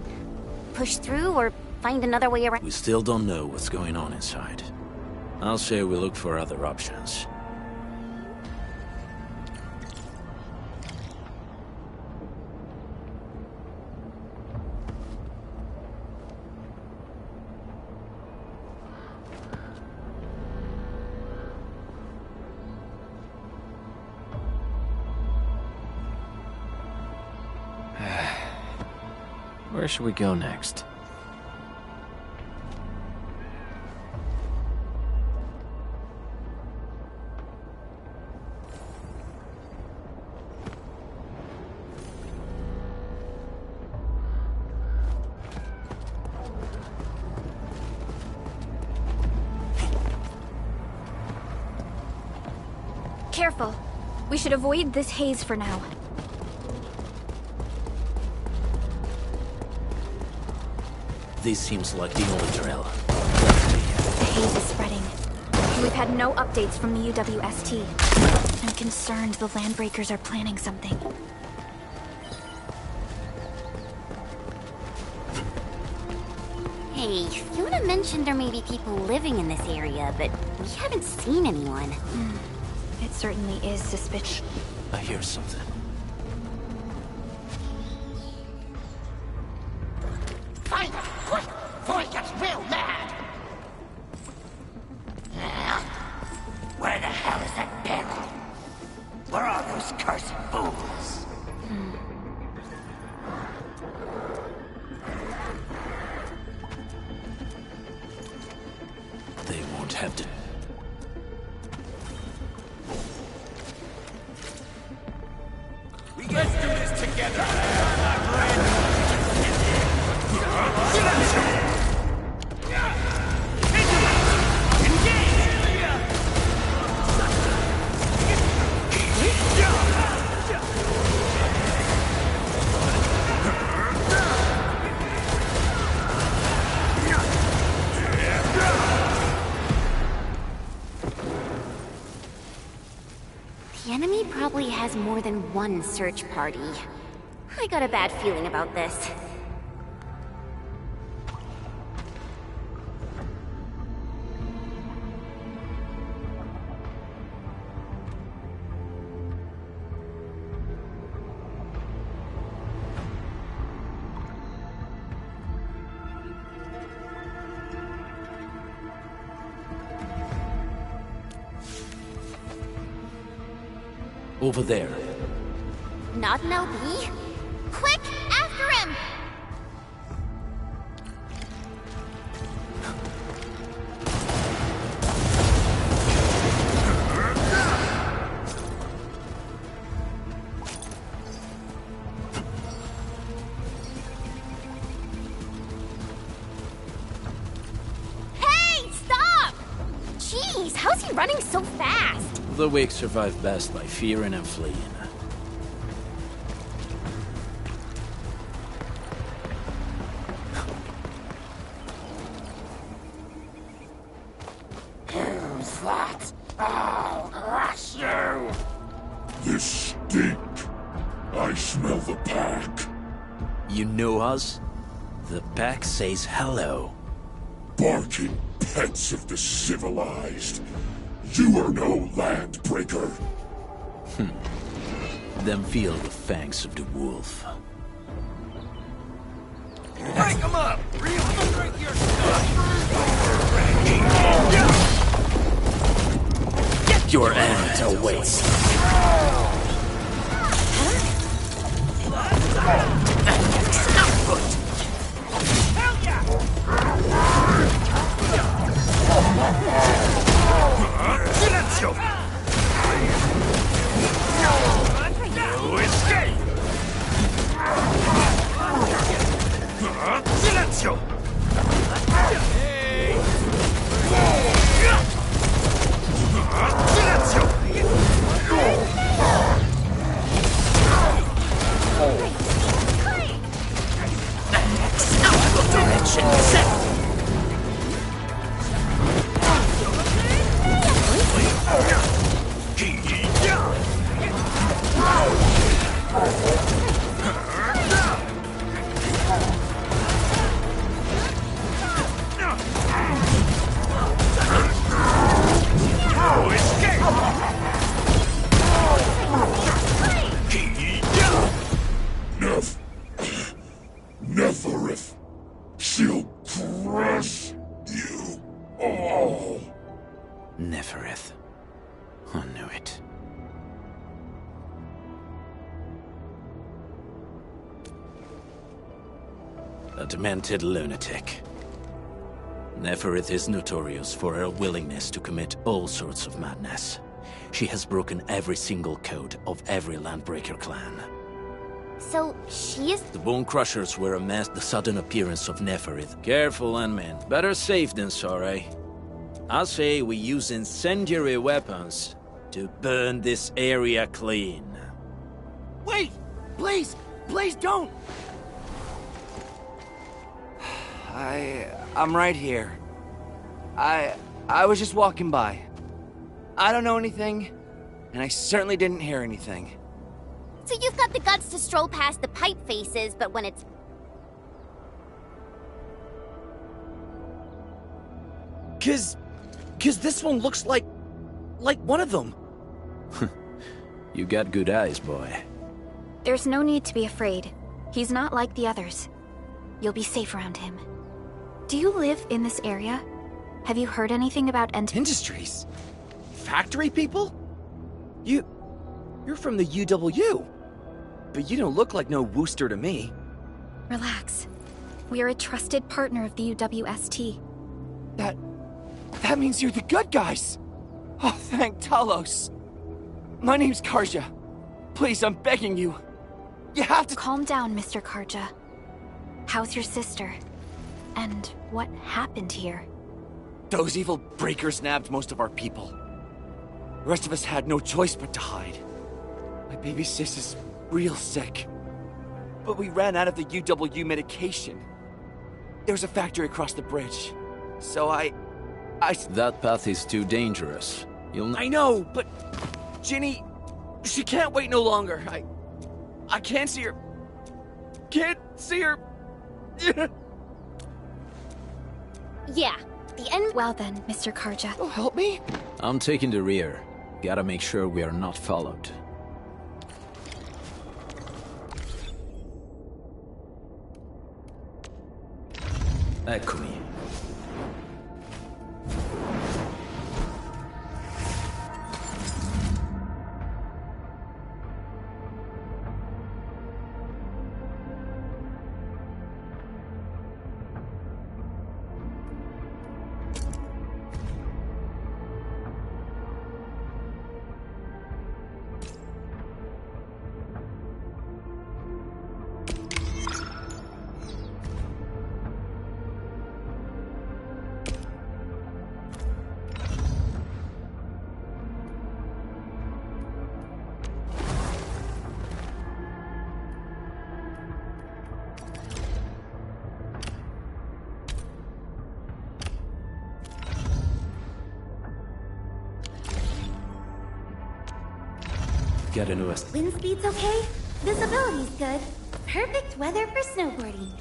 Push through or find another way around? We still don't know what's going on inside. I'll say we look for other options. Where should we go next? Careful. We should avoid this haze for now. This seems like the only trail. The haze is spreading. We've had no updates from the UWST. I'm concerned the Landbreakers are planning something. Hey, Fiona mentioned there may be people living in this area, but we haven't seen anyone. It certainly is suspicious. I hear something. Find him, quick, before he gets real mad! Where the hell is that barrel? Where are those cursed fools? have to... Let's do this together! The enemy probably has more than one search party. I got a bad feeling about this. Over there. Not an LB? Quick, after him! Hey, stop! Jeez, how's he running so fast? The weak survive best by fearing and fleeing. Who's that? I'll crush you! This stink. I smell the pack. You know us? The pack says hello. Barking pets of the civilized. You are no landbreaker. Then feel the fangs of the wolf. Break them up! Break your stuff! Get your end awaits. Hell yeah! Silenzio! No escape! Silenzio! Dimension set. Neferith. She'll crush you all. Neferith. I knew it. A demented lunatic. Neferith is notorious for her willingness to commit all sorts of madness. She has broken every single code of every Landbreaker clan. So, she is... The Bone Crushers were amazed the sudden appearance of Neferith. Careful, Landman. Better safe than sorry. I say we use incendiary weapons to burn this area clean. Wait! Please! Please don't! I'm right here. I was just walking by. I don't know anything, and I certainly didn't hear anything. So you've got the guts to stroll past the pipe faces, but when it's... Cause this one looks like one of them. You got good eyes, boy. There's no need to be afraid. He's not like the others. You'll be safe around him. Do you live in this area? Have you heard anything about Industries? Factory people? You're from the UW. But you don't look like no Wooster to me. Relax. We are a trusted partner of the UWST. That means you're the good guys! Oh, thank Talos. My name's Karja. Please, I'm begging you. You have to— Calm down, Mr. Karja. How's your sister? And what happened here? Those evil breakers nabbed most of our people. The rest of us had no choice but to hide. My baby sis is real sick. But we ran out of the UW medication. There's a factory across the bridge. So I... That path is too dangerous. I know, but... Ginny... She can't wait no longer. I can't see her... Can't see her... Yeah, the end... Well then, Mr. Karja. Oh, help me? I'm taking the rear. Gotta make sure we are not followed. Eccomi. Get a newest. Wind speed's okay? Visibility's good. Perfect weather for snowboarding.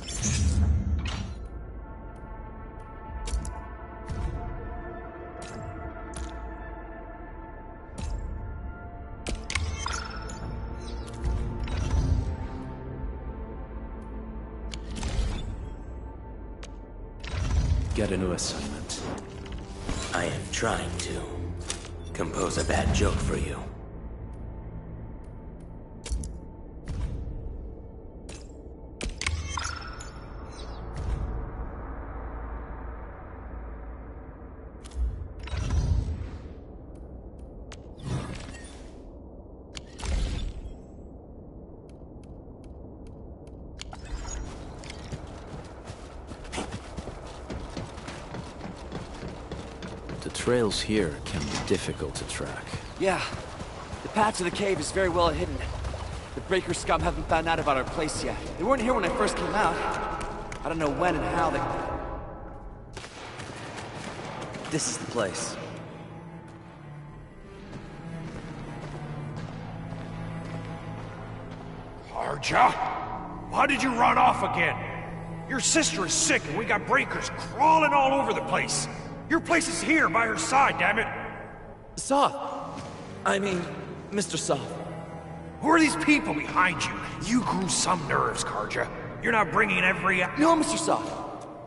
Get a new assignment. I am trying to compose a bad joke for you. The trails here can be difficult to track. Yeah. The path to the cave is very well hidden. The breaker scum haven't found out about our place yet. They weren't here when I first came out. I don't know when and how they... This is the place. Karja? Why did you run off again? Your sister is sick and we got breakers crawling all over the place. Your place is here by her side, damn it. Soth. I mean, Mr. Soth. Who are these people behind you? You grew some nerves, Karja. You're not bringing every... No, Mr. Soth.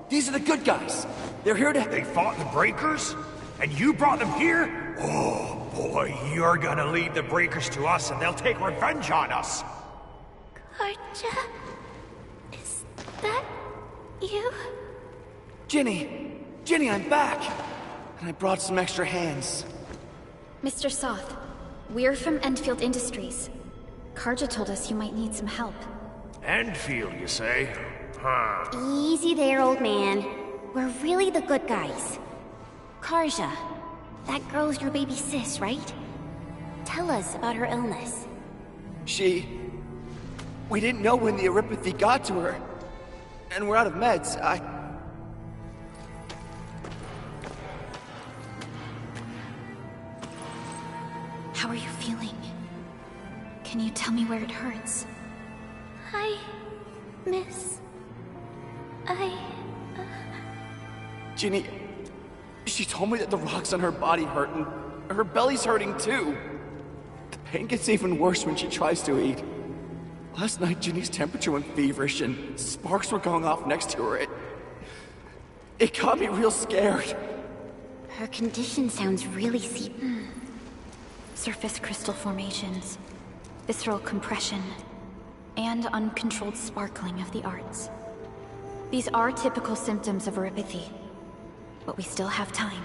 These are the good guys. They're here to... They fought the breakers? And you brought them here? Oh, boy, you're gonna lead the breakers to us and they'll take revenge on us. Karja? Is that you? Ginny! Ginny, I'm back! And I brought some extra hands. Mr. Soth, we're from EndField Industries. Karja told us you might need some help. EndField, you say? Huh. Easy there, old man. We're really the good guys. Karja, that girl's your baby sis, right? Tell us about her illness. We didn't know when the eripathy got to her. And we're out of meds. How are you feeling? Can you tell me where it hurts? Hi, miss. Ginny, she told me that the rocks on her body hurt and her belly's hurting too. The pain gets even worse when she tries to eat. Last night, Ginny's temperature went feverish and sparks were going off next to her. It got me real scared. Her condition sounds really Surface crystal formations, visceral compression, and uncontrolled sparkling of the arts. These are typical symptoms of eripathy, but we still have time.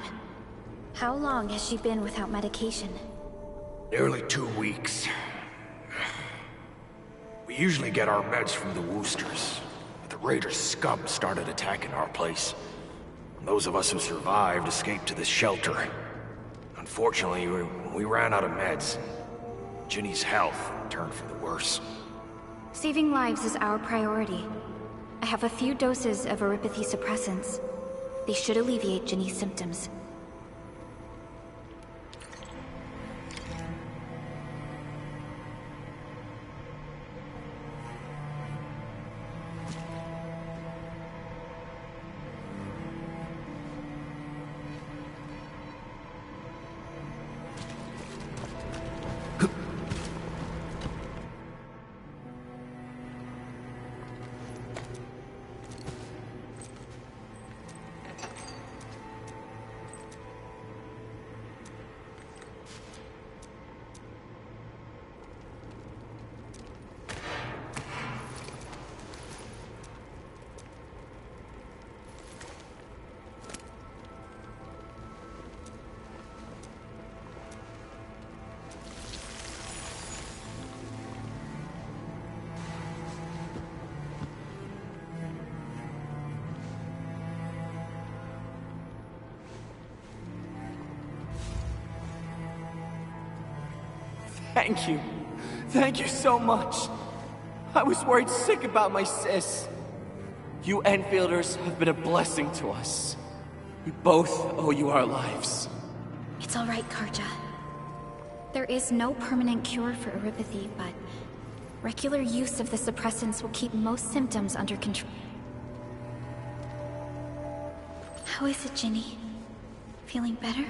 How long has she been without medication? Nearly 2 weeks. We usually get our meds from the Woosters, but the Raiders' scum started attacking our place. And those of us who survived escaped to this shelter. Unfortunately, we ran out of meds. Ginny's health turned for the worse. Saving lives is our priority. I have a few doses of Erypathy suppressants. They should alleviate Ginny's symptoms. Thank you. Thank you so much. I was worried sick about my sis. You Enfielders have been a blessing to us. We both owe you our lives. It's all right, Karja. There is no permanent cure for Erypathy, but regular use of the suppressants will keep most symptoms under control. How is it, Ginny? Feeling better?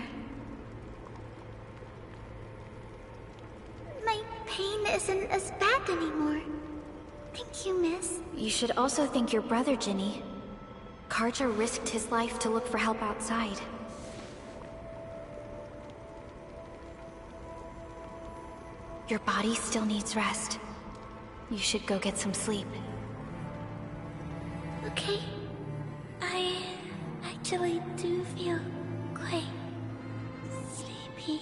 My pain isn't as bad anymore. Thank you, miss. You should also thank your brother, Ginny. Karja risked his life to look for help outside. Your body still needs rest. You should go get some sleep. Okay. I actually do feel quite sleepy.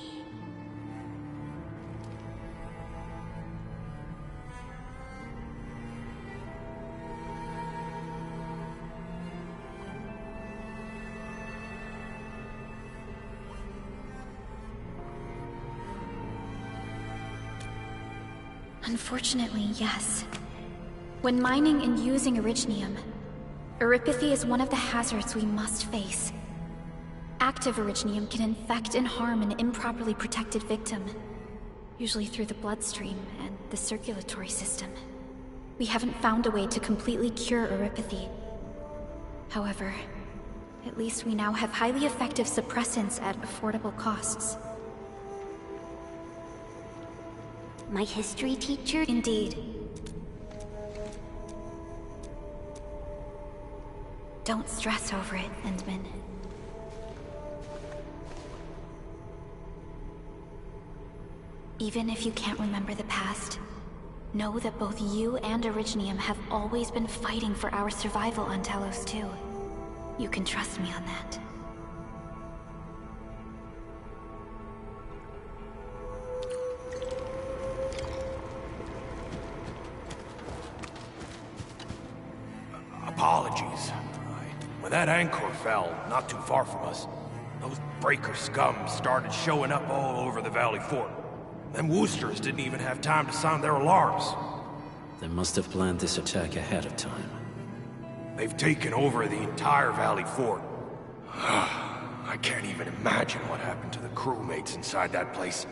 Unfortunately, yes. When mining and using Originium, Erypathy is one of the hazards we must face. Active Originium can infect and harm an improperly protected victim, usually through the bloodstream and the circulatory system. We haven't found a way to completely cure Erypathy. However, at least we now have highly effective suppressants at affordable costs. My history teacher? Indeed. Don't stress over it, Endman. Even if you can't remember the past, know that both you and Originium have always been fighting for our survival on Talos 2. You can trust me on that. Apologies. When that anchor fell, not too far from us, those breaker scum started showing up all over the Valley Fort. Them Woosters didn't even have time to sound their alarms. They must have planned this attack ahead of time. They've taken over the entire Valley Fort. I can't even imagine what happened to the crewmates inside that place.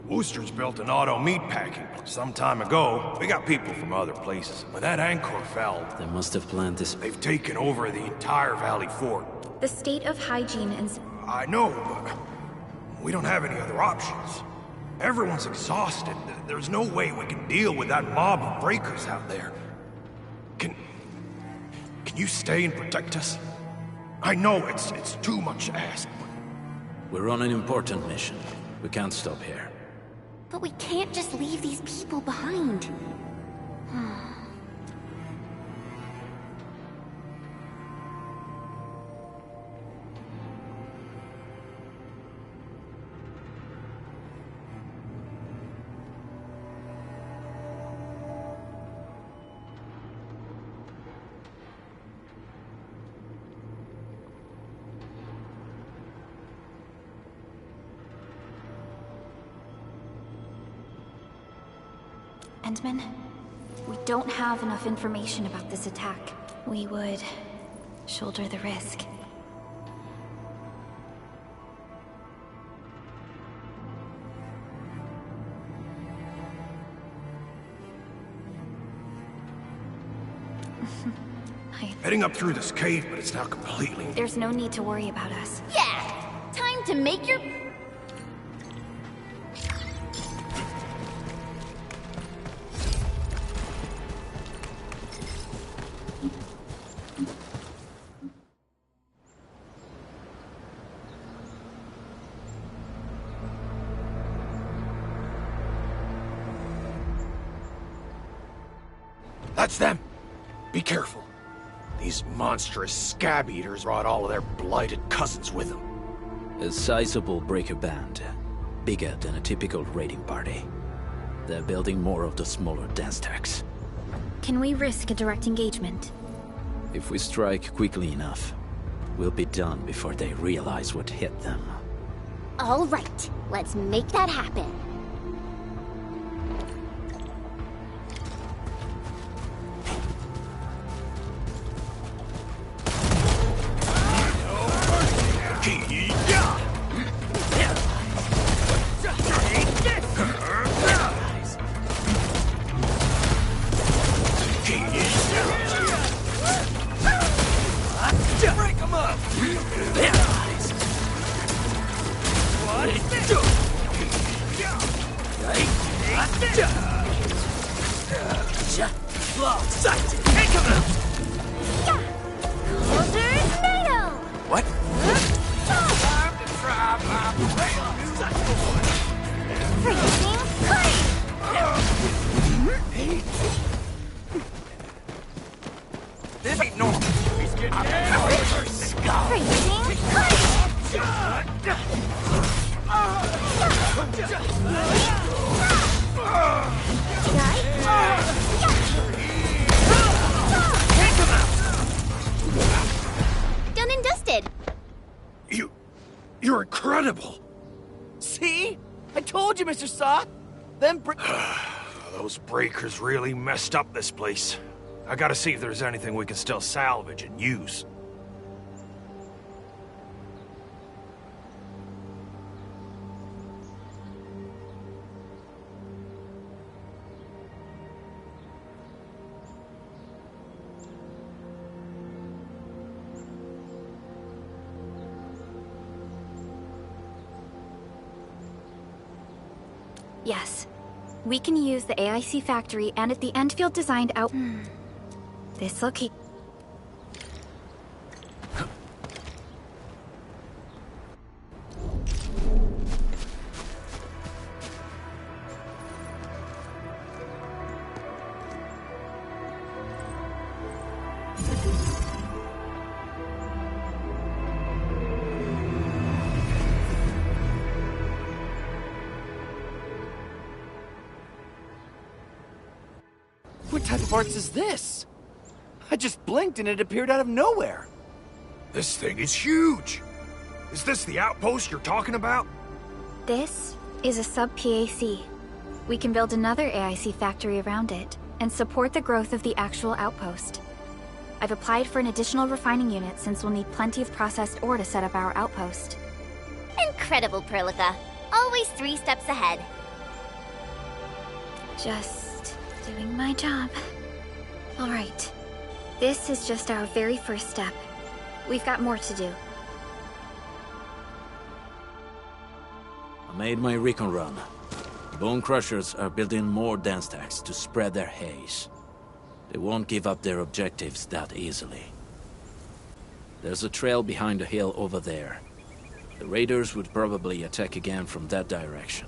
Woosters built an auto meatpacking plant some time ago. We got people from other places. When that anchor fell... They must have planned this... They've taken over the entire Valley Fort. The state of hygiene and... I know, but we don't have any other options. Everyone's exhausted. There's no way we can deal with that mob of breakers out there. Can you stay and protect us? I know it's too much to ask, but... We're on an important mission. We can't stop here. But we can't just leave these people behind. Endman, we don't have enough information about this attack. We would shoulder the risk. Heading up through this cave, but it's now completely... There's no need to worry about us. Yeah! Time to make your... That's them! Be careful. These monstrous scab eaters brought all of their blighted cousins with them. A sizable breaker band. Bigger than a typical raiding party. They're building more of the smaller dance tanks. Can we risk a direct engagement? If we strike quickly enough, we'll be done before they realize what hit them. All right, let's make that happen. Break them up! Take him out! What? Time to try This ain't normal. He's getting out of her skull. Done and dusted. You're incredible. See? I told you, Mr. Saw. Those breakers really messed up this place. I gotta see if there's anything we can still salvage and use. Yes. We can use the AIC factory and at the EndField designed out... This location... What type of arts is this? I just blinked and it appeared out of nowhere. This thing is huge. Is this the outpost you're talking about? This is a sub-PAC. We can build another AIC factory around it and support the growth of the actual outpost. I've applied for an additional refining unit since we'll need plenty of processed ore to set up our outpost. Incredible, Perlica. Always 3 steps ahead. Just doing my job. All right. This is just our very first step. We've got more to do. I made my recon run. Bone Crushers are building more dance stacks to spread their haze. They won't give up their objectives that easily. There's a trail behind the hill over there. The raiders would probably attack again from that direction.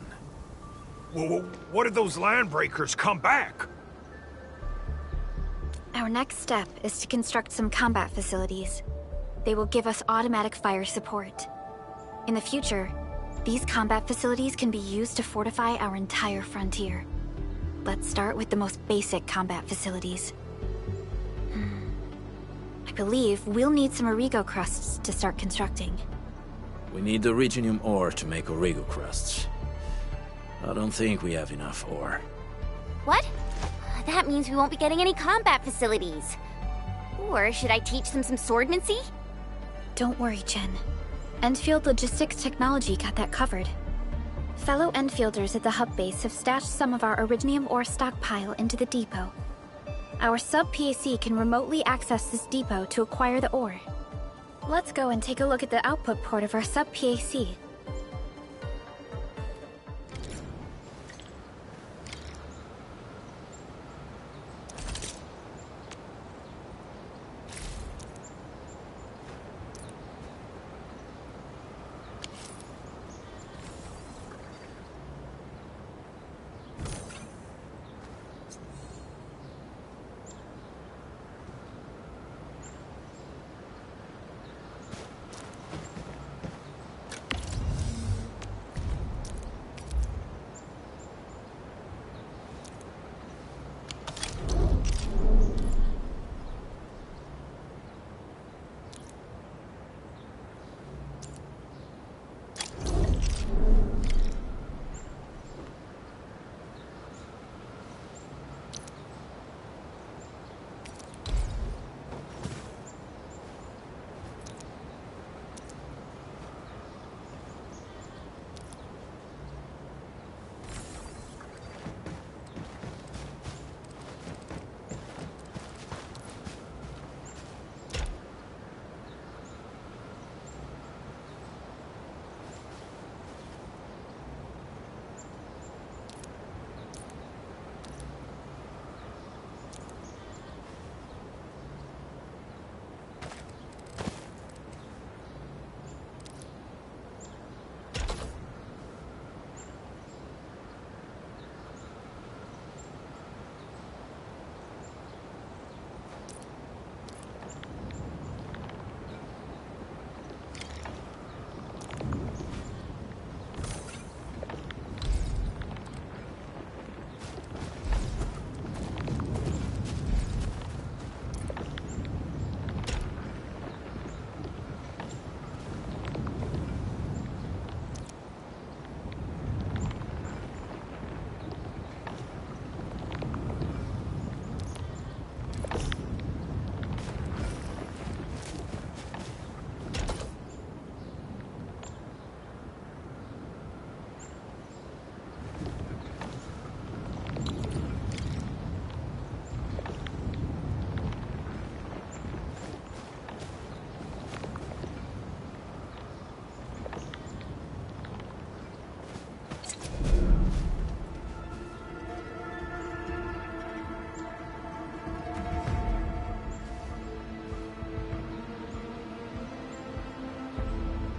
Well, what if those landbreakers come back? Our next step is to construct some combat facilities. They will give us automatic fire support. In the future, these combat facilities can be used to fortify our entire frontier. Let's start with the most basic combat facilities. I believe we'll need some Origo crusts to start constructing. We need the Originium ore to make Origo crusts. I don't think we have enough ore. What? That means we won't be getting any combat facilities. Or should I teach them some swordmancy? Don't worry, Chen. EndField Logistics Technology got that covered. Fellow EndFielders at the hub base have stashed some of our Originium ore stockpile into the depot. Our sub-PAC can remotely access this depot to acquire the ore. Let's go and take a look at the output port of our sub-PAC.